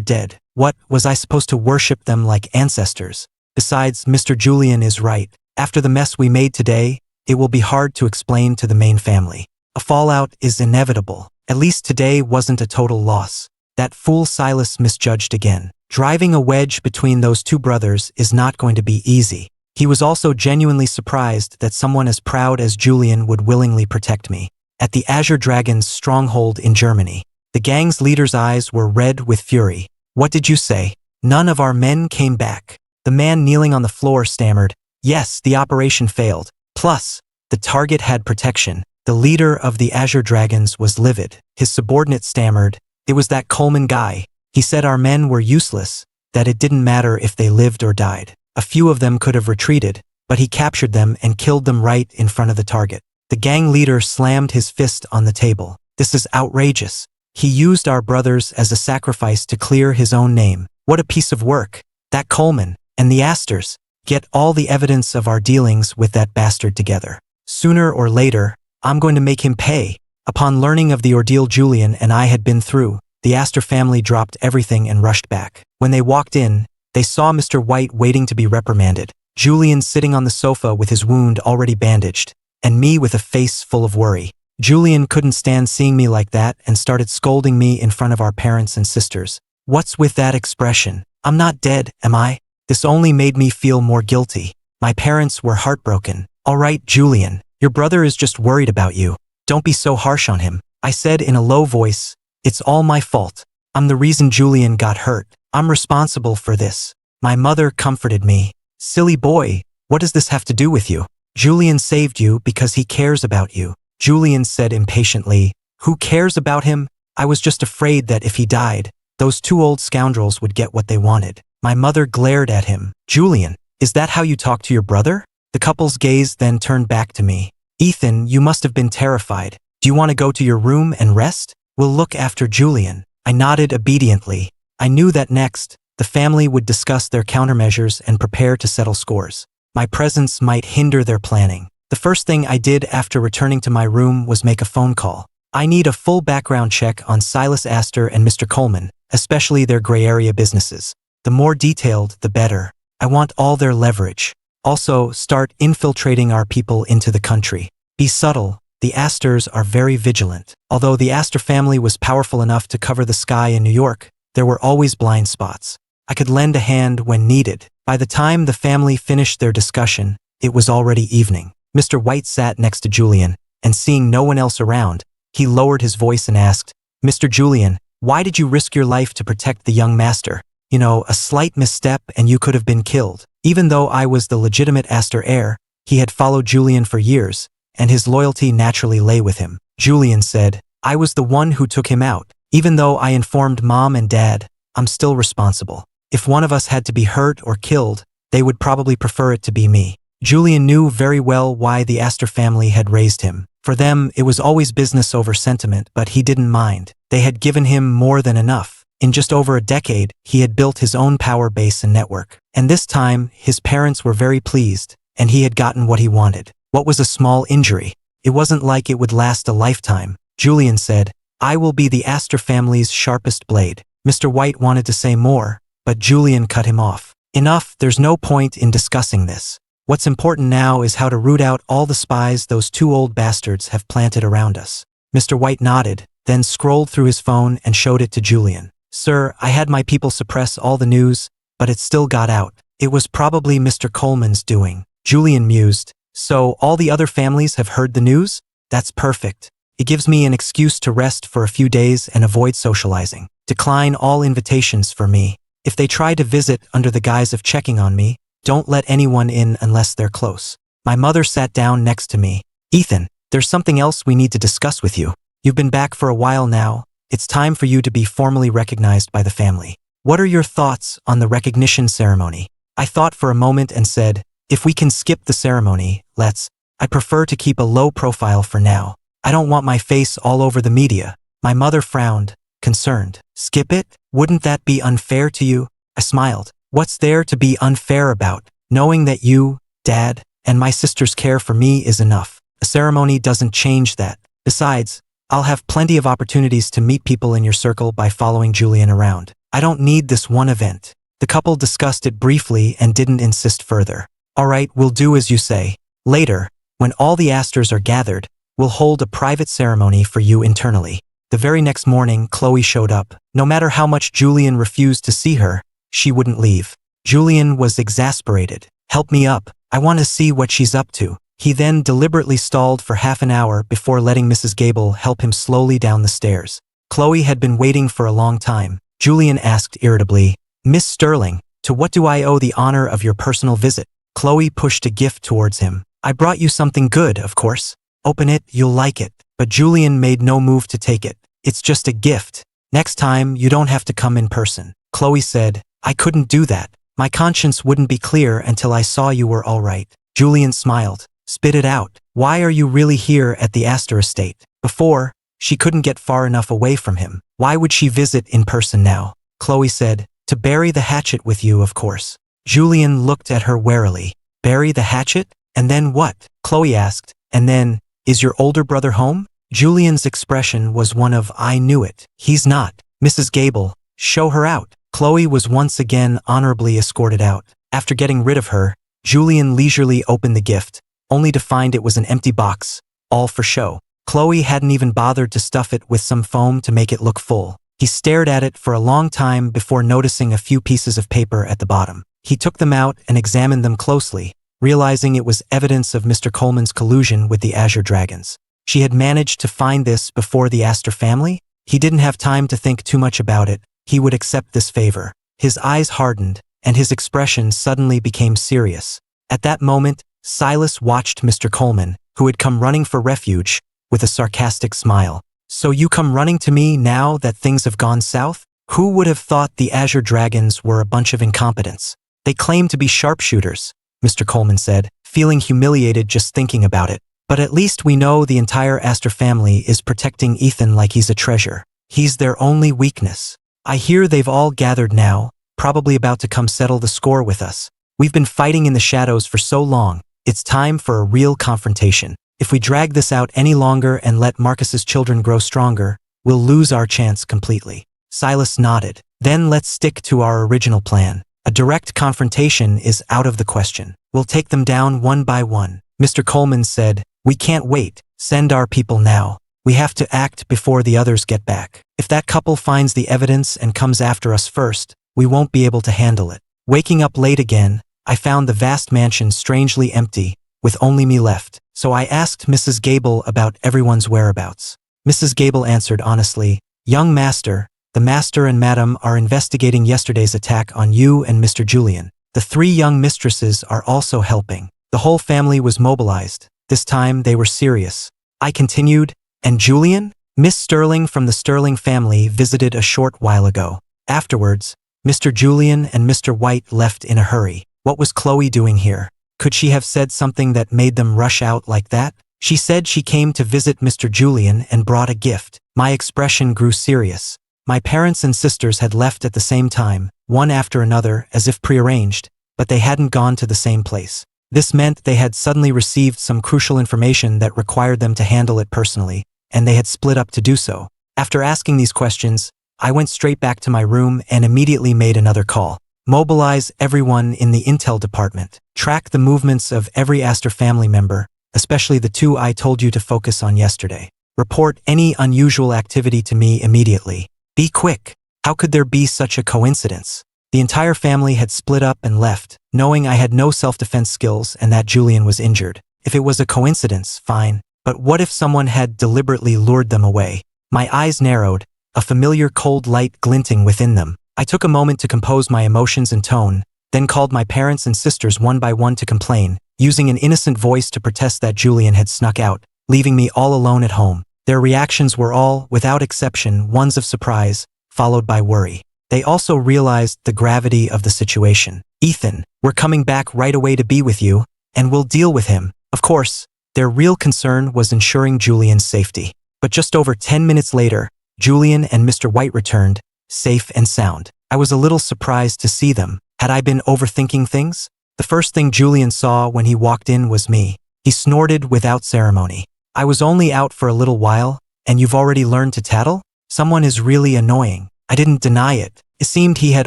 dead. What, was I supposed to worship them like ancestors? Besides, Mr. Julian is right. After the mess we made today, it will be hard to explain to the main family. A fallout is inevitable." At least today wasn't a total loss. That fool Silas misjudged again. Driving a wedge between those two brothers is not going to be easy. He was also genuinely surprised that someone as proud as Julian would willingly protect me. At the Azure Dragon's stronghold in Germany, the gang's leader's eyes were red with fury. "What did you say? None of our men came back?" The man kneeling on the floor stammered, "Yes, the operation failed. Plus, the target had protection." The leader of the Azure Dragons was livid. His subordinate stammered, "It was that Coleman guy. He said our men were useless, that it didn't matter if they lived or died. A few of them could have retreated, but he captured them and killed them right in front of the target." The gang leader slammed his fist on the table. "This is outrageous. He used our brothers as a sacrifice to clear his own name. What a piece of work. That Coleman and the Astors. Get all the evidence of our dealings with that bastard together. Sooner or later, I'm going to make him pay." Upon learning of the ordeal Julian and I had been through, the Astor family dropped everything and rushed back. When they walked in, they saw Mr. White waiting to be reprimanded, Julian sitting on the sofa with his wound already bandaged, and me with a face full of worry. Julian couldn't stand seeing me like that and started scolding me in front of our parents and sisters. "What's with that expression? I'm not dead, am I?" This only made me feel more guilty. My parents were heartbroken. "All right, Julian, your brother is just worried about you. Don't be so harsh on him," I said in a low voice. "It's all my fault. I'm the reason Julian got hurt. I'm responsible for this." My mother comforted me. "Silly boy, what does this have to do with you? Julian saved you because he cares about you." Julian said impatiently, "Who cares about him? I was just afraid that if he died, those two old scoundrels would get what they wanted." My mother glared at him. "Julian, is that how you talk to your brother?" The couple's gaze then turned back to me. "Ethan, you must have been terrified. Do you want to go to your room and rest? We'll look after Julian." I nodded obediently. I knew that next, the family would discuss their countermeasures and prepare to settle scores. My presence might hinder their planning. The first thing I did after returning to my room was make a phone call. I need a full background check on Silas Astor and Mr. Coleman, especially their gray area businesses. The more detailed, the better. I want all their leverage. Also, start infiltrating our people into the country. Be subtle. The Astors are very vigilant. Although the Astor family was powerful enough to cover the sky in New York, there were always blind spots. I could lend a hand when needed. By the time the family finished their discussion, it was already evening. Mr. White sat next to Julian, and seeing no one else around, he lowered his voice and asked, "Mr. Julian, why did you risk your life to protect the young master? You know, a slight misstep and you could have been killed." Even though I was the legitimate Astor heir, he had followed Julian for years, and his loyalty naturally lay with him. Julian said, "I was the one who took him out. Even though I informed Mom and Dad, I'm still responsible. If one of us had to be hurt or killed, they would probably prefer it to be me." Julian knew very well why the Astor family had raised him. For them, it was always business over sentiment, but he didn't mind. They had given him more than enough. In just over a decade, he had built his own power base and network. And this time, his parents were very pleased, and he had gotten what he wanted. What was a small injury? It wasn't like it would last a lifetime. Julian said, "I will be the Astor family's sharpest blade." Mr. White wanted to say more, but Julian cut him off. "Enough, there's no point in discussing this. What's important now is how to root out all the spies those two old bastards have planted around us." Mr. White nodded, then scrolled through his phone and showed it to Julian. "Sir, I had my people suppress all the news, but it still got out. It was probably Mr. Coleman's doing." Julian mused. "So all the other families have heard the news? That's perfect. It gives me an excuse to rest for a few days and avoid socializing. Decline all invitations for me. If they try to visit under the guise of checking on me, don't let anyone in unless they're close." My mother sat down next to me. "Ethan, there's something else we need to discuss with you. You've been back for a while now. It's time for you to be formally recognized by the family. What are your thoughts on the recognition ceremony?" I thought for a moment and said, "If we can skip the ceremony, let's. I prefer to keep a low profile for now. I don't want my face all over the media." My mother frowned, concerned. "Skip it? Wouldn't that be unfair to you?" I smiled. "What's there to be unfair about? Knowing that you, Dad, and my sisters care for me is enough. A ceremony doesn't change that. Besides, I'll have plenty of opportunities to meet people in your circle by following Julian around. I don't need this one event." The couple discussed it briefly and didn't insist further. "All right, we'll do as you say. Later, when all the Astors are gathered, we'll hold a private ceremony for you internally. The very next morning, Chloe showed up. No matter how much Julian refused to see her, she wouldn't leave. Julian was exasperated. "Help me up. I want to see what she's up to." He then deliberately stalled for half an hour before letting Mrs. Gable help him slowly down the stairs. Chloe had been waiting for a long time. Julian asked irritably, "Miss Sterling, to what do I owe the honor of your personal visit?" Chloe pushed a gift towards him. "I brought you something good, of course. Open it, you'll like it." But Julian made no move to take it. "It's just a gift. Next time, you don't have to come in person." Chloe said, "I couldn't do that. My conscience wouldn't be clear until I saw you were all right." Julian smiled. "Spit it out. Why are you really here at the Astor estate?" Before, she couldn't get far enough away from him. Why would she visit in person now? Chloe said, "To bury the hatchet with you, of course." Julian looked at her warily. "Bury the hatchet? And then what?" Chloe asked. "And then, is your older brother home?" Julian's expression was one of "I knew it." "He's not." "Mrs. Gable, show her out." Chloe was once again honorably escorted out. After getting rid of her, Julian leisurely opened the gift, only to find it was an empty box, all for show. Chloe hadn't even bothered to stuff it with some foam to make it look full. He stared at it for a long time before noticing a few pieces of paper at the bottom. He took them out and examined them closely, realizing it was evidence of Mr. Coleman's collusion with the Azure Dragons. She had managed to find this before the Astor family? He didn't have time to think too much about it. He would accept this favor. His eyes hardened, and his expression suddenly became serious. At that moment, Silas watched Mr. Coleman, who had come running for refuge, with a sarcastic smile. "So you come running to me now that things have gone south? Who would have thought the Azure Dragons were a bunch of incompetents? They claim to be sharpshooters," Mr. Coleman said, feeling humiliated just thinking about it. "But at least we know the entire Astor family is protecting Ethan like he's a treasure. He's their only weakness. I hear they've all gathered now, probably about to come settle the score with us. We've been fighting in the shadows for so long. It's time for a real confrontation. If we drag this out any longer and let Marcus's children grow stronger, we'll lose our chance completely." Silas nodded. "Then let's stick to our original plan. A direct confrontation is out of the question. We'll take them down one by one." Mr. Coleman said, "We can't wait. Send our people now. We have to act before the others get back. If that couple finds the evidence and comes after us first, we won't be able to handle it." Waking up late again, I found the vast mansion strangely empty, with only me left. So I asked Mrs. Gable about everyone's whereabouts. Mrs. Gable answered honestly, "Young master, the master and madam are investigating yesterday's attack on you and Mr. Julian. The 3 young mistresses are also helping. The whole family was mobilized. This time they were serious." I continued, "And Julian? Miss Sterling from the Sterling family visited a short while ago. Afterwards, Mr. Julian and Mr. White left in a hurry. What was Chloe doing here? Could she have said something that made them rush out like that? She said she came to visit Mr. Julian and brought a gift." My expression grew serious. My parents and sisters had left at the same time, one after another as if prearranged, but they hadn't gone to the same place. This meant they had suddenly received some crucial information that required them to handle it personally, and they had split up to do so. After asking these questions, I went straight back to my room and immediately made another call. "Mobilize everyone in the intel department. Track the movements of every Astor family member, especially the 2 I told you to focus on yesterday. Report any unusual activity to me immediately. Be quick." How could there be such a coincidence? The entire family had split up and left, knowing I had no self-defense skills and that Julian was injured. If it was a coincidence, fine. But what if someone had deliberately lured them away? My eyes narrowed, a familiar cold light glinting within them. I took a moment to compose my emotions and tone, then called my parents and sisters one by one to complain, using an innocent voice to protest that Julian had snuck out, leaving me all alone at home. Their reactions were all, without exception, ones of surprise, followed by worry. They also realized the gravity of the situation. "Ethan, we're coming back right away to be with you, and we'll deal with him." Of course, their real concern was ensuring Julian's safety. But just over 10 minutes later, Julian and Mr. White returned, safe and sound. I was a little surprised to see them. Had I been overthinking things? The first thing Julian saw when he walked in was me. He snorted without ceremony. "I was only out for a little while, and you've already learned to tattle? Someone is really annoying." I didn't deny it. It seemed he had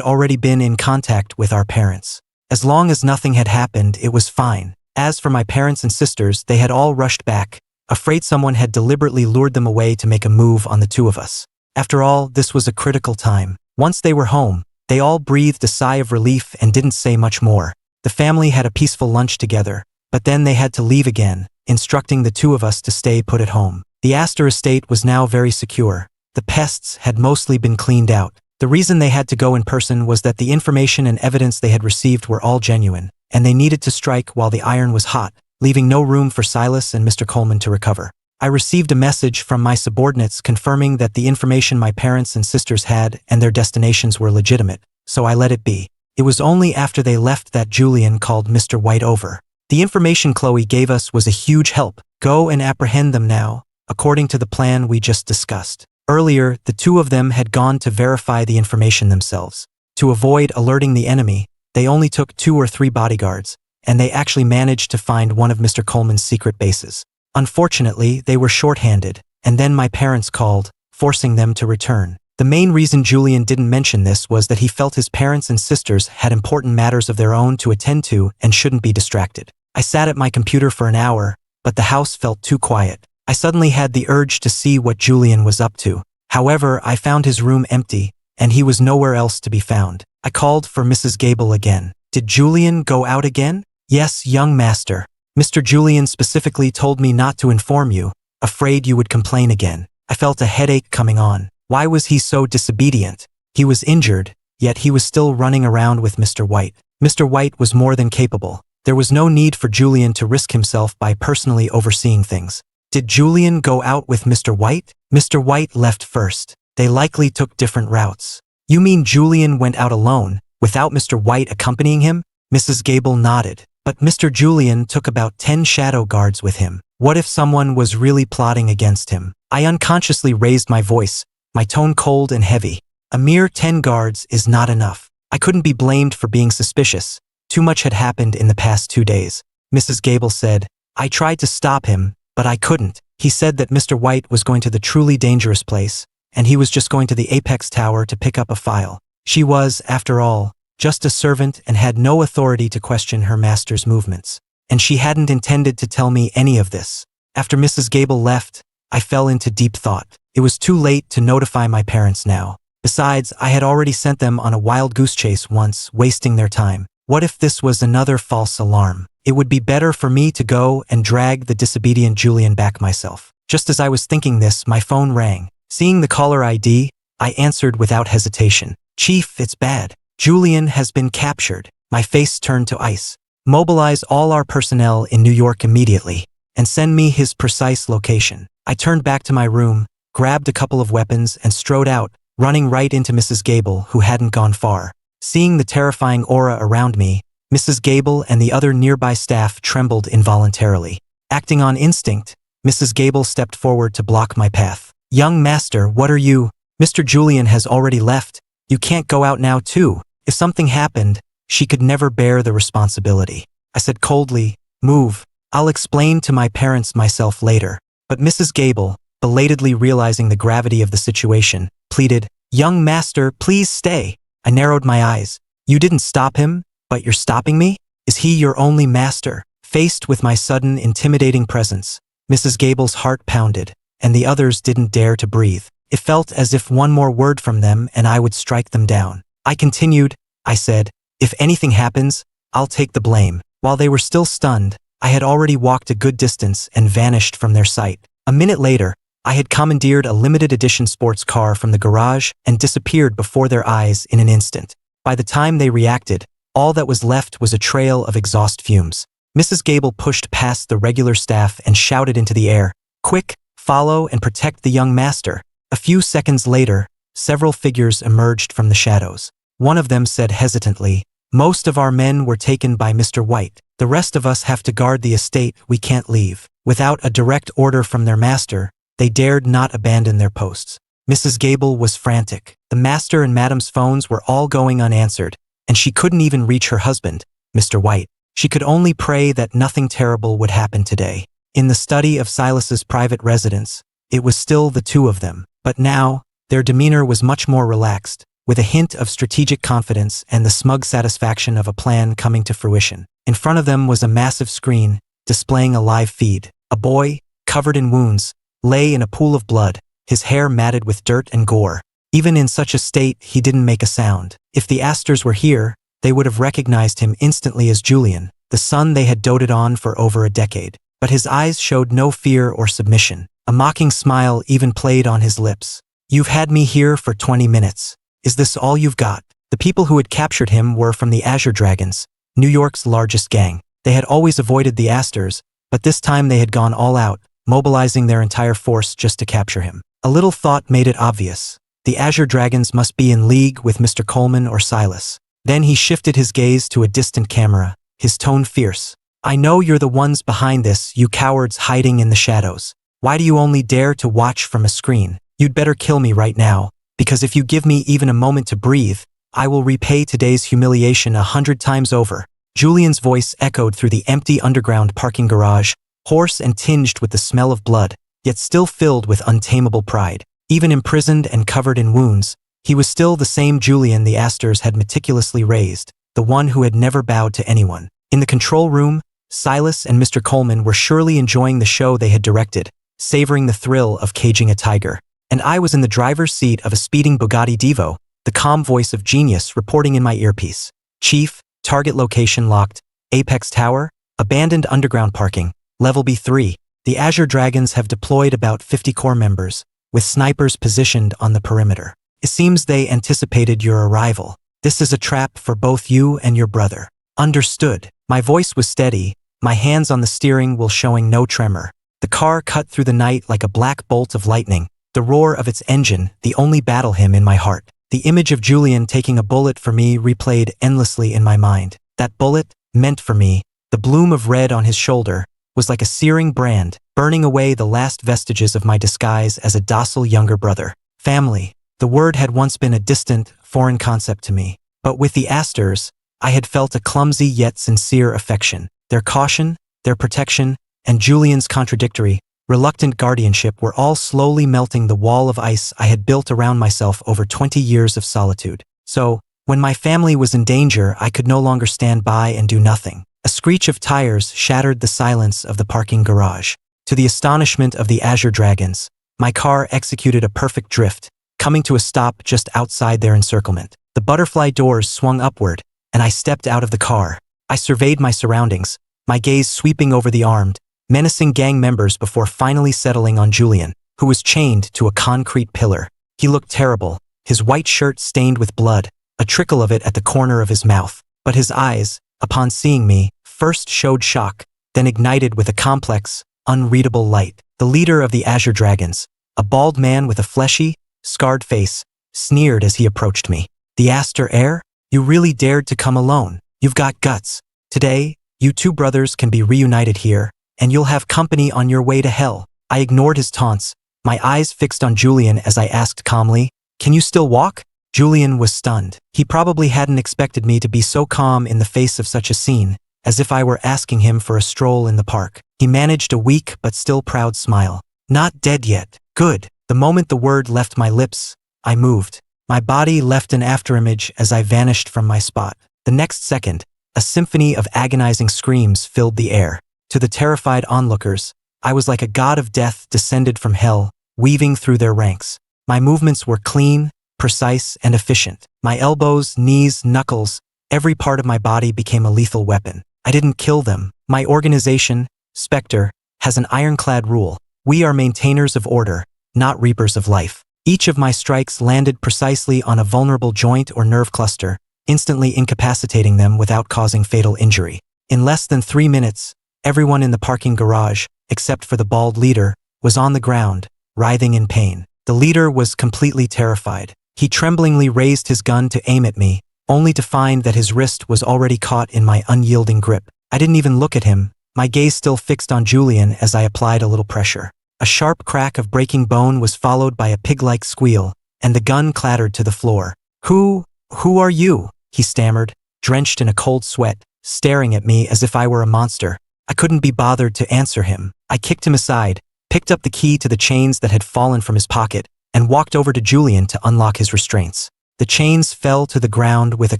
already been in contact with our parents. As long as nothing had happened, it was fine. As for my parents and sisters, they had all rushed back, afraid someone had deliberately lured them away to make a move on the two of us. After all, this was a critical time. Once they were home, they all breathed a sigh of relief and didn't say much more. The family had a peaceful lunch together, but then they had to leave again, instructing the two of us to stay put at home. The Astor estate was now very secure. The pests had mostly been cleaned out. The reason they had to go in person was that the information and evidence they had received were all genuine, and they needed to strike while the iron was hot, leaving no room for Silas and Mr. Coleman to recover. I received a message from my subordinates confirming that the information my parents and sisters had and their destinations were legitimate, so I let it be. It was only after they left that Julian called Mr. White over. The information Chloe gave us was a huge help. Go and apprehend them now, according to the plan we just discussed. Earlier, the two of them had gone to verify the information themselves. To avoid alerting the enemy, they only took 2 or 3 bodyguards, and they actually managed to find one of Mr. Coleman's secret bases. Unfortunately, they were short-handed, and then my parents called, forcing them to return. The main reason Julian didn't mention this was that he felt his parents and sisters had important matters of their own to attend to and shouldn't be distracted. I sat at my computer for an hour, but the house felt too quiet. I suddenly had the urge to see what Julian was up to. However, I found his room empty, and he was nowhere else to be found. I called for Mrs. Gable again. Did Julian go out again? Yes, young master. Mr. Julian specifically told me not to inform you, afraid you would complain again. I felt a headache coming on. Why was he so disobedient? He was injured, yet he was still running around with Mr. White. Mr. White was more than capable. There was no need for Julian to risk himself by personally overseeing things. Did Julian go out with Mr. White? Mr. White left first. They likely took different routes. You mean Julian went out alone, without Mr. White accompanying him? Mrs. Gable nodded. But Mr. Julian took about 10 shadow guards with him. What if someone was really plotting against him? I unconsciously raised my voice, my tone cold and heavy. A mere 10 guards is not enough. I couldn't be blamed for being suspicious. Too much had happened in the past 2 days. Mrs. Gable said, I tried to stop him, but I couldn't. He said that Mr. White was going to the truly dangerous place, and he was just going to the Apex Tower to pick up a file. She was, after all, just a servant and had no authority to question her master's movements. And she hadn't intended to tell me any of this. After Mrs. Gable left, I fell into deep thought. It was too late to notify my parents now. Besides, I had already sent them on a wild goose chase once, wasting their time. What if this was another false alarm? It would be better for me to go and drag the disobedient Julian back myself. Just as I was thinking this, my phone rang. Seeing the caller ID, I answered without hesitation. Chief, it's bad. Julian has been captured. My face turned to ice. Mobilize all our personnel in New York immediately, and send me his precise location. I turned back to my room, grabbed a couple of weapons and strode out, running right into Mrs. Gable, who hadn't gone far. Seeing the terrifying aura around me, Mrs. Gable and the other nearby staff trembled involuntarily. Acting on instinct, Mrs. Gable stepped forward to block my path. Young master, what are you? Mr. Julian has already left. You can't go out now too. If something happened, she could never bear the responsibility. I said coldly, move. I'll explain to my parents myself later. But Mrs. Gable, belatedly realizing the gravity of the situation, pleaded, young master, please stay. I narrowed my eyes. You didn't stop him, but you're stopping me? Is he your only master? Faced with my sudden, intimidating presence, Mrs. Gable's heart pounded, and the others didn't dare to breathe. It felt as if one more word from them and I would strike them down. I continued, I said, if anything happens, I'll take the blame. While they were still stunned, I had already walked a good distance and vanished from their sight. A minute later, I had commandeered a limited edition sports car from the garage and disappeared before their eyes in an instant. By the time they reacted, all that was left was a trail of exhaust fumes. Mrs. Gable pushed past the regular staff and shouted into the air, quick, follow and protect the young master. A few seconds later, several figures emerged from the shadows. One of them said hesitantly, most of our men were taken by Mr. White. The rest of us have to guard the estate. We can't leave. Without a direct order from their master, they dared not abandon their posts. Mrs. Gable was frantic. The master and madam's phones were all going unanswered, and she couldn't even reach her husband, Mr. White. She could only pray that nothing terrible would happen today. In the study of Silas's private residence, it was still the two of them, but now, their demeanor was much more relaxed, with a hint of strategic confidence and the smug satisfaction of a plan coming to fruition. In front of them was a massive screen, displaying a live feed. A boy, covered in wounds, lay in a pool of blood, his hair matted with dirt and gore. Even in such a state, he didn't make a sound. If the Astors were here, they would have recognized him instantly as Julian, the son they had doted on for over a decade. But his eyes showed no fear or submission. A mocking smile even played on his lips. "You've had me here for 20 minutes. Is this all you've got?" The people who had captured him were from the Azure Dragons, New York's largest gang. They had always avoided the Astors, but this time they had gone all out, mobilizing their entire force just to capture him. A little thought made it obvious. The Azure Dragons must be in league with Mr. Coleman or Silas. Then he shifted his gaze to a distant camera, his tone fierce. "I know you're the ones behind this, you cowards hiding in the shadows. Why do you only dare to watch from a screen? You'd better kill me right now, because if you give me even a moment to breathe, I will repay today's humiliation 100 times over." Julian's voice echoed through the empty underground parking garage, hoarse and tinged with the smell of blood, yet still filled with untamable pride. Even imprisoned and covered in wounds, he was still the same Julian the Astors had meticulously raised, the one who had never bowed to anyone. In the control room, Silas and Mr. Coleman were surely enjoying the show they had directed, savoring the thrill of caging a tiger. And I was in the driver's seat of a speeding Bugatti Divo, the calm voice of genius reporting in my earpiece. "Chief, target location locked, Apex Tower, abandoned underground parking, level B3. The Azure Dragons have deployed about 50 core members, with snipers positioned on the perimeter. It seems they anticipated your arrival. This is a trap for both you and your brother." "Understood." My voice was steady, my hands on the steering wheel showing no tremor. The car cut through the night like a black bolt of lightning, the roar of its engine the only battle hymn in my heart. The image of Julian taking a bullet for me replayed endlessly in my mind. That bullet, meant for me, the bloom of red on his shoulder, was like a searing brand, burning away the last vestiges of my disguise as a docile younger brother. Family. The word had once been a distant, foreign concept to me. But with the Astors, I had felt a clumsy yet sincere affection. Their caution, their protection, and Julian's contradictory, reluctant guardianship were all slowly melting the wall of ice I had built around myself over 20 years of solitude. So, when my family was in danger, I could no longer stand by and do nothing. A screech of tires shattered the silence of the parking garage. To the astonishment of the Azure Dragons, my car executed a perfect drift, coming to a stop just outside their encirclement. The butterfly doors swung upward, and I stepped out of the car. I surveyed my surroundings, my gaze sweeping over the armed, menacing gang members before finally settling on Julian, who was chained to a concrete pillar. He looked terrible, his white shirt stained with blood, a trickle of it at the corner of his mouth. But his eyes, upon seeing me, first showed shock, then ignited with a complex, unreadable light. The leader of the Azure Dragons, a bald man with a fleshy, scarred face, sneered as he approached me. "The Astor heir? You really dared to come alone. You've got guts. Today, you two brothers can be reunited here, and you'll have company on your way to hell." I ignored his taunts, my eyes fixed on Julian as I asked calmly, "Can you still walk?" Julian was stunned. He probably hadn't expected me to be so calm in the face of such a scene, as if I were asking him for a stroll in the park. He managed a weak but still proud smile. "Not dead yet. Good." The moment the word left my lips, I moved. My body left an afterimage as I vanished from my spot. The next second, a symphony of agonizing screams filled the air. To the terrified onlookers, I was like a god of death descended from hell, weaving through their ranks. My movements were clean, precise, and efficient. My elbows, knees, knuckles, every part of my body became a lethal weapon. I didn't kill them. My organization, Spectre, has an ironclad rule. We are maintainers of order, not reapers of life. Each of my strikes landed precisely on a vulnerable joint or nerve cluster, instantly incapacitating them without causing fatal injury. In less than 3 minutes, everyone in the parking garage, except for the bald leader, was on the ground, writhing in pain. The leader was completely terrified. He tremblingly raised his gun to aim at me, only to find that his wrist was already caught in my unyielding grip. I didn't even look at him, my gaze still fixed on Julian as I applied a little pressure. A sharp crack of breaking bone was followed by a pig-like squeal, and the gun clattered to the floor. Who are you?" he stammered, drenched in a cold sweat, staring at me as if I were a monster. I couldn't be bothered to answer him. I kicked him aside, picked up the key to the chains that had fallen from his pocket, and walked over to Julian to unlock his restraints. The chains fell to the ground with a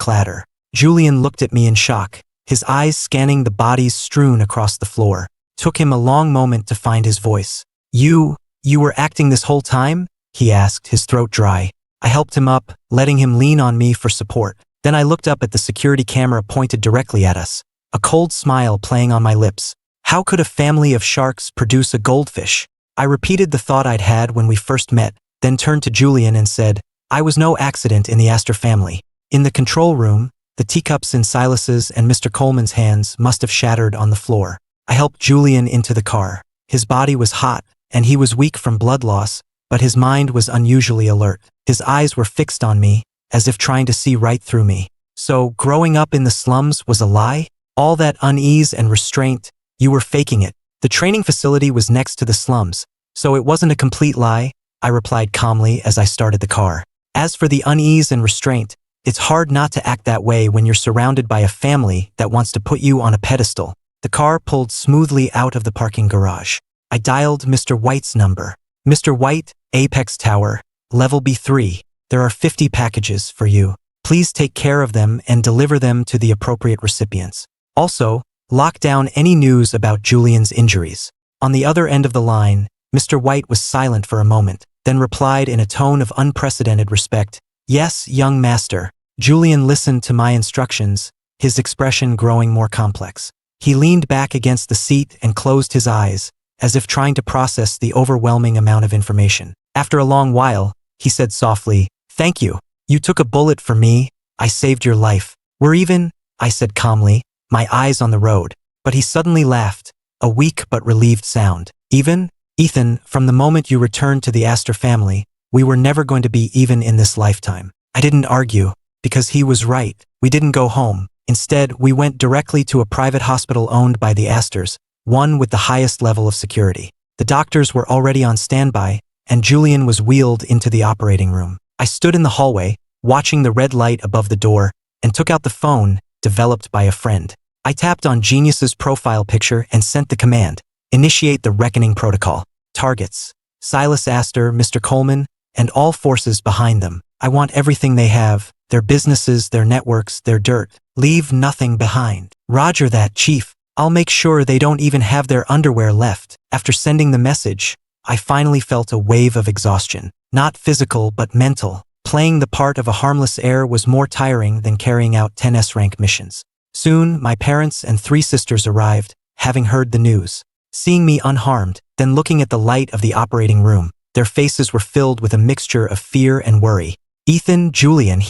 clatter. Julian looked at me in shock, his eyes scanning the bodies strewn across the floor. Took him a long moment to find his voice. You were acting this whole time? He asked, his throat dry. I helped him up, letting him lean on me for support. Then I looked up at the security camera pointed directly at us, a cold smile playing on my lips. How could a family of sharks produce a goldfish? I repeated the thought I'd had when we first met, then turned to Julian and said, I was no accident in the Astor family. In the control room, the teacups in Silas's and Mr. Coleman's hands must have shattered on the floor. I helped Julian into the car. His body was hot, and he was weak from blood loss, but his mind was unusually alert. His eyes were fixed on me, as if trying to see right through me. So, growing up in the slums was a lie? All that unease and restraint, you were faking it. The training facility was next to the slums, so it wasn't a complete lie, I replied calmly as I started the car. As for the unease and restraint, it's hard not to act that way when you're surrounded by a family that wants to put you on a pedestal. The car pulled smoothly out of the parking garage. I dialed Mr. White's number. Mr. White, Apex Tower, Level B3. There are 50 packages for you. Please take care of them and deliver them to the appropriate recipients. Also, lock down any news about Julian's injuries. On the other end of the line, Mr. White was silent for a moment, then replied in a tone of unprecedented respect, Yes, young master. Julian listened to my instructions, his expression growing more complex. He leaned back against the seat and closed his eyes, as if trying to process the overwhelming amount of information. After a long while, he said softly, Thank you. You took a bullet for me. I saved your life. We're even, I said calmly, my eyes on the road. But he suddenly laughed, a weak but relieved sound. Even? Ethan, from the moment you returned to the Astor family, we were never going to be even in this lifetime. I didn't argue, because he was right. We didn't go home. Instead, we went directly to a private hospital owned by the Astors, one with the highest level of security. The doctors were already on standby, and Julian was wheeled into the operating room. I stood in the hallway, watching the red light above the door, and took out the phone, developed by a friend. I tapped on Genius's profile picture and sent the command, Initiate the Reckoning Protocol. Targets: Silas Astor, Mr. Coleman, and all forces behind them. I want everything they have, their businesses, their networks, their dirt. Leave nothing behind. Roger that, Chief. I'll make sure they don't even have their underwear left. After sending the message, I finally felt a wave of exhaustion. Not physical, but mental. Playing the part of a harmless heir was more tiring than carrying out 10 S-rank missions. Soon, my parents and 3 sisters arrived, having heard the news. Seeing me unharmed, then looking at the light of the operating room, their faces were filled with a mixture of fear and worry. Ethan, Julian,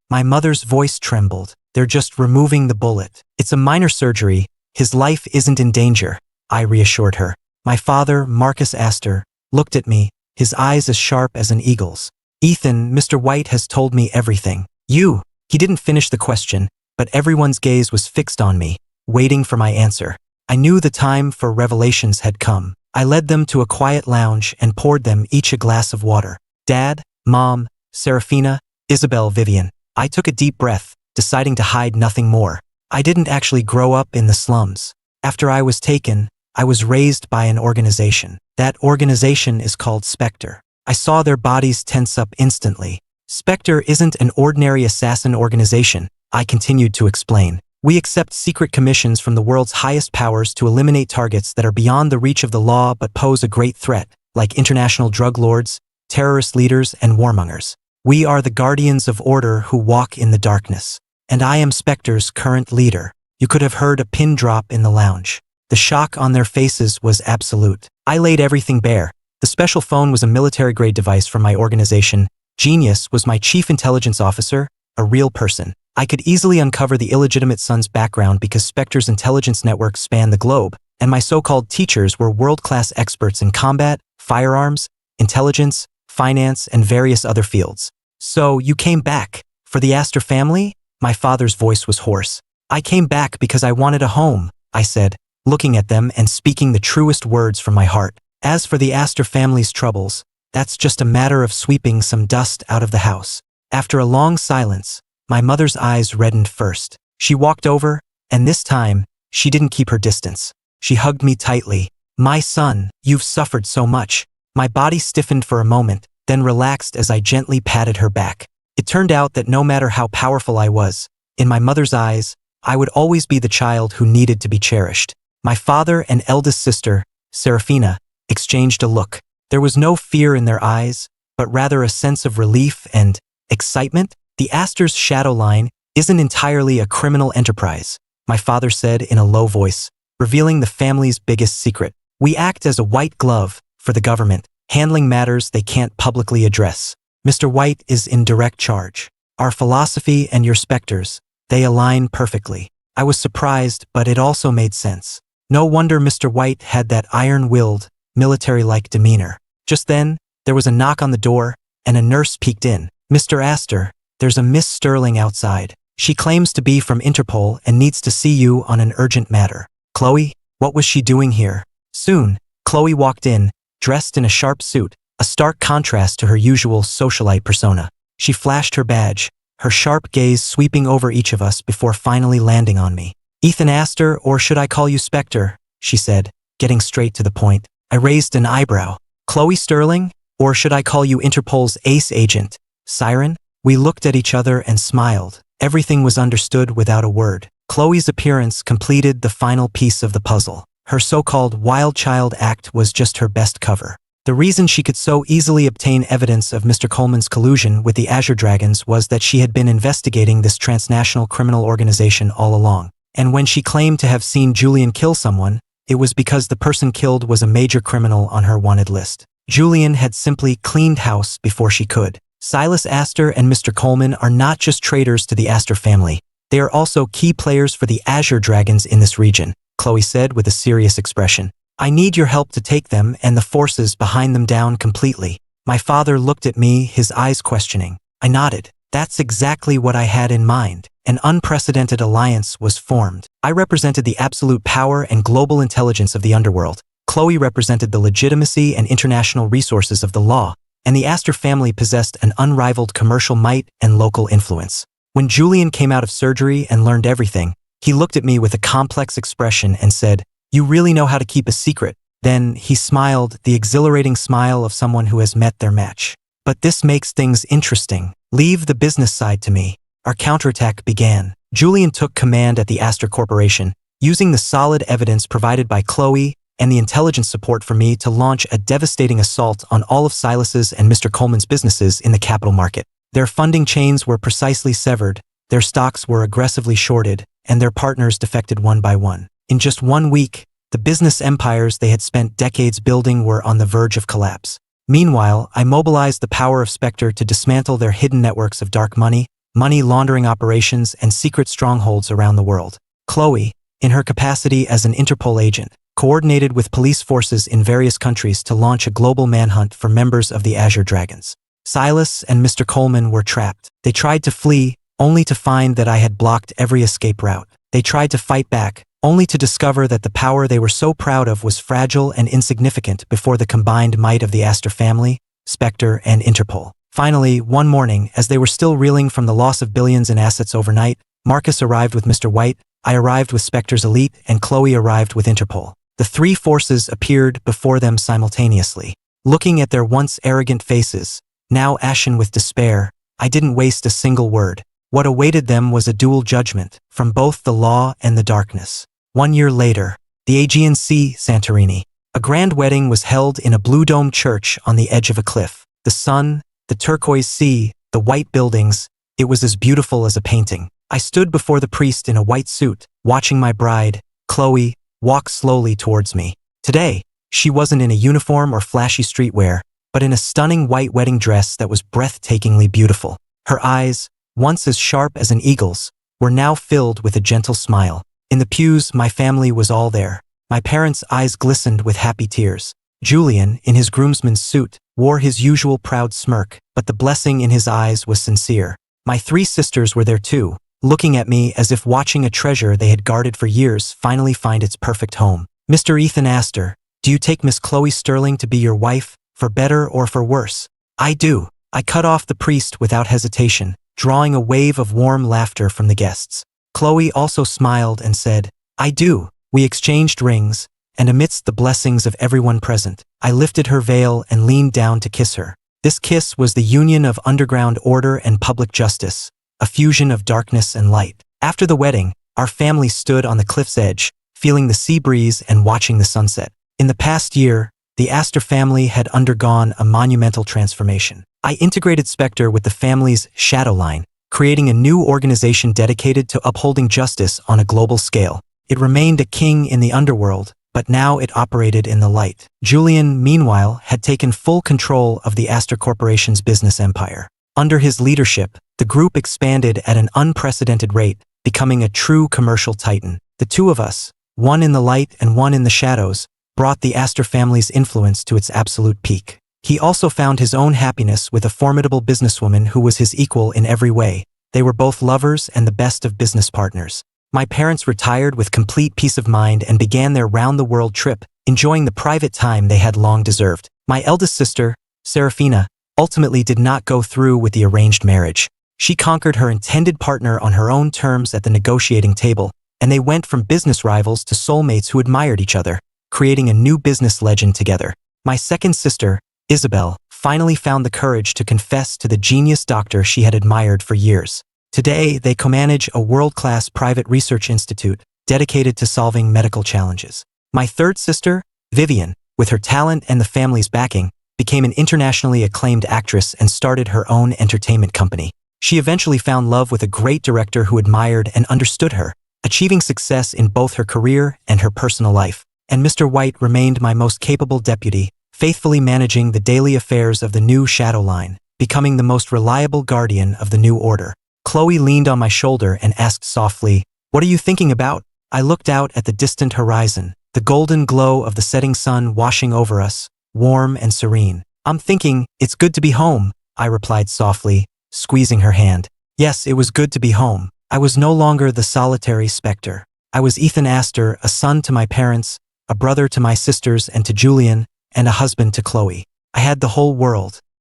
my mother's voice trembled. They're just removing the bullet. It's a minor surgery. His life isn't in danger, I reassured her. My father, Marcus Astor, looked at me, his eyes as sharp as an eagle's. Ethan, Mr. White has told me everything. He didn't finish the question, but everyone's gaze was fixed on me, waiting for my answer. I knew the time for revelations had come. I led them to a quiet lounge and poured them each a glass of water. Dad, Mom, Serafina, Isabel, Vivian. I took a deep breath, deciding to hide nothing more. I didn't actually grow up in the slums. After I was taken, I was raised by an organization. That organization is called Spectre. I saw their bodies tense up instantly. Spectre isn't an ordinary assassin organization, I continued to explain. We accept secret commissions from the world's highest powers to eliminate targets that are beyond the reach of the law but pose a great threat, like international drug lords, terrorist leaders, and warmongers. We are the guardians of order who walk in the darkness. And I am Spectre's current leader. You could have heard a pin drop in the lounge. The shock on their faces was absolute. I laid everything bare. The special phone was a military-grade device from my organization. Genius was my chief intelligence officer, a real person. I could easily uncover the illegitimate son's background because Spectre's intelligence network spanned the globe, and my so-called teachers were world-class experts in combat, firearms, intelligence, finance, and various other fields. So, you came back for the Astor family? My father's voice was hoarse. I came back because I wanted a home, I said, looking at them and speaking the truest words from my heart. As for the Astor family's troubles, that's just a matter of sweeping some dust out of the house. After a long silence, my mother's eyes reddened first. She walked over, and this time, she didn't keep her distance. She hugged me tightly. My son, you've suffered so much. My body stiffened for a moment, then relaxed as I gently patted her back. It turned out that no matter how powerful I was, in my mother's eyes, I would always be the child who needed to be cherished. My father and eldest sister, Serafina, exchanged a look. There was no fear in their eyes, but rather a sense of relief and excitement. The Astor's shadow line isn't entirely a criminal enterprise, my father said in a low voice, revealing the family's biggest secret. We act as a white glove for the government, handling matters they can't publicly address. Mr. White is in direct charge. Our philosophy and your Spectre's, they align perfectly. I was surprised, but it also made sense. No wonder Mr. White had that iron-willed, military-like demeanor. Just then, there was a knock on the door, and a nurse peeked in. Mr. Astor, there's a Miss Sterling outside. She claims to be from Interpol and needs to see you on an urgent matter. Chloe, what was she doing here? Soon, Chloe walked in, dressed in a sharp suit, a stark contrast to her usual socialite persona. She flashed her badge, her sharp gaze sweeping over each of us before finally landing on me. Ethan Astor, or should I call you Spectre? She said, getting straight to the point. I raised an eyebrow. Chloe Sterling, or should I call you Interpol's ace agent, Siren? We looked at each other and smiled. Everything was understood without a word. Chloe's appearance completed the final piece of the puzzle. Her so-called wild child act was just her best cover. The reason she could so easily obtain evidence of Mr. Coleman's collusion with the Azure Dragons was that she had been investigating this transnational criminal organization all along. And when she claimed to have seen Julian kill someone, it was because the person killed was a major criminal on her wanted list. Julian had simply cleaned house before she could. Silas Astor and Mr. Coleman are not just traitors to the Astor family. They are also key players for the Azure Dragons in this region, Chloe said with a serious expression. I need your help to take them and the forces behind them down completely. My father looked at me, his eyes questioning. I nodded. That's exactly what I had in mind. An unprecedented alliance was formed. I represented the absolute power and global intelligence of the underworld. Chloe represented the legitimacy and international resources of the law, and the Astor family possessed an unrivaled commercial might and local influence. When Julian came out of surgery and learned everything, he looked at me with a complex expression and said, "You really know how to keep a secret." Then he smiled, the exhilarating smile of someone who has met their match. But this makes things interesting. Leave the business side to me. Our counterattack began. Julian took command at the Astor Corporation, using the solid evidence provided by Chloe and the intelligence support for me to launch a devastating assault on all of Silas's and Mr. Coleman's businesses in the capital market. Their funding chains were precisely severed, their stocks were aggressively shorted, and their partners defected one by one. In just 1 week, the business empires they had spent decades building were on the verge of collapse. Meanwhile, I mobilized the power of Spectre to dismantle their hidden networks of dark money, money laundering operations, and secret strongholds around the world. Chloe, in her capacity as an Interpol agent, coordinated with police forces in various countries to launch a global manhunt for members of the Azure Dragons. Silas and Mr. Coleman were trapped. They tried to flee, only to find that I had blocked every escape route. They tried to fight back, only to discover that the power they were so proud of was fragile and insignificant before the combined might of the Astor family, Spectre, and Interpol. Finally, one morning, as they were still reeling from the loss of billions in assets overnight, Marcus arrived with Mr. White, I arrived with Spectre's elite, and Chloe arrived with Interpol. The three forces appeared before them simultaneously. Looking at their once arrogant faces, now ashen with despair, I didn't waste a single word. What awaited them was a dual judgment, from both the law and the darkness. 1 year later, the Aegean Sea, Santorini. A grand wedding was held in a blue-domed church on the edge of a cliff. The sun, the turquoise sea, the white buildings, it was as beautiful as a painting. I stood before the priest in a white suit, watching my bride, Chloe, walk slowly towards me. Today, she wasn't in a uniform or flashy streetwear, but in a stunning white wedding dress that was breathtakingly beautiful. Her eyes, once as sharp as an eagle's, were now filled with a gentle smile. In the pews, my family was all there. My parents' eyes glistened with happy tears. Julian, in his groomsman's suit, wore his usual proud smirk, but the blessing in his eyes was sincere. My 3 sisters were there too, looking at me as if watching a treasure they had guarded for years finally find its perfect home. Mr. Ethan Astor, do you take Miss Chloe Sterling to be your wife, for better or for worse? I do. I cut off the priest without hesitation, drawing a wave of warm laughter from the guests. Chloe also smiled and said, I do. We exchanged rings, and amidst the blessings of everyone present, I lifted her veil and leaned down to kiss her. This kiss was the union of underground order and public justice, a fusion of darkness and light. After the wedding, our family stood on the cliff's edge, feeling the sea breeze and watching the sunset. In the past year, the Astor family had undergone a monumental transformation. I integrated Spectre with the family's shadow line, creating a new organization dedicated to upholding justice on a global scale. It remained a king in the underworld, but now it operated in the light. Julian, meanwhile, had taken full control of the Astor Corporation's business empire. Under his leadership, the group expanded at an unprecedented rate, becoming a true commercial titan. The two of us, one in the light and one in the shadows, brought the Astor family's influence to its absolute peak. He also found his own happiness with a formidable businesswoman who was his equal in every way. They were both lovers and the best of business partners. My parents retired with complete peace of mind and began their round-the-world trip, enjoying the private time they had long deserved. My eldest sister, Serafina, ultimately did not go through with the arranged marriage. She conquered her intended partner on her own terms at the negotiating table, and they went from business rivals to soulmates who admired each other, creating a new business legend together. My second sister, Isabel, finally found the courage to confess to the genius doctor she had admired for years. Today, they co-manage a world-class private research institute dedicated to solving medical challenges. My third sister, Vivian, with her talent and the family's backing, became an internationally acclaimed actress and started her own entertainment company. She eventually found love with a great director who admired and understood her, achieving success in both her career and her personal life. And Mr. White remained my most capable deputy, faithfully managing the daily affairs of the new shadow line, becoming the most reliable guardian of the new order. Chloe leaned on my shoulder and asked softly, "What are you thinking about?" I looked out at the distant horizon, the golden glow of the setting sun washing over us, warm and serene. "I'm thinking, it's good to be home," I replied softly, squeezing her hand. Yes, it was good to be home. I was no longer the solitary specter. I was Ethan Astor, a son to my parents, a brother to my sisters and to Julian, and a husband to Chloe. I had the whole world,